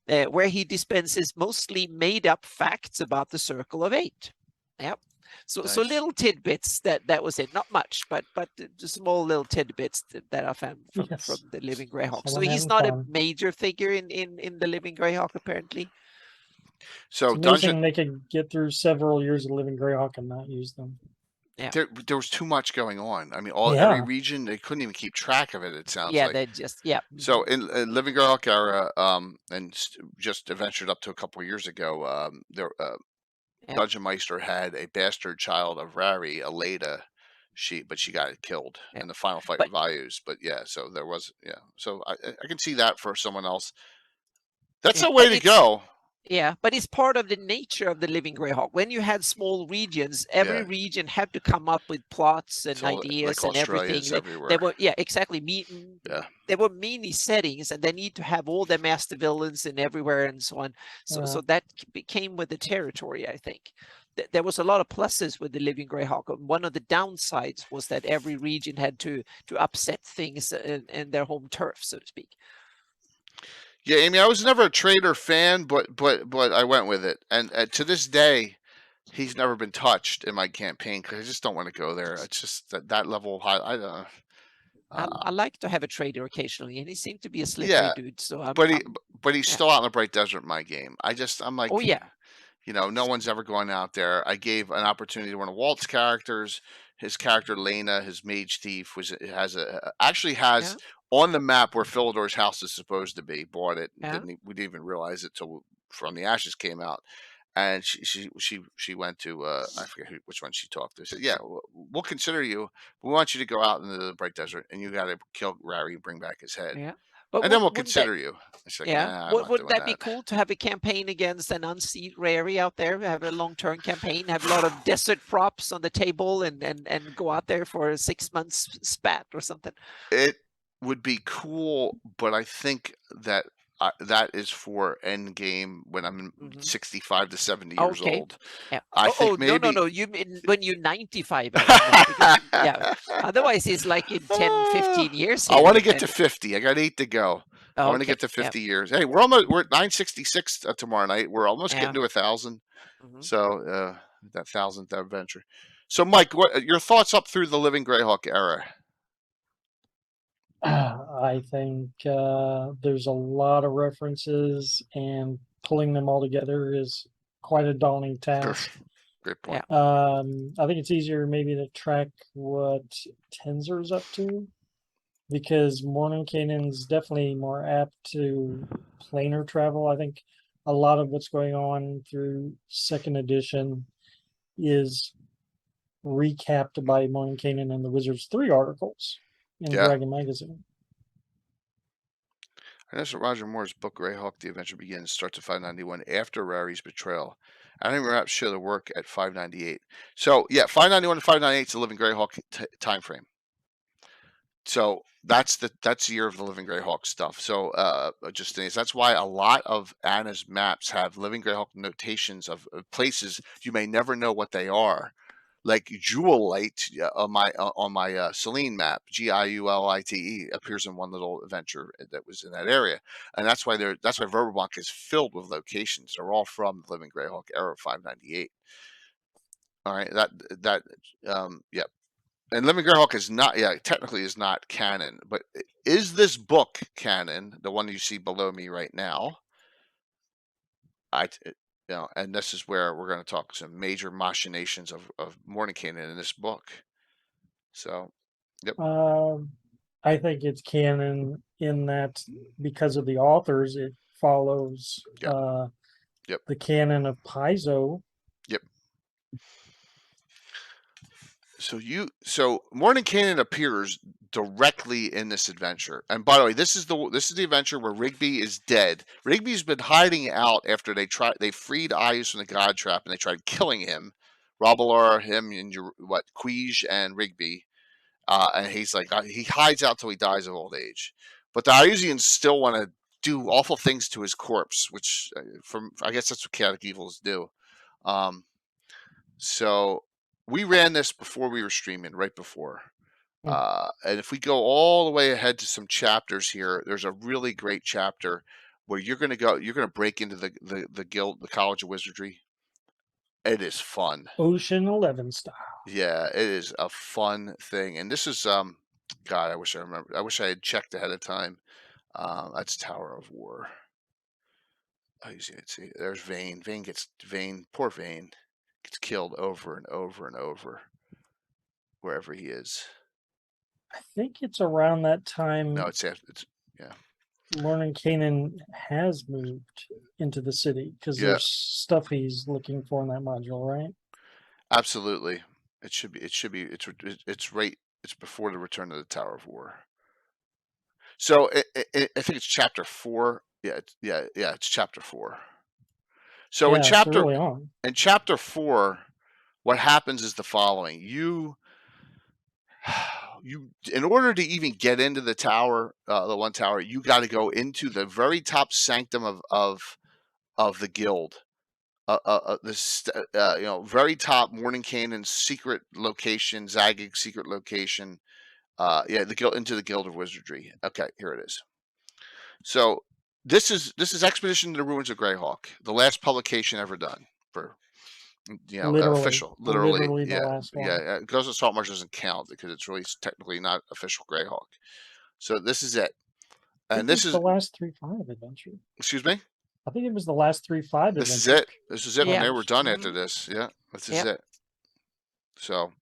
where he dispenses mostly made-up facts about the Circle of Eight. Yep. So Nice. so little tidbits that was it. Not much, but just small little tidbits that I found from the Living Greyhawk. So Someone he's having not a fun. major figure in the Living Greyhawk, apparently. So It's amazing they could get through several years of Living Greyhawk and not use them. there was too much going on. I mean, every region, they couldn't even keep track of it. It sounds like. They just So in Living Greyhawk era, and just adventured up to a couple of years ago, Dungeon Meister had a bastard child of Rary, Aleda. But she got killed in the final fight with Ayus. But so there was So I can see that for someone else. That's the way to go. Yeah, but it's part of the nature of the Living Greyhawk. When you had small regions, every region had to come up with plots and ideas and everything. They were exactly. There were many settings, and they need to have all the master villains and everywhere and so on. So that came with the territory, I think. There was a lot of pluses with the Living Greyhawk. One of the downsides was that every region had to upset things in their home turf, so to speak. Yeah, Amy, I was never a Trader fan, but I went with it, and to this day, he's never been touched in my campaign because I just don't want to go there. It's just that level of high. I don't know. I like to have a Trader occasionally, and he seemed to be a slippery dude. So, but he's still out in the Bright Desert in my game. I'm like, oh yeah. No one's ever going out there. I gave an opportunity to one of Walt's characters. his character Lena, his mage thief, has Yeah. on the map where Philidor's house is supposed to be. Bought it. Yeah. We didn't even realize it till From the Ashes came out. And she went to I forget which one she talked to. She said, "Yeah, we'll consider you. But we want you to go out into the Bright Desert, and you got to kill Rary and bring back his head, Yeah. But and then we'll wouldn't that? consider you." It's like, Yeah. nah, I'm not Wouldn't doing that be that. cool to have a campaign against an unseat Rary out there? Have a long-term campaign, have a lot of desert props on the table, and go out there for a 6 months spat or something. It would be cool, but I think that that is for end game when I'm 65 to 70 years Okay. old. Yeah. I think maybe No. You mean when you're 95? I meant, because, yeah. Otherwise, it's like in 10, 15 years. I here, want to get and- to 50. I got 8 to go. I want to Okay, get to yeah. 50 years. Hey, we're at 966 tomorrow night. We're almost getting to 1,000. So that 1,000th adventure. So, Mike, what your thoughts up through the Living Greyhawk era? I think there's a lot of references, and pulling them all together is quite a daunting task. Great point. Yeah. I think it's easier maybe to track what Tenzer's up to, because Mordenkainen's definitely more apt to planar travel. I think a lot of what's going on through second edition is recapped by Mordenkainen and the Wizards 3 articles in Dragon Magazine. And that's Roger Moore's book, Greyhawk, The Adventure Begins, starts at 591 after Rary's betrayal. I think perhaps show the work at 598. So, yeah, 591 to 598 is the Living Greyhawk time frame. So that's the year of the Living Greyhawk stuff. So that's why a lot of Anna's maps have Living Greyhawk notations of places you may never know what they are. Like Jewel Light on my Celine map, Giulite appears in one little adventure that was in that area, and that's why Verberblanc is filled with locations. They're all from the Living Greyhawk era of 598. All right, yeah. And Living Greyhawk is not, technically is not canon, but is this book canon? The one you see below me right now. And this is where we're going to talk some major machinations of Mordenkainen in this book. So, yep. I think it's canon in that because of the authors, it follows the canon of Paizo. Yep. So Mordenkainen appears directly in this adventure. And by the way, this is the adventure where Rigby is dead. Rigby's been hiding out after they freed Ayus from the God Trap, and they tried killing him. Rabalar, him, and Quij and Rigby. And he's like, he hides out till he dies of old age. But the Ayusians still want to do awful things to his corpse, which I guess that's what chaotic evils do. So we ran this before we were streaming, right before. And if we go all the way ahead to some chapters here, there's a really great chapter where you're going to break into the guild, the College of Wizardry. It is fun. Ocean 11 style. Yeah, it is a fun thing. And this is, God, I wish I remember. I wish I had checked ahead of time. That's Tower of War. Oh, you see, there's Vane. Poor Vane gets killed over and over and over wherever he is. I think it's around that time. No, it's Mordenkainen has moved into the city because there's stuff he's looking for in that module, right? Absolutely. It should be. It's right. It's before the return of the Tower of War. So I think it's chapter 4. Yeah, it's chapter 4. So in chapter 4, what happens is the following: you in order to even get into the tower, the one tower, you got to go into the very top sanctum of the guild. Very top Mordenkainen's secret location, Zagig's secret location. The guild, into the Guild of Wizardry. Okay, here it is. So this is Expedition to the Ruins of Greyhawk, the last publication ever done for official, literally the last one. Yeah. Ghost of Saltmarsh doesn't count because it's really technically not official Greyhawk. So this is it, and this is the last 3.5 adventure. Excuse me. I think it was the last 3.5 adventure. This is it when they were done after this. Yeah, this is it. So,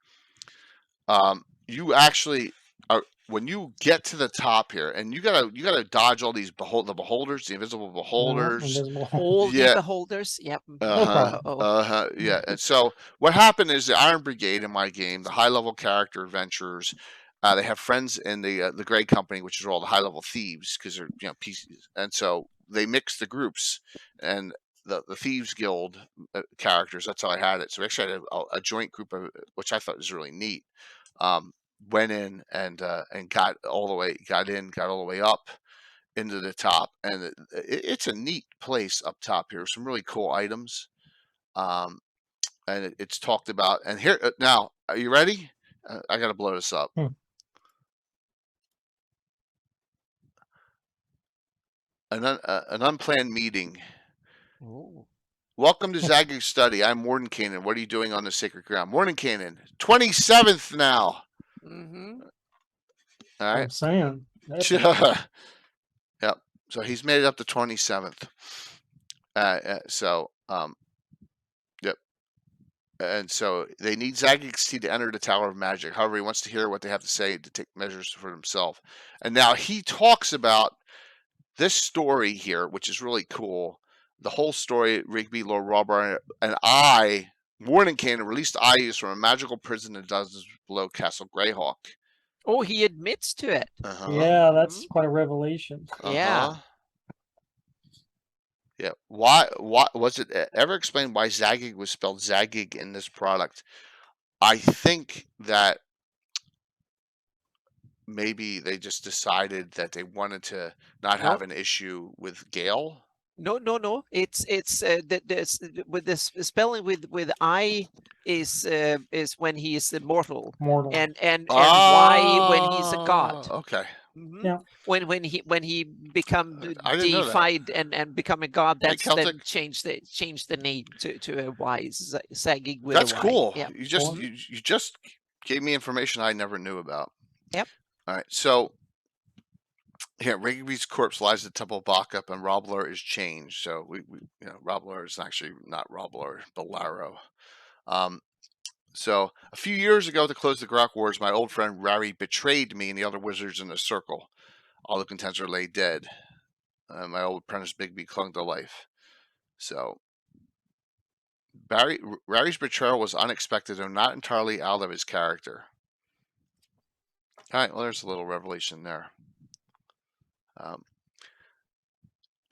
you actually are, when you get to the top here, and you gotta dodge all these beholders, the invisible beholders. Invisible. All the Yeah. beholders. Yep. Uh-huh. Yeah. And so what happened is the Iron Brigade in my game, the high level character adventurers, they have friends in the Grey Company, which is all the high level thieves, because they're PCs, and so they mix the groups, and the Thieves Guild characters. That's how I had it. So we actually had a joint group of, which I thought was really neat. Went in and got all the way up into the top, and it's a neat place up top here. Some really cool items, and it's talked about. And here now, are you ready? I got to blow this up. An unplanned meeting. Oh. Welcome to Zagig's study. I'm Mordenkainen. What are you doing on the sacred ground? Mordenkainen, 27th now. Mm-hmm. All right. I'm saying. Yep. So he's made it up to 27th. Yep. And so they need Zagig's tea to enter the Tower of Magic. However, he wants to hear what they have to say to take measures for himself. And now he talks about this story here, which is really cool. The whole story, Rigby, Lord Robert, and I, Mordenkainen, released Ayus from a magical prison in dozens below Castle Greyhawk. Oh, he admits to it. Yeah, that's quite a revelation. Yeah. Yeah. Why was it ever explained why Zagig was spelled Zagig in this product? I think that maybe they just decided that they wanted to not have an issue with Gale. No. It's with this spelling with I is when he is immortal. Mortal. And why when he's a god. Okay. Mm-hmm. Yeah. When he become deified and become a god, that's then change the name to a Y, Zagig with that's a Y. Cool. Yep. You just gave me information I never knew about. Yep. All right. So here, Rigby's corpse lies at the Temple of Bacchus, and Robler is changed. So we Robler is actually not Robler, but Laro. So a few years ago, to close the Greyhawk Wars, my old friend Rary betrayed me and the other wizards in the circle. All the contenders lay dead. My old apprentice Bigby clung to life. So Rary's betrayal was unexpected and not entirely out of his character. All right, well, there's a little revelation there.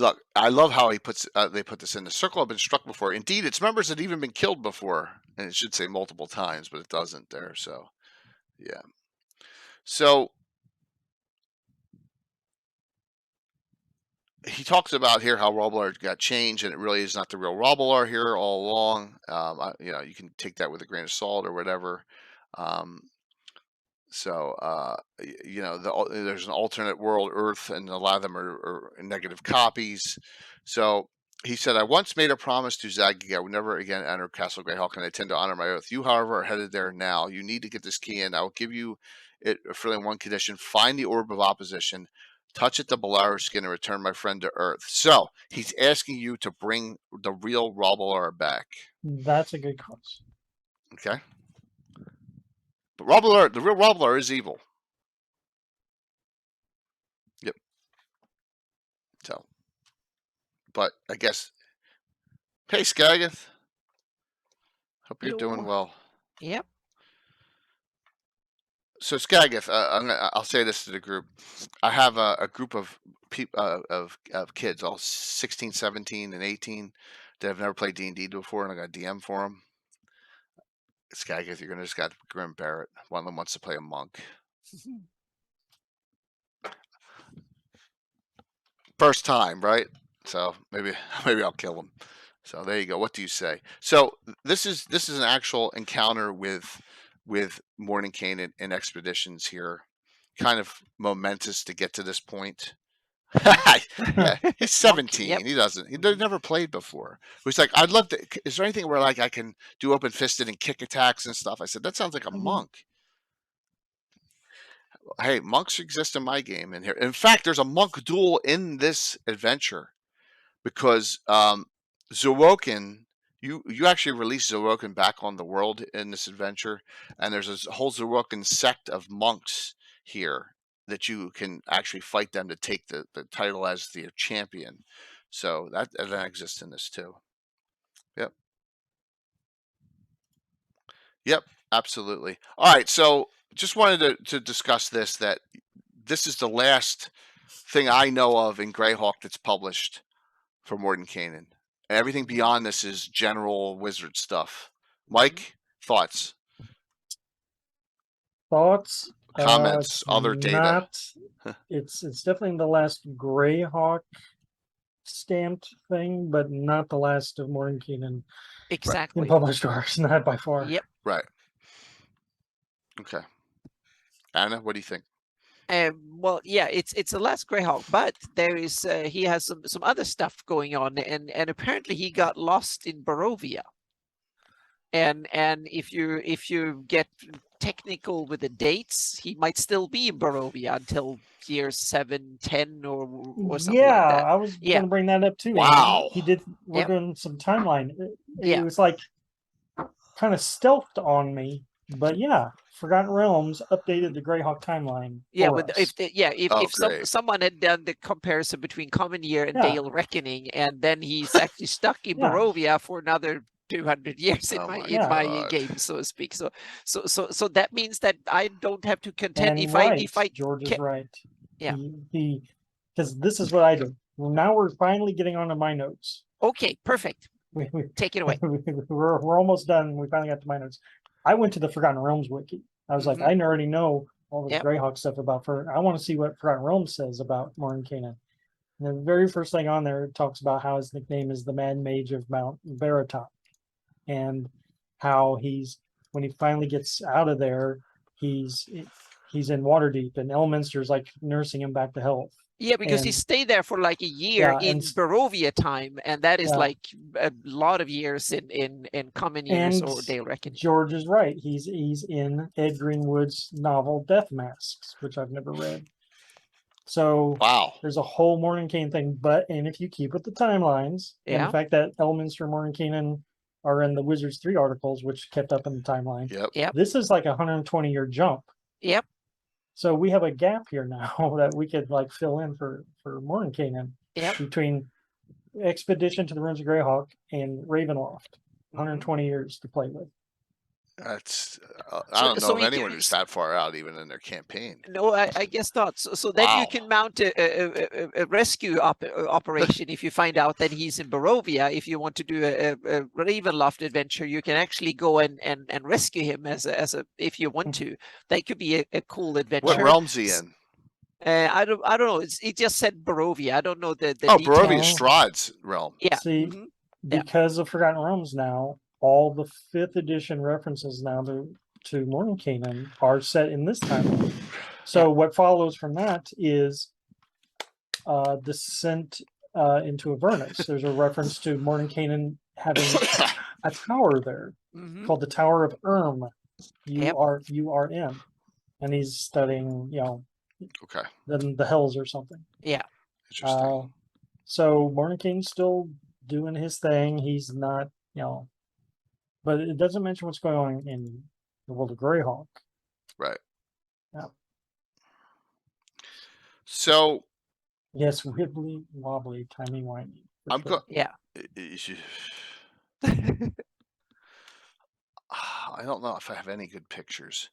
Look, I love how he puts they put this in. The circle have been struck before. Indeed, its members had even been killed before, and it should say multiple times, but it doesn't there. So, yeah. So he talks about here how Roblar got changed, and it really is not the real Roblar here all along. You can take that with a grain of salt or whatever. There's an alternate world, Earth, and a lot of them are negative copies. So he said, I once made a promise to Zagig I would never again enter Castle Greyhawk, and I intend to honor my oath. You, however, are headed there now. You need to get this key in. I will give you it for only one condition. Find the Orb of Opposition, touch it to Balara's skin, and return my friend to Earth. So he's asking you to bring the real Roblar back. That's a good cause. Okay. But Roblar, the real Roblar is evil. Yep. So, but I guess, hey, Skagith. Hope you're doing well. Yep. So Skagith, I'll say this to the group. I have a group of of kids, all 16, 17, and 18, that have never played D&D before, and I got a DM for them. Skagith, you're gonna just got Grim Barrett. One of them wants to play a monk. First time, right? So maybe I'll kill him. So there you go. What do you say? So this is an actual encounter with Mordenkainen in expeditions here. Kind of momentous to get to this point. Yeah, he's 17. Yep. He's never played before. He's like, I'd love to. Is there anything where like I can do open fisted and kick attacks and stuff? I said, that sounds like a monk. Hey, monks exist in my game in here. In fact, there's a monk duel in this adventure because Zuwoken You actually release Zorokin back on the world in this adventure, and there's a whole Zorokin sect of monks here that you can actually fight them to take the title as the champion. So that exists in this too. Yep. Yep. Absolutely. All right. So just wanted to discuss this. That this is the last thing I know of in Greyhawk that's published for Mordenkainen. Everything beyond this is general wizard stuff. Mike, thoughts, Thoughts? comments, It's other data. not. It's definitely the last Greyhawk stamped thing, but not the last of Mordenkainen in Exactly. published works. Not by far. Yep. Right. Okay. Anna, what do you think? Well, yeah, it's the last Greyhawk, but there is he has some other stuff going on, and apparently he got lost in Barovia. And if you get technical with the dates, he might still be in Barovia until year 7, 10, or something Yeah, like that. I was Yeah. going to bring that up too. Wow. He did. We're Yep. doing some timeline. It Yeah. was like kind of stealthed on me, but yeah, Forgotten Realms updated the Greyhawk timeline. Yeah, for with us. if someone had done the comparison between Common Year and Yeah. Dale Reckoning, and then he's actually stuck in Yeah. Barovia for another 200 years in Oh my my my God. game, so to speak. So that means that I don't have to contend And if I George is right. Yeah. He because this is what I do. Well, now we're finally getting onto my notes. Okay, perfect. Take it away. We're almost done. We finally got to my notes. I went to the Forgotten Realms wiki. I was like, I already know all this Yep. Greyhawk stuff about I want to see what Forgotten Realms says about Mordenkainen. And the very first thing on there talks about how his nickname is the Mad Mage of Mount Veritas, and how when he finally gets out of there, he's in Waterdeep, and Elminster's like nursing him back to health. Yeah, because he And- stayed there for like a year Yeah, in and- Barovia time, and that is Yeah. like a lot of years in Common Years And or Dale Reckoning. George is right. He's in Ed Greenwood's novel Death Masks, which I've never read. So Wow. there's a whole Mordenkainen thing, and if you keep with the timelines, and Yeah. the fact that Elminster and Mordenkainen are in the Wizards 3 articles, which kept up in the timeline, Yep. Yep. this is like a 120-year jump. Yep. So we have a gap here now that we could like fill in for Mordenkainen Yep. between Expedition to the Ruins of Greyhawk and Ravenloft. 120 years to play with. That's I don't know so of he anyone can- who's that far out even in their campaign. No, I guess not. So then Wow. you can mount a rescue operation if you find out that he's in Barovia. If you want to do a Ravenloft adventure, you can actually go and rescue him as a if you want to. That could be a cool adventure. What realm's he in? I don't know. It just said Barovia. I don't know the Oh, details. Barovia Strahd's realm. Yeah. See, mhm. Yeah. because of Forgotten Realms now, all the 5th edition references now to Mordenkainen are set in this timeline. So what follows from that is Descent into Avernus. There's a reference to Mordenkainen having a tower there Mhm. called the Tower of Yep. URM, and he's studying, Okay. the hells or something. Yeah. Interesting. So Mordenkainen's still doing his thing. He's not, but it doesn't mention what's going on in the world of Greyhawk. Right. Yeah. So Yes, wibbly wobbly, timey wimey. for I'm sure. go- Yeah. I don't know if I have any good pictures.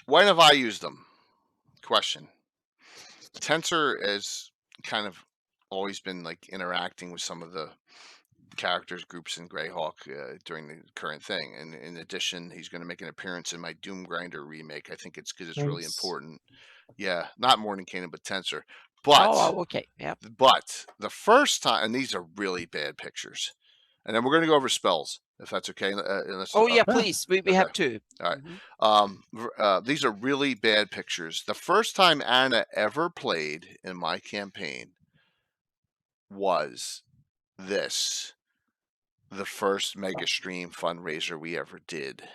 When have I used them? Question. Tensor has kind of always been like interacting with some of the characters groups in Greyhawk during the current thing, and in addition, he's going to make an appearance in my Doom Grinder remake. I think it's because it's really Nice. important. Yeah, not Mordenkainen, but Tensor. But Oh, okay. Yeah. But the first time, and these are really bad pictures, and then we're going to go over spells, if that's okay. Oh yeah, please. We have two. All right. Mhm. These are really bad pictures. The first time Anna ever played in my campaign was the first Mega Stream fundraiser we ever did.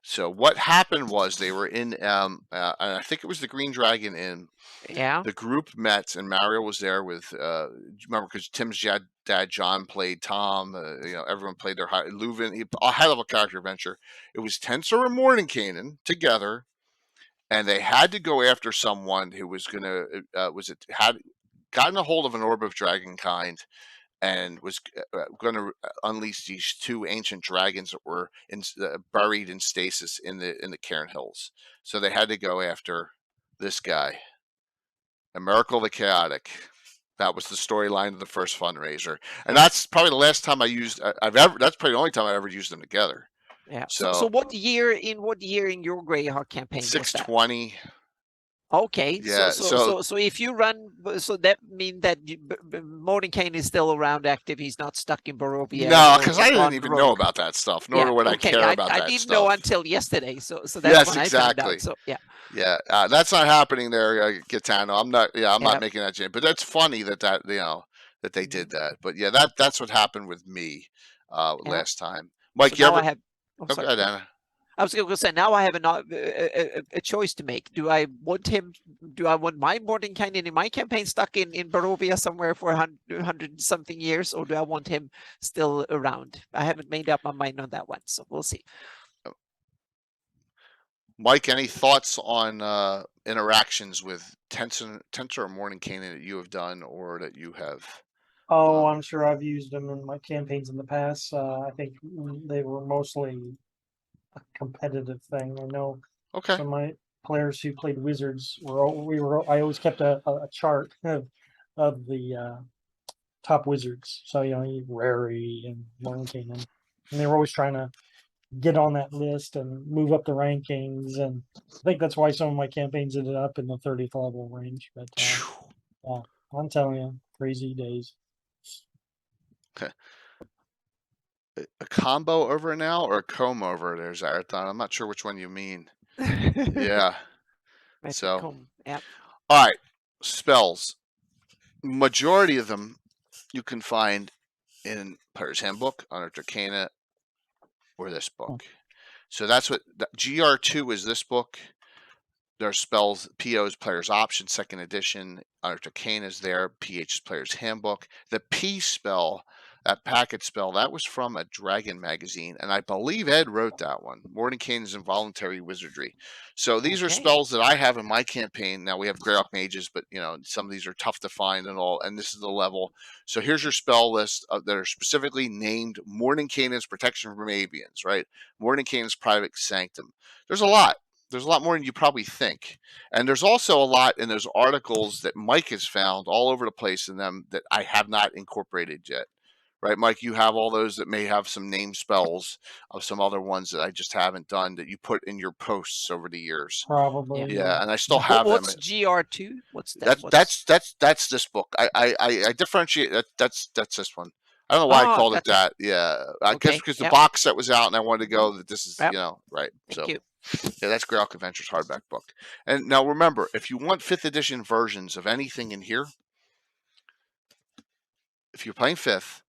So what happened was they were in, and I think it was the Green Dragon Inn. Yeah. The group met, and Mario was there with. Remember, because Tim's dad John played Tom. Everyone played their Leuven, a high-level character adventure. It was Tensor and Mordenkainen together, and they had to go after someone who was gonna had gotten a hold of an orb of dragonkind and was going to unleash these two ancient dragons that were buried in stasis in the Cairn Hills. So they had to go after this guy, Miracle the Chaotic. That was the storyline of the first fundraiser, and that's probably the last time I used. That's probably the only time I ever used them together. Yeah. So what year in your Greyhawk campaign was that? 620. Okay. Yeah. So if you run, so that mean that Mordenkainen is still around active. He's not stuck in Barovia. No, because I didn't even know about that stuff, nor would I care about that stuff. I didn't know until yesterday. So that's yes, when exactly. I found out. So yeah. Yeah, that's not happening there, Gitano. I'm not making that change. But that's funny that they did that. But yeah, that's what happened with me last time. Mike, so you ever? I have. Oh, okay, Anna. I was going to say, now I have a choice to make. Do I want my Mordenkainen in my campaign stuck in Barovia somewhere for 100 something years, or do I want him still around? I haven't made up my mind on that one, so we'll see. Mike, any thoughts on interactions with Tensor or Mordenkainen that you have done or that you have? Oh, I'm sure I've used them in my campaigns in the past. I think they were mostly a competitive thing. I know some of my players who played Wizards I always kept a chart of the top Wizards. So Rary and Mordenkainen, and they were always trying to get on that list and move up the rankings, and I think that's why some of my campaigns ended up in the 30th level range. But yeah, I'm telling you, crazy days. Okay. A combo over now or a comb over there, Zarathon? I'm not sure which one you mean. Yeah. So, yeah. All right. Spells. Majority of them you can find in Player's Handbook, under Arcana, or this book. So that's what GR2 is. This book. There's spells, PO's Player's Option, 2nd edition. Arcana is there. PH is Player's Handbook. The P spell, that packet spell, that was from a Dragon magazine, and I believe Ed wrote that one. Mordenkainen's Involuntary Wizardry. So these are spells that I have in my campaign. Now we have Greyhawk mages, but some of these are tough to find and all. And this is the level. So here's your spell list that are specifically named Mordenkainen's Protection from Avians, right? Mordenkainen's Private Sanctum. There's a lot. There's a lot more than you probably think. And there's also a lot in those articles that Mike has found all over the place in them that I have not incorporated yet. Right, Mike, you have all those that may have some name spells of some other ones that I just haven't done that you put in your posts over the years. Probably. Yeah, and I still have them. What's GR2? What's that? That's this book. I differentiate that's this one. I don't know why I called it that. Yeah, I guess because the box set was out and I wanted to go that this is right. Thank you. Yeah, that's Greyhawk Adventures hardback book. And now remember, if you want 5th edition versions of anything in here, if you're playing 5th,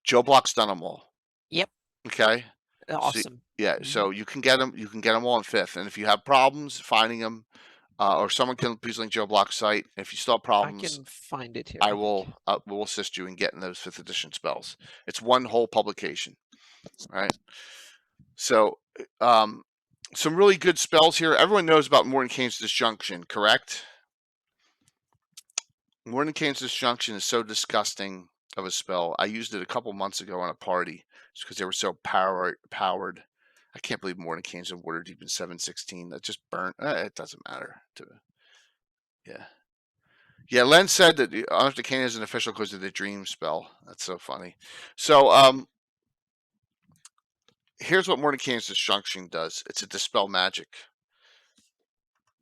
Joe Block's done them all. Yep. Okay. Awesome. So you can get them. You can get them all in 5th. And if you have problems finding them, or someone can please link Joe Block's site. If you still have problems, I can find it here. I will assist you in getting those 5th edition spells. It's one whole publication. All right. So, some really good spells here. Everyone knows about Mordenkainen's Disjunction, correct? Mordenkainen's Disjunction is so disgusting of a spell. I used it a couple months ago on a party just because they were so powered. I can't believe Mordenkainen's in Waterdeep in 716. That just burnt. It doesn't matter. Yeah, Len said that Arcana is an official because of the dream spell. That's so funny. So, here's what Mordenkainen's Disjunction does. It's a dispel magic.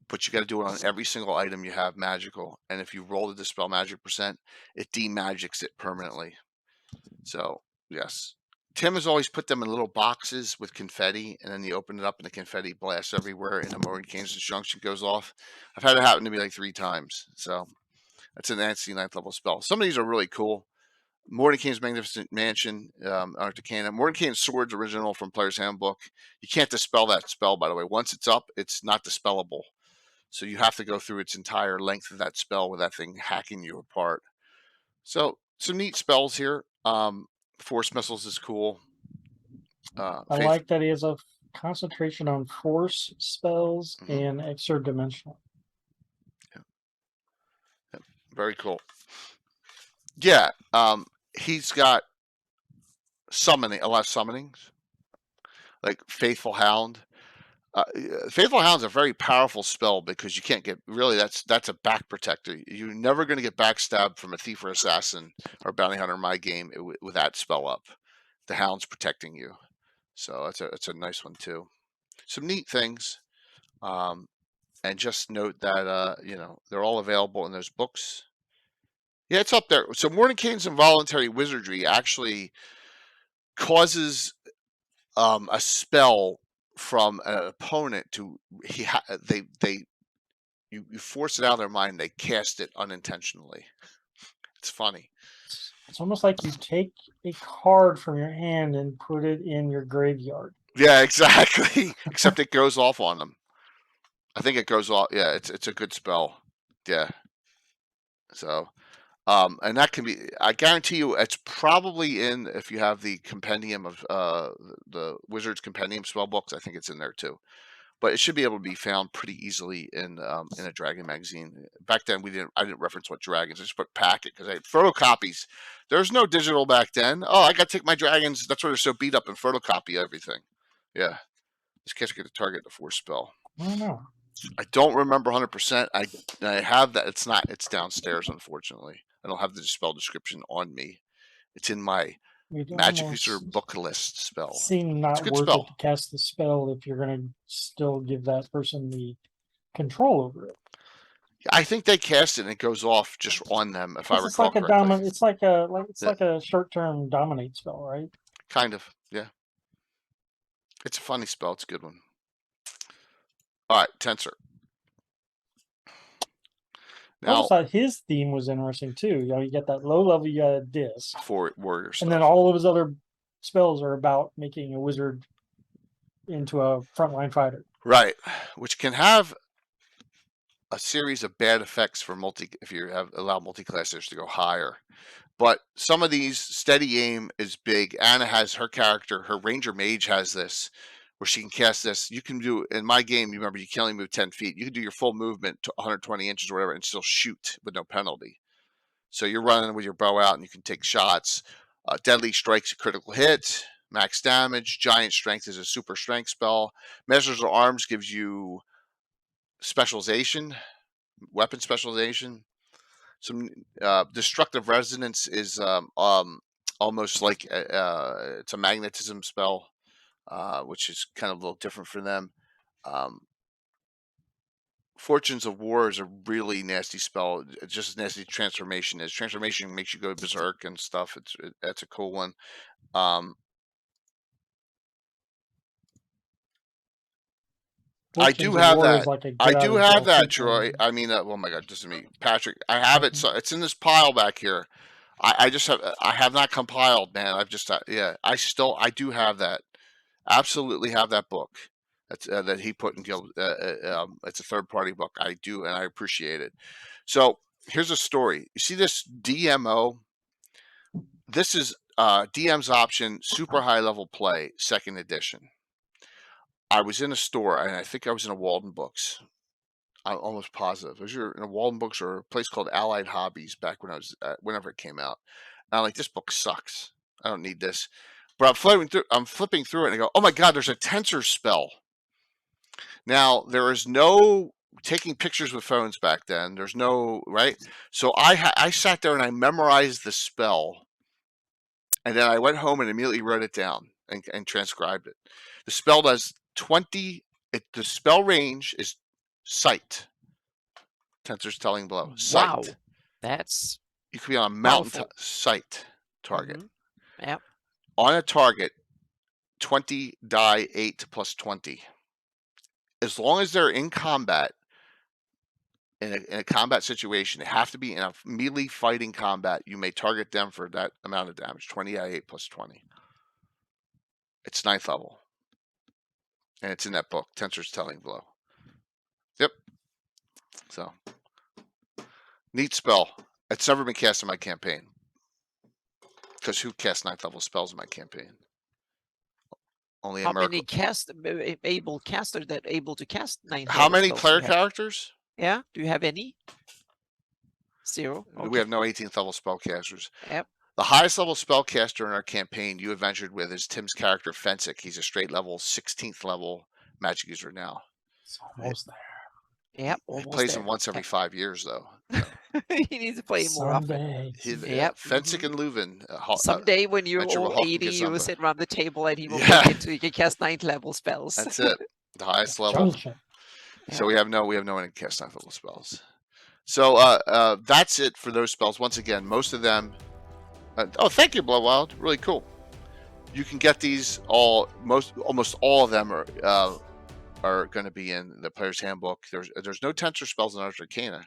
But you got to do it on every single item you have magical. And if you roll the dispel magic %, it demagics it permanently. So, yes. Tim has always put them in little boxes with confetti, and then you open it up and the confetti blasts everywhere and the Mordenkainen's Disjunction goes off. I've had it happen to me like 3 times. So, that's an Nancy 9th level spell. Some of these are really cool. Mordenkaine's Magnificent Mansion, Arcticana. Mordenkaine's Sword's original from Player's Handbook. You can't dispel that spell, by the way. Once it's up, it's not dispellable. So you have to go through its entire length of that spell with that thing hacking you apart. So some neat spells here. Force Missiles is cool. I like that he has a concentration on force spells and extra dimensional. Yeah. Very cool. Yeah, he's got a lot of summonings, like Faithful Hound. Faithful Hound's a very powerful spell because you can't get that's a back protector. You're never going to get backstabbed from a thief or assassin or bounty hunter in my game with that spell up. The Hound's protecting you, so it's a nice one too. Some neat things, and just note that they're all available in those books. Yeah, it's up there. So Mordenkaine's Involuntary Wizardry actually causes a spell from an opponent to you force it out of their mind. They cast it unintentionally. It's funny. It's almost like you take a card from your hand and put it in your graveyard. Yeah, exactly. Except it goes off on them. I think it goes off. Yeah, it's a good spell. Yeah. So, and that can be. I guarantee you, it's probably in if you have the compendium of the Wizard's Compendium spell books. I think it's in there too. But it should be able to be found pretty easily in a Dragon magazine. Back then, I didn't reference what dragons. I just put packet because I had photocopies. There's no digital back then. Oh, I got to take my dragons. That's why they're so beat up and photocopy everything. Yeah, this case I get to target the force spell. I don't know. I don't remember 100%. I have that. It's downstairs. Unfortunately, I don't have the spell description on me. It's in my Magic User book list spell. Seem not worth it to cast the spell if you're going to still give that person the control over it. I think they cast it and it goes off just on them. If I recall correctly, it's like a short-term dominate spell, right? Kind of, yeah. It's a funny spell. It's a good one. All right, Tensor. Now, I also thought his theme was interesting too. You get that low level, you got a disc for warrior stuff, and then all of his other spells are about making a wizard into a frontline fighter. Right, which can have a series of bad effects for if you allow multi-classers to go higher. But some of these, steady aim is big. Anna has her character, her ranger mage has this, where she can cast this. You can do, in my game, you remember you can only move 10 feet. You can do your full movement to 120 inches or whatever and still shoot with no penalty. So you're running with your bow out and you can take shots. Deadly Strike's a critical hit. Max damage. Giant Strength is a super strength spell. Measures of Arms gives you specialization, weapon specialization. Some Destructive Resonance is almost like it's a magnetism spell. Which is kind of a little different for them. Fortunes of War is a really nasty spell. It's just as nasty Transformation is. Transformation makes you go berserk and stuff. That's a cool one. I do have that. I do have that, Troy. I mean, oh my God, this is me, Patrick. I have it. So it's in this pile back here. I have not compiled, man. I've just I do have that. Absolutely have that book that he put in Guild. It's a third-party book. I do, and I appreciate it. So here's a story. You see this DMO? This is DM's option, super high-level play, 2nd edition. I was in a store, and I think I was in a Walden Books. I'm almost positive. I was in a Walden Books or a place called Allied Hobbies back when I was whenever it came out. And I'm like, this book sucks. I don't need this. But I'm flipping through it and I go, oh my God, there's a tensor spell. Now, there is no taking pictures with phones back then. There's no, right? So I sat there and I memorized the spell. And then I went home and immediately wrote it down and transcribed it. The spell does 20, the spell range is sight. Tensor's telling below. Sight. Wow. That's you could be on a mountain sight target. Mm-hmm. Yep. On a target, 20 die 8 plus 20. As long as they're in combat, in a combat situation, they have to be in a melee fighting combat. You may target them for that amount of damage, 20 I8 plus 20. It's 9th level. And it's in that book, Tensor's Telling Blow. Yep. So, neat spell. It's never been cast in my campaign. Because who casts 9th level spells in my campaign? Only How America. many able casters that able to cast 9th How level many spells do player you have? characters? Yeah, do you have any? 0. We Okay. have no 18th level spellcasters. Yep. The highest level spellcaster in our campaign you adventured with is Tim's character Fensick. He's a straight level 16th level magic user now. It's almost there. Yep. He Almost plays there. him once every 5 years though. So. He needs to play more often. Someday. Yep. Fensick and Leuven. Someday when you're Adventure with all Hawk 80, gets you will number. sit around the table and he will Yeah. make it so you can cast 9th level spells. That's it. The highest level. Junction. So we have no one can cast 9th level spells. So that's it for those spells. Once again, most of them. Oh, thank you, Bloodwild. Really cool. You can get these almost all of them are going to be in the player's handbook. There's no tensor spells in Ars Arcana.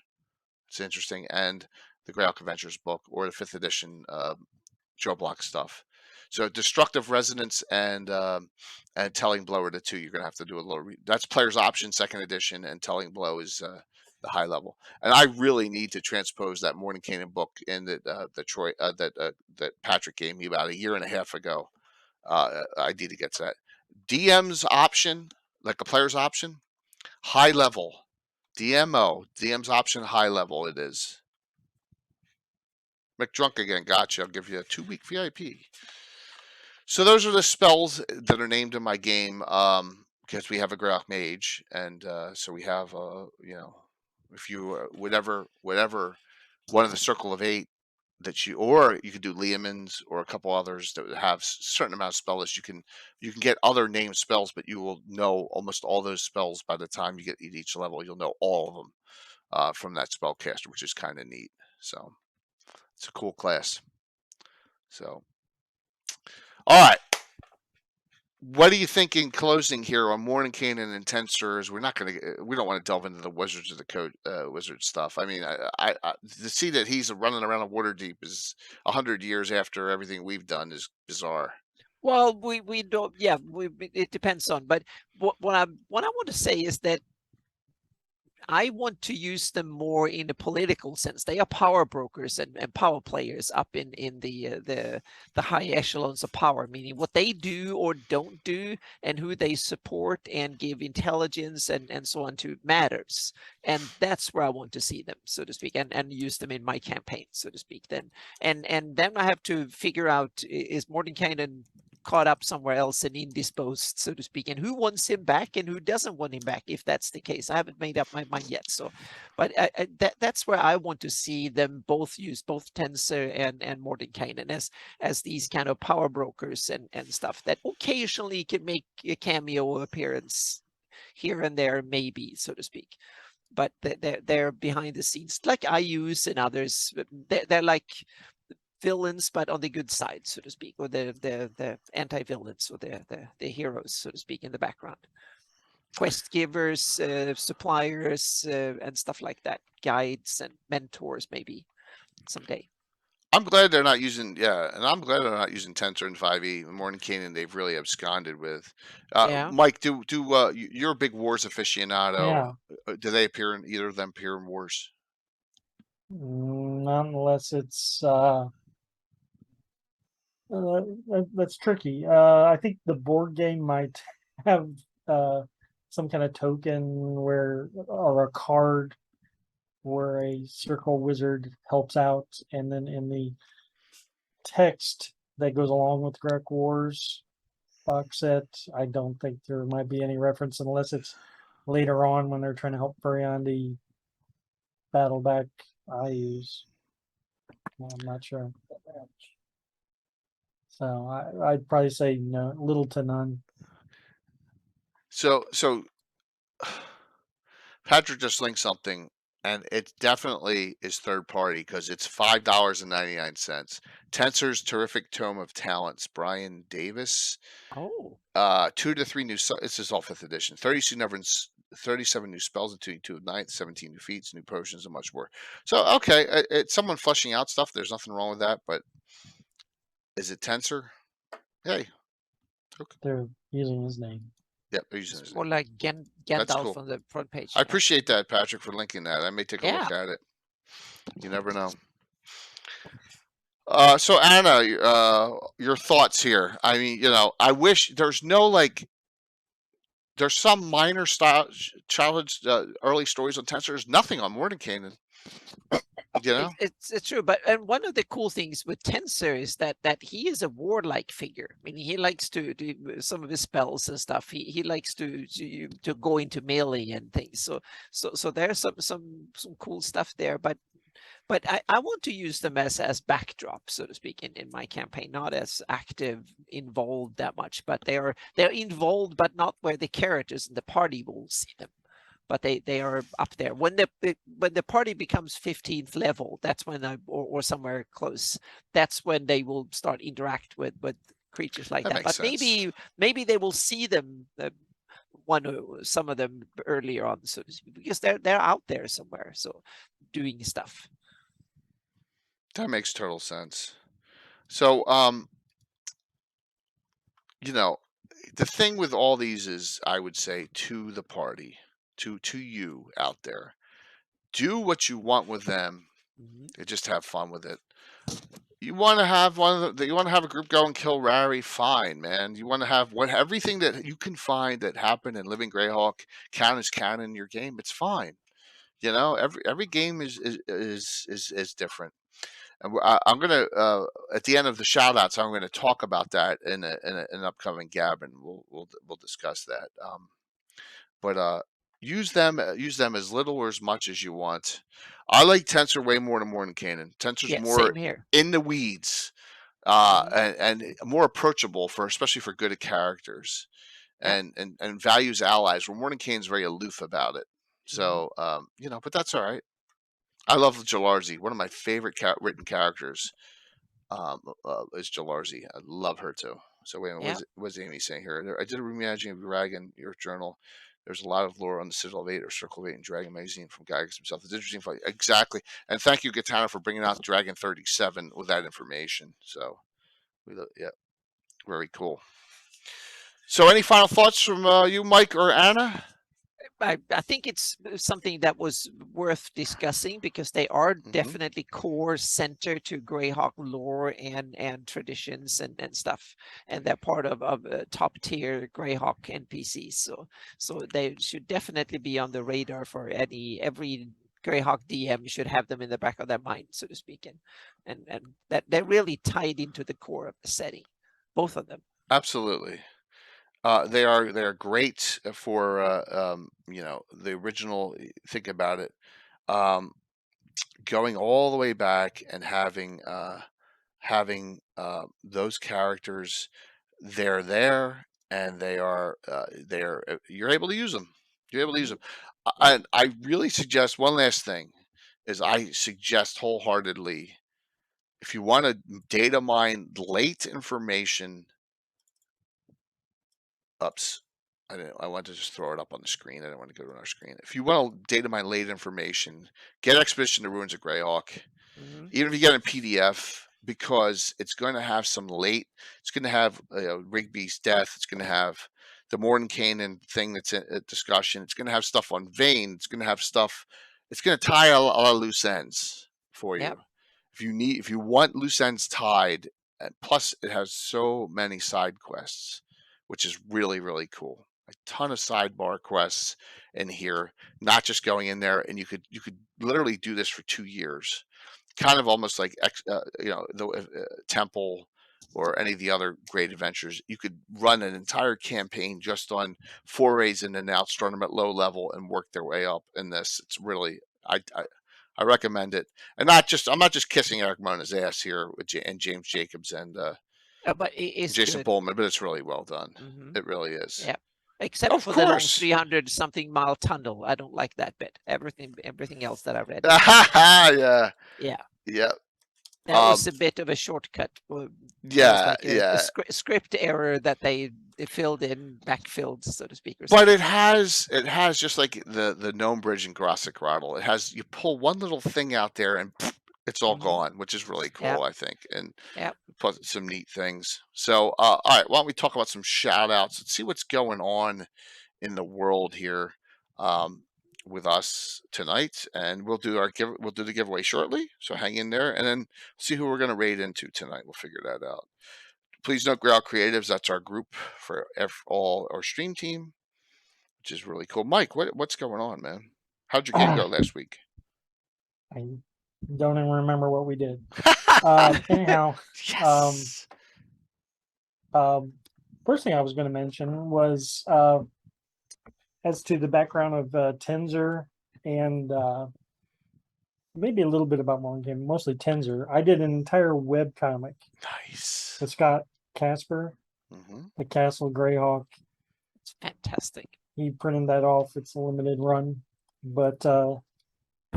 It's interesting, and the Greyhawk Adventures book or the 5th edition Joe Block stuff. So destructive resonance and telling blow are the two you're going to have to do a little. That's player's option 2nd edition, and telling blow is the high level. And I really need to transpose that Mordenkainen book in that Patrick gave me about a year and a half ago. I need to get to that. DM's option, like a player's option, high level. DM's option, high level it is. McDrunk again, gotcha. I'll give you a 2-week VIP. So those are the spells that are named in my game because we have a Greyhawk Mage. And so we have, if you, whatever one of the Circle of 8 or you could do Leomans or a couple others that have a certain amount of spell lists. You can get other named spells, but you will know almost all those spells by the time you get at each level. You'll know all of them from that spellcaster, which is kind of neat. So it's a cool class. So, all right. What do you think in closing here on Mordenkainen and Tensors? We don't want to delve into the Wizards of the Code wizard stuff. I mean, I to see that he's running around a Waterdeep is 100 years after everything we've done is bizarre. Well, we don't. Yeah, it depends on. But what I want to say is that I want to use them more in the political sense. They are power brokers and power players up in the high echelons of power, meaning what they do or don't do and who they support and give intelligence and so on to matters. And that's where I want to see them, so to speak, and use them in my campaign, so to speak. Then then I have to figure out, is Mordenkainen caught up somewhere else and indisposed, so to speak, and who wants him back and who doesn't want him back, if that's the case. I haven't made up my mind yet. So, but that's where I want to see them both use, both Tensor and Mordenkainen as these kind of power brokers and stuff that occasionally can make a cameo appearance here and there, maybe, so to speak. But they're behind the scenes, like I use and others. They're like villains, but on the good side, so to speak, or the anti-villains, or the heroes, so to speak, in the background. Quest givers, suppliers, and stuff like that. Guides and mentors, maybe someday. I'm glad they're not using, and I'm glad they're not using Tensor and 5e. Mordenkainen they've really absconded with. Yeah. Mike, you're a big Wars aficionado. Yeah. Do they appear in either of them appear in Wars? Not unless it's that's tricky. I think the board game might have some kind of token or a card where a circle wizard helps out, and then in the text that goes along with Greyhawk Wars box set, I don't think there might be any reference unless it's later on when they're trying to help Freya the Battleback I use. I'm not sure. So I'd probably say no, little to none. So Patrick just linked something, and it definitely is third party because it's $5.99. Tensor's Terrific Tome of Talents, Brian Davis. Oh. 2 to 3 new. This is all 5th edition. 32 37 new spells, including 2 of 9th, 17 new feats, new potions, and much more. So, okay, it's someone fleshing out stuff. There's nothing wrong with that, but is it Tensor? Hey. Okay. They're using his name. Yep, they're using It's his more name. like That's Gandalf cool. on the front page. I appreciate that, Patrick, for linking that. I may take a look Yeah. at it. You never know. So Anna, your thoughts here. I mean, I wish there's no there's some minor style childhood early stories on Tensor. There's nothing on Mordenkainen. It's true, but one of the cool things with Tensor is that he is a warlike figure. I mean, he likes to do some of his spells and stuff. He likes to go into melee and things. So there's some cool stuff there, but I want to use them as backdrop, so to speak, in my campaign, not as active, involved that much, but they're involved, but not where the characters in the party will see them. But they are up there. When the party becomes 15th level, that's when or somewhere close, that's when they will start interact with creatures like that. But sense. maybe they will see them some of them earlier on, so to speak, because they're out there somewhere, so doing stuff. That makes total sense. So, the thing with all these is, I would say to the party, to you out there, do what you want with them. And just have fun with it. You want to have you want to have a group go and kill Rary, fine, man. You want to have everything that you can find that happened in Living Greyhawk count as canon in your game. It's fine. Every game is different. And I'm gonna at the end of the shout outs, I'm gonna talk about that in an upcoming gab, and we'll discuss that. But use them as little or as much as you want. I like Tensor way more than Mordenkainen. Tensor's more in the weeds, and more approachable especially for good characters, and values allies. Where Mordenkainen's very aloof about it. So but that's all right. I love Jalarzi. One of my favorite written characters is Jalarzi. I love her too. So wait a minute, what's Amy saying here? I did a reimagining of Dragon, your journal. There's a lot of lore on the Citadel of Eight or Circle of Eight and Dragon magazine from Gygax himself. It's interesting. Exactly. And thank you, Katana, for bringing out Dragon 37 with that information. So, very cool. So any final thoughts from you, Mike or Anna? I think it's something that was worth discussing because they are definitely core center to Greyhawk lore and traditions and stuff, and they're part of top tier Greyhawk NPCs. So they should definitely be on the radar for every Greyhawk DM should have them in the back of their mind, so to speak, and that they're really tied into the core of the setting, both of them. Absolutely. They are great for the original. Think about it, going all the way back and having those characters. They're there and they are you're able to use them. You're able to use them. And I really suggest one last thing is I suggest wholeheartedly, if you want to data mine late information. Ups. I want to just throw it up on the screen. I don't want to go to our screen. If you want to data mine late information, get Expedition to Ruins of Greyhawk. Even if you get it in PDF, because it's going to have some late. It's going to have Rigby's death. It's going to have the Mordenkainen thing that's in discussion. It's going to have stuff on Vane. It's going to have stuff. It's going to tie a lot of loose ends for you. Yep. If you want loose ends tied, and plus it has so many side quests, which is really, really cool. A ton of sidebar quests in here, not just going in there, and you could literally do this for 2 years, kind of almost like the Temple or any of the other great adventures. You could run an entire campaign just on forays in and out, start them at low level, and work their way up in this. It's really I recommend it, and I'm not just kissing Eric Mona's ass here and James Jacobs and. But it's Jason good. Bowman, but it's really well done. It really is. Yeah, except for the long 300-something mile tunnel. I don't like that bit. Everything else that I read. Yeah. That was a bit of a shortcut. Yeah, A script error that they filled in, backfilled, so to speak. But it has just like the Gnome Bridge and Grossekrattle. It has, you pull one little thing out there and it's all gone, which is really cool, I think, and plus some neat things. So, all right, why don't we talk about some shout outs? Let's see what's going on in the world here with us tonight, and we'll do the giveaway shortly. So hang in there, and then see who we're going to raid into tonight. We'll figure that out. Please note Greyhawk Creatives. That's our group for all our stream team, which is really cool. Mike, what's going on, man? How'd your game go last week? I don't even remember what we did. Anyhow, yes. First thing I was going to mention was as to the background of Tensor and maybe a little bit about Mordenkainen, mostly Tensor. I did an entire webcomic. Nice. With Scott Casper, the Castle Greyhawk. It's fantastic. He printed that off. It's a limited run. But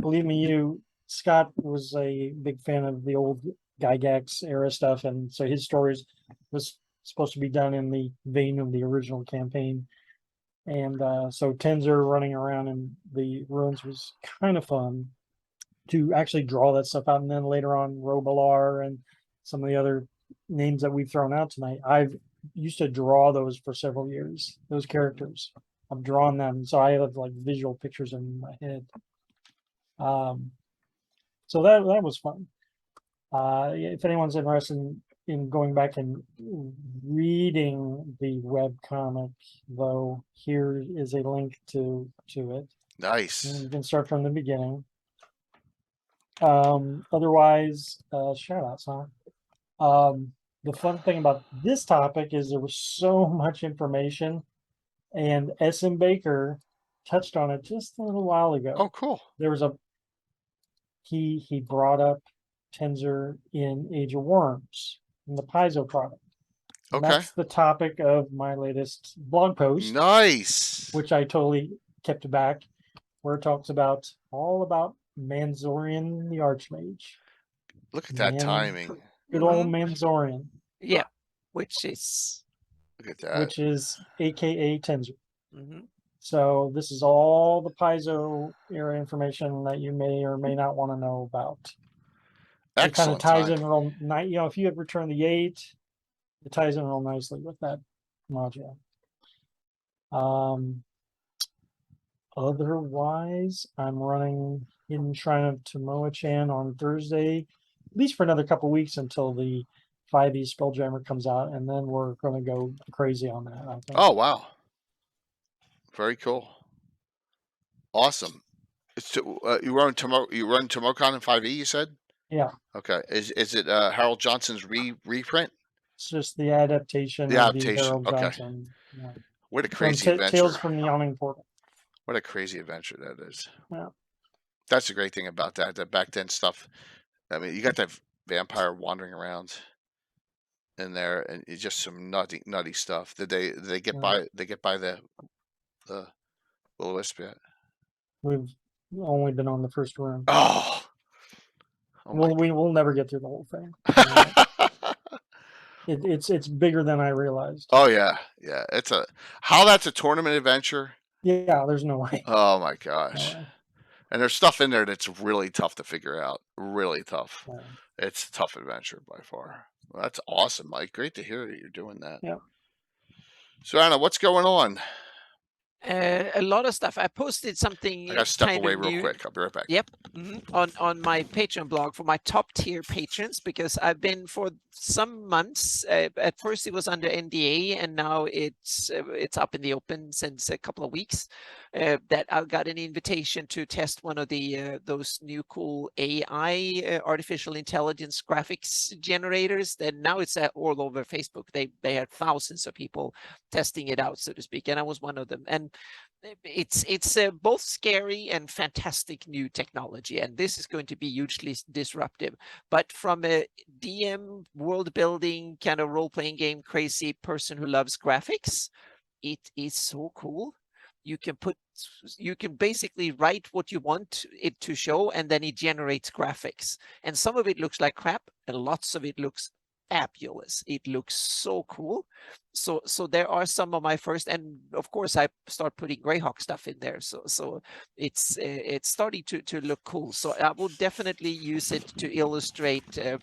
believe me, Scott was a big fan of the old Gygax era stuff, and so his stories was supposed to be done in the vein of the original campaign. And so Tensor running around in the ruins was kind of fun to actually draw that stuff out. And then later on, Robalar and some of the other names that we've thrown out tonight, I've used to draw those for several years, those characters. I've drawn them, so I have like visual pictures in my head. So that was fun. If anyone's interested in going back and reading the webcomic, though, here is a link to it. Nice. And you can start from the beginning. Otherwise, shout outs, huh? The fun thing about this topic is there was so much information, and S.M. Baker touched on it just a little while ago. Oh, cool. There was he brought up Tensor in Age of Worms in the Paizo product. And okay. That's the topic of my latest blog post. Nice. Which I totally kept back, where it talks all about Manzorian the Archmage. Look at that timing. Good old Manzorian. Yeah, which is. Look at that. Which is AKA Tensor. So this is all the Paizo era information that you may or may not want to know about. It kind of ties in real nice. If you had Return the 8, it ties in real nicely with that module. Otherwise, I'm running Hidden Shrine of Tomoa-chan on Thursday, at least for another couple weeks until the 5e Spelljammer comes out, and then we're going to go crazy on that, I think. Oh, wow. Very cool. Awesome. It's you run Tomocon in 5e, you said? Yeah. Okay. Is it Harold Johnson's reprint? It's just the adaptation of the Harold Johnson. Yeah. What a crazy adventure. Tales from the Yawning Portal. What a crazy adventure that is. Yeah. That's the great thing about that back then stuff. I mean, you got that vampire wandering around in there, and it's just some nutty stuff. Did they get by the Will-O-Wisp yet? We've only been on the first room. Oh we'll never get through the whole thing. It's bigger than I realized. Oh yeah. That's a tournament adventure. Yeah, there's no way. Oh my gosh. No way. And there's stuff in there that's really tough to figure out. Really tough. Yeah. It's a tough adventure by far. Well, that's awesome, Mike. Great to hear that you're doing that. Yeah. So Anna, what's going on? A lot of stuff. I posted something. I gotta step away real quick. I'll be right back. Yep. On my Patreon blog for my top tier patrons, because I've been for some months. At first it was under NDA, and now it's up in the open since a couple of weeks. That I got an invitation to test one of the those new cool AI artificial intelligence graphics generators. And now it's all over Facebook. They had thousands of people testing it out, so to speak, and I was one of them. And it's both scary and fantastic new technology, and this is going to be hugely disruptive. But from a DM world building kind of role-playing game crazy person who loves graphics, it is so cool. You can basically write what you want it to show, and then it generates graphics. And some of it looks like crap, and lots of it looks fabulous. It looks so cool. So there are some of my first, and of course I start putting Greyhawk stuff in there. So it's starting to look cool. So I will definitely use it to illustrate to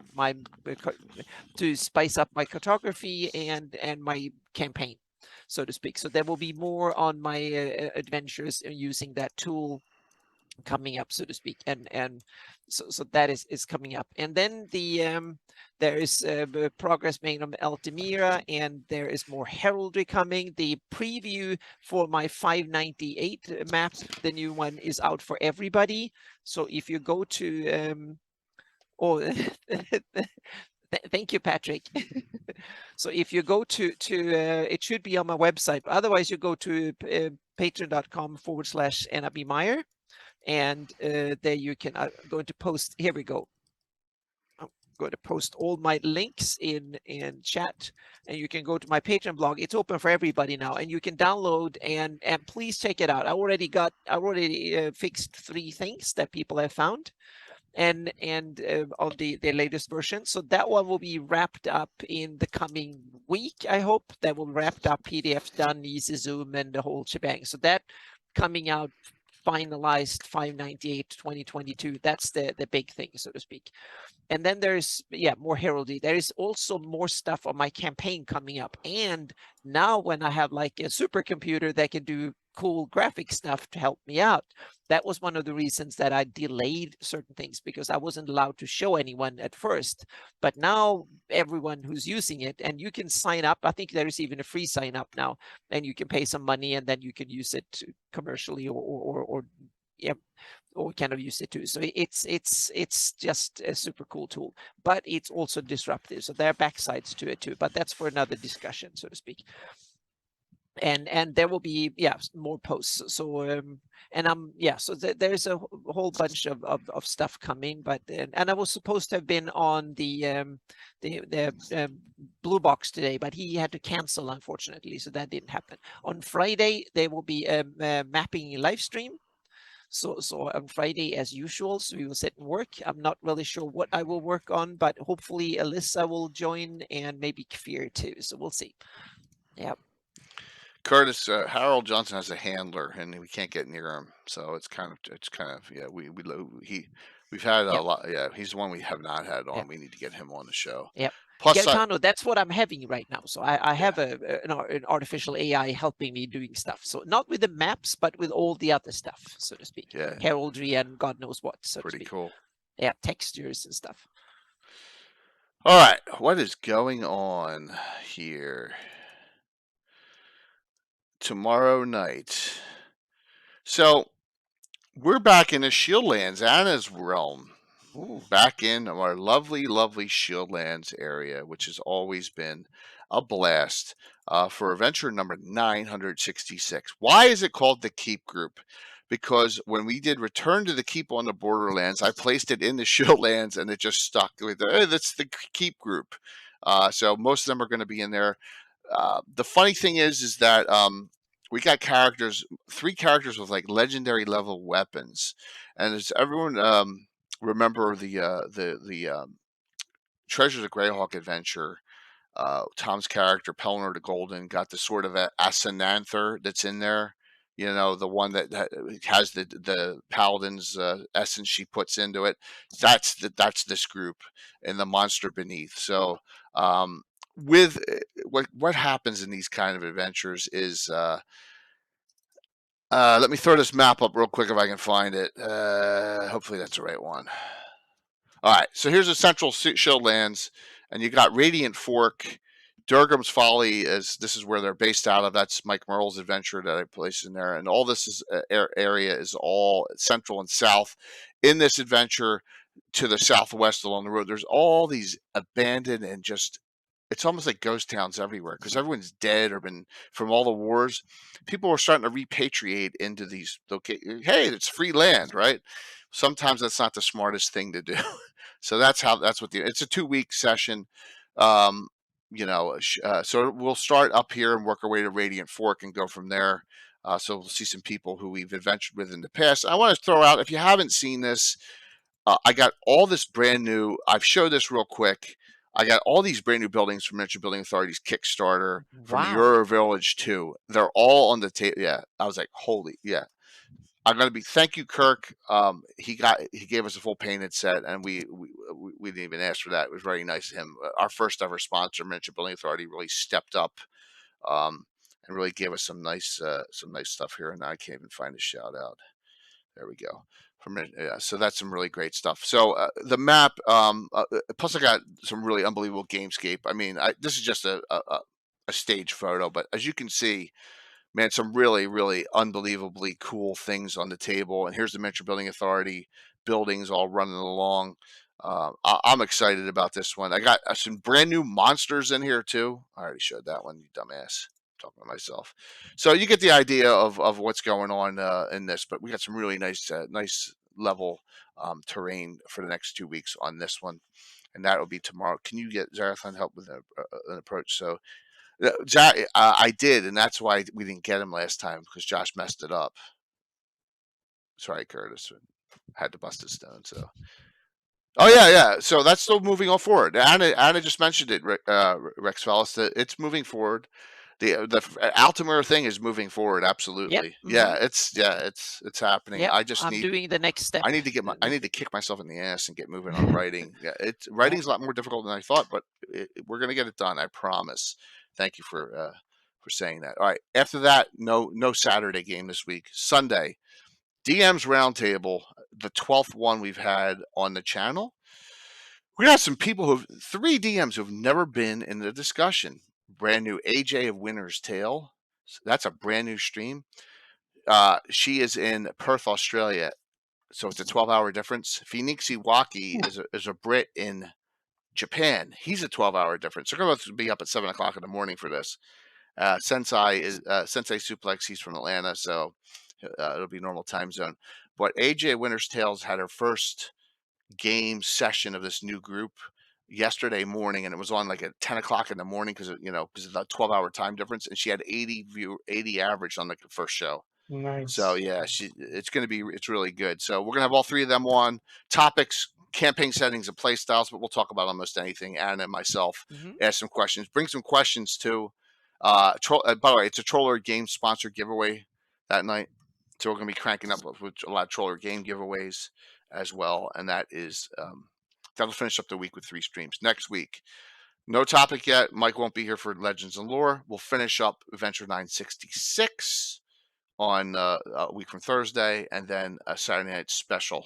spice up my cartography and my campaign, so to speak. So there will be more on my adventures using that tool coming up, so to speak, and so that is coming up. And then there is progress made on Altamira, and there is more heraldry coming. The preview for my 598 map, the new one, is out for everybody. So if you go to thank you, Patrick. So if you go to it should be on my website. Otherwise, you go to patreon.com/NABmeyer, and there you can. I'm going to post. Here we go. I'm going to post all my links in chat, and you can go to my Patreon blog. It's open for everybody now, and you can download and please check it out. I already fixed 3 things that people have found, and of the latest version. So that one will be wrapped up in the coming week. I hope that will wrapped up, PDFs done, easy zoom, and the whole shebang. So that coming out finalized 598 2022. That's the big thing, so to speak. And then there's more heraldry. There is also more stuff on my campaign coming up. And now when I have like a supercomputer that can do cool graphic stuff to help me out, that was one of the reasons that I delayed certain things, because I wasn't allowed to show anyone at first. But now everyone who's using it, and you can sign up. I think there is even a free sign up now, and you can pay some money and then you can use it commercially or kind of use it too. So it's just a super cool tool, but it's also disruptive. So there are backsides to it too, but that's for another discussion, so to speak. And there will be more posts. So so there's a whole bunch of stuff coming. But and I was supposed to have been on the Blue Box today, but he had to cancel, unfortunately, so that didn't happen. On Friday there will be a mapping live stream. So on Friday, as usual, so we will sit and work. I'm not really sure what I will work on, but hopefully Alyssa will join, and maybe Kfir too. So we'll see. Yeah. Curtis, Harold Johnson has a handler, and we can't get near him, so it's kind of we've had a lot. Yeah, he's the one we have not had on. We need to get him on the show. Yep. Plus, Gaetano, that's what I'm having right now. So I have an artificial AI helping me doing stuff. So not with the maps, but with all the other stuff, so to speak. Yeah. Heraldry and God knows what. So pretty cool. Yeah, textures and stuff. All right, what is going on here? Tomorrow night. So we're back in the Shieldlands, Anna's realm. Ooh. Back in our lovely, lovely Shieldlands area, which has always been a blast for adventure number 966. Why is it called the Keep Group? Because when we did Return to the Keep on the Borderlands, I placed it in the Shieldlands and it just stuck with that's the Keep Group. So most of them are going to be in there. The funny thing is that we got 3 characters with like legendary level weapons, and as everyone remember the Treasures of Greyhawk adventure, Tom's character Pelnor the Golden got the sort of Asananther that's in there. You know, the one that has the paladin's essence she puts into it. That's this group and the monster beneath. So with what happens in these kind of adventures is let me throw this map up real quick if I can find it. Hopefully that's the right one. All right, so here's the central Shieldlands, and you got Radiant Fork. Durgam's Folly this is where they're based out of. That's Mike Merle's adventure that I placed in there, and all this area is all central and south. In this adventure, to the southwest along the road, there's all these abandoned and just, it's almost like ghost towns everywhere because everyone's dead or been from all the wars. People are starting to repatriate into these. Okay, hey, it's free land, right? Sometimes that's not the smartest thing to do. So it's a 2-week session. So we'll start up here and work our way to Radiant Fork and go from there. So we'll see some people who we've adventured with in the past. I want to throw out, if you haven't seen this, I got all this brand new. I've showed this real quick. I got all these brand new buildings from Miniature Building Authority's Kickstarter from Wow. Your Village 2. They're all on the table. Yeah, I was like, holy, yeah. I'm gonna be. Thank you, Kirk. He gave us a full painted set, and we didn't even ask for that. It was very nice of him. Our first ever sponsor, Miniature Building Authority, really stepped up, and really gave us some nice stuff here. And I can't even find a shout out. There we go. So that's some really great stuff. So the map, plus I got some really unbelievable gamescape. I mean, this is just a stage photo, but as you can see, man, some really, really unbelievably cool things on the table. And here's the Miniature Building Authority buildings all running along. I'm excited about this one. I got some brand new monsters in here too. I already showed that one, you dumbass. I'm talking to myself. So you get the idea of what's going on in this. But we got some really nice level terrain for the next 2 weeks on this one. And that will be tomorrow. Can you get Zarathon help with an approach? So I did, and that's why we didn't get him last time, because Josh messed it up. Sorry, Curtis. Had to bust his stone. So, oh yeah. So that's still moving on forward. Anna just mentioned it, Rex Fellis, that it's moving forward. The Altamira thing is moving forward. Absolutely. Yep. It's happening. Yep. I just I'm need doing the next step. I need to kick myself in the ass and get moving on writing. Yeah, writing's a lot more difficult than I thought, but we're gonna get it done. I promise. Thank you for saying that. All right. After that, no Saturday game this week. Sunday, DM's Roundtable, the 12th one we've had on the channel. We got some people 3 DMs who've never been in the discussion. Brand new AJ of Winter's Tale. So that's a brand new stream. She is in Perth, Australia. So it's a 12-hour difference. Phoenix Iwaki is a Brit in Japan. He's a 12-hour difference. They're going to be up at 7 o'clock in the morning for this. Sensei Suplex. He's from Atlanta, so it'll be normal time zone. But AJ Winter's Tales had her first game session of this new group yesterday morning, and it was on like at 10 o'clock in the morning because of the 12-hour time difference, and she had 80 average on the first show. Nice. So yeah, it's really good. So we're gonna have all 3 of them on topics, campaign settings, and play styles, but we'll talk about almost anything. Anna and myself ask some questions, bring some questions too. By the way, it's a Troller Game sponsor giveaway that night, so we're gonna be cranking up with a lot of Troller Game giveaways as well, and that is that'll finish up the week with 3 streams. Next week, no topic yet. Mike won't be here for Legends and Lore. We'll finish up Adventure 966 on a week from Thursday, and then a Saturday night special.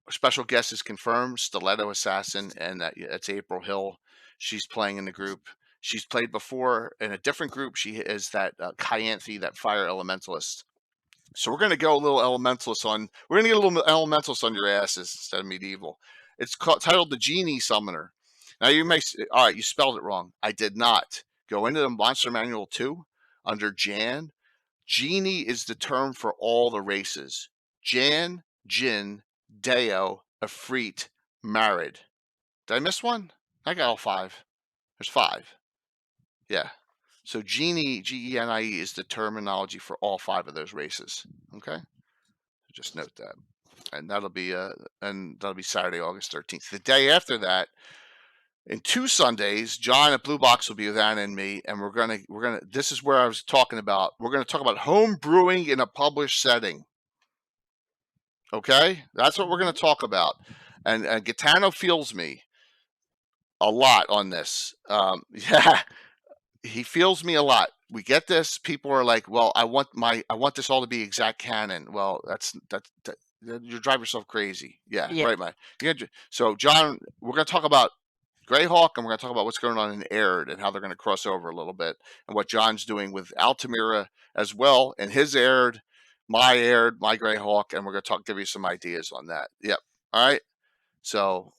A special guest is confirmed, Stiletto Assassin, and that's April Hill. She's playing in the group. She's played before in a different group. She is that Kyanthi, that fire elementalist. So we're going to go a little elementalist on. We're going to get a little elementalist on your asses instead of medieval. It's titled the Genie Summoner. Now you may say, all right, you spelled it wrong. I did not. Go into the Monster Manual 2 under Jan. Genie is the term for all the races. Jan, Jin, Deo, Efreet, Marid. Did I miss one? I got all 5. There's 5. Yeah. So Genie, Genie, is the terminology for all 5 of those races. Okay. Just note that. And that'll be Saturday, August 13th. The day after that, in 2 Sundays, John at Blue Box will be with Anna and me, and we're gonna. This is where I was talking about. We're gonna talk about home brewing in a published setting. Okay, that's what we're gonna talk about. And Gaetano feels me a lot on this. Yeah, he feels me a lot. We get this. People are like, "Well, I want this all to be exact canon." Well, that's you drive yourself crazy. Yeah. Right, Mike. So, John, we're gonna talk about Greyhawk, and we're going to talk about what's going on in Aird and how they're going to cross over a little bit, and what John's doing with Altamira as well, and his Aird, my Greyhawk, and we're going to give you some ideas on that. Yep. All right. So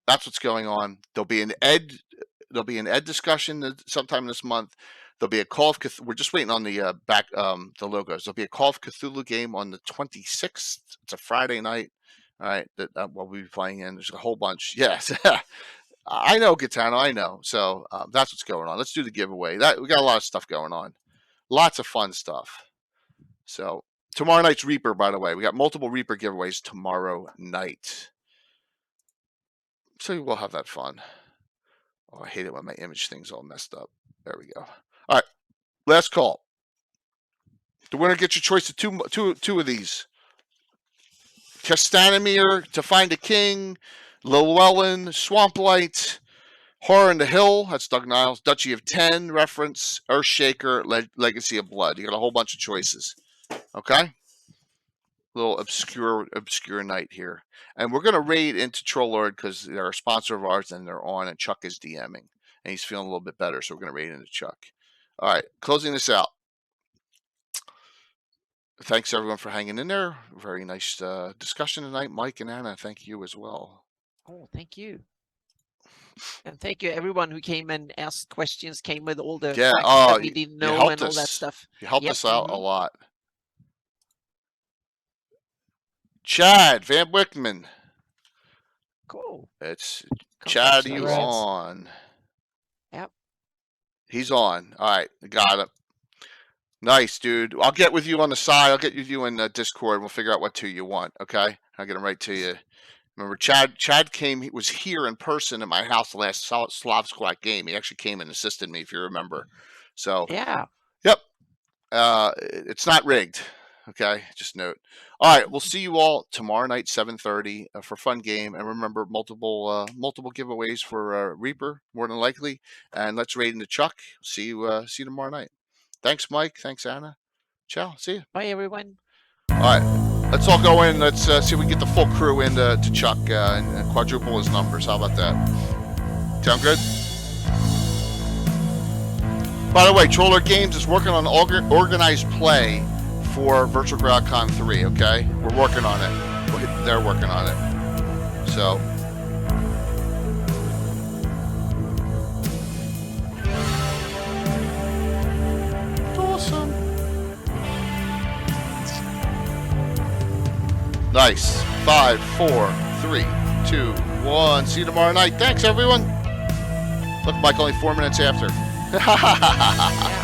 that's what's going on. There'll be an Ed discussion sometime this month. There'll be a Call of Cthulhu. We're just waiting on the the logos. There'll be a Call of Cthulhu game on the 26th. It's a Friday night. All right. That we'll be playing in. There's a whole bunch. Yes. I know, Gaetano, I know. So that's what's going on. Let's do the giveaway. We got a lot of stuff going on. Lots of fun stuff. So Tomorrow night's Reaper, by the way. We got multiple Reaper giveaways tomorrow night. So we'll have that fun. Oh, I hate it when my image thing's all messed up. There we go. All right. Last call. The winner gets your choice of two of these. Castanamere, To Find a King, Llewellyn, Swamplight, Horror in the Hill, that's Doug Niles, Duchy of 10 reference, Earthshaker, Legacy of Blood. You got a whole bunch of choices. Okay? Little obscure night here. And we're going to raid into Trollord because they're a sponsor of ours and they're on, and Chuck is DMing. And he's feeling a little bit better, so we're going to raid into Chuck. All right, closing this out. Thanks, everyone, for hanging in there. Very nice discussion tonight. Mike and Anna, thank you as well. Oh, thank you. And thank you, everyone who came and asked questions, came with all the facts that we didn't know and all that stuff. You helped us out a lot. Chad Van Wickman. Cool. It's Chad, you on? Yep. He's on. All right, got it. Nice, dude. I'll get with you on the side. I'll get with you in Discord. We'll figure out what two you want. Okay, I'll get them right to you. Remember, Chad came. He was here in person at my house the last Slav Squad game. He actually came and assisted me, if you remember. So yeah. Yep. It's not rigged. Okay, just note. All right, we'll see you all tomorrow night, 7:30, for a fun game. And remember, multiple giveaways for Reaper, more than likely. And let's raid into Chuck. See you tomorrow night. Thanks, Mike. Thanks, Anna. Ciao. See you. Bye, everyone. All right, let's all go in. Let's see if we can get the full crew into to Chuck and quadruple his numbers. How about that? Sound good? By the way, Troller Games is working on organized play for Virtual GrowdCon 3, okay? We're working on it. They're working on it. So. Awesome. Nice. 5, 4, 3, 2, 1. See you tomorrow night. Thanks, everyone. Look, Mike, only 4 minutes after. Yeah.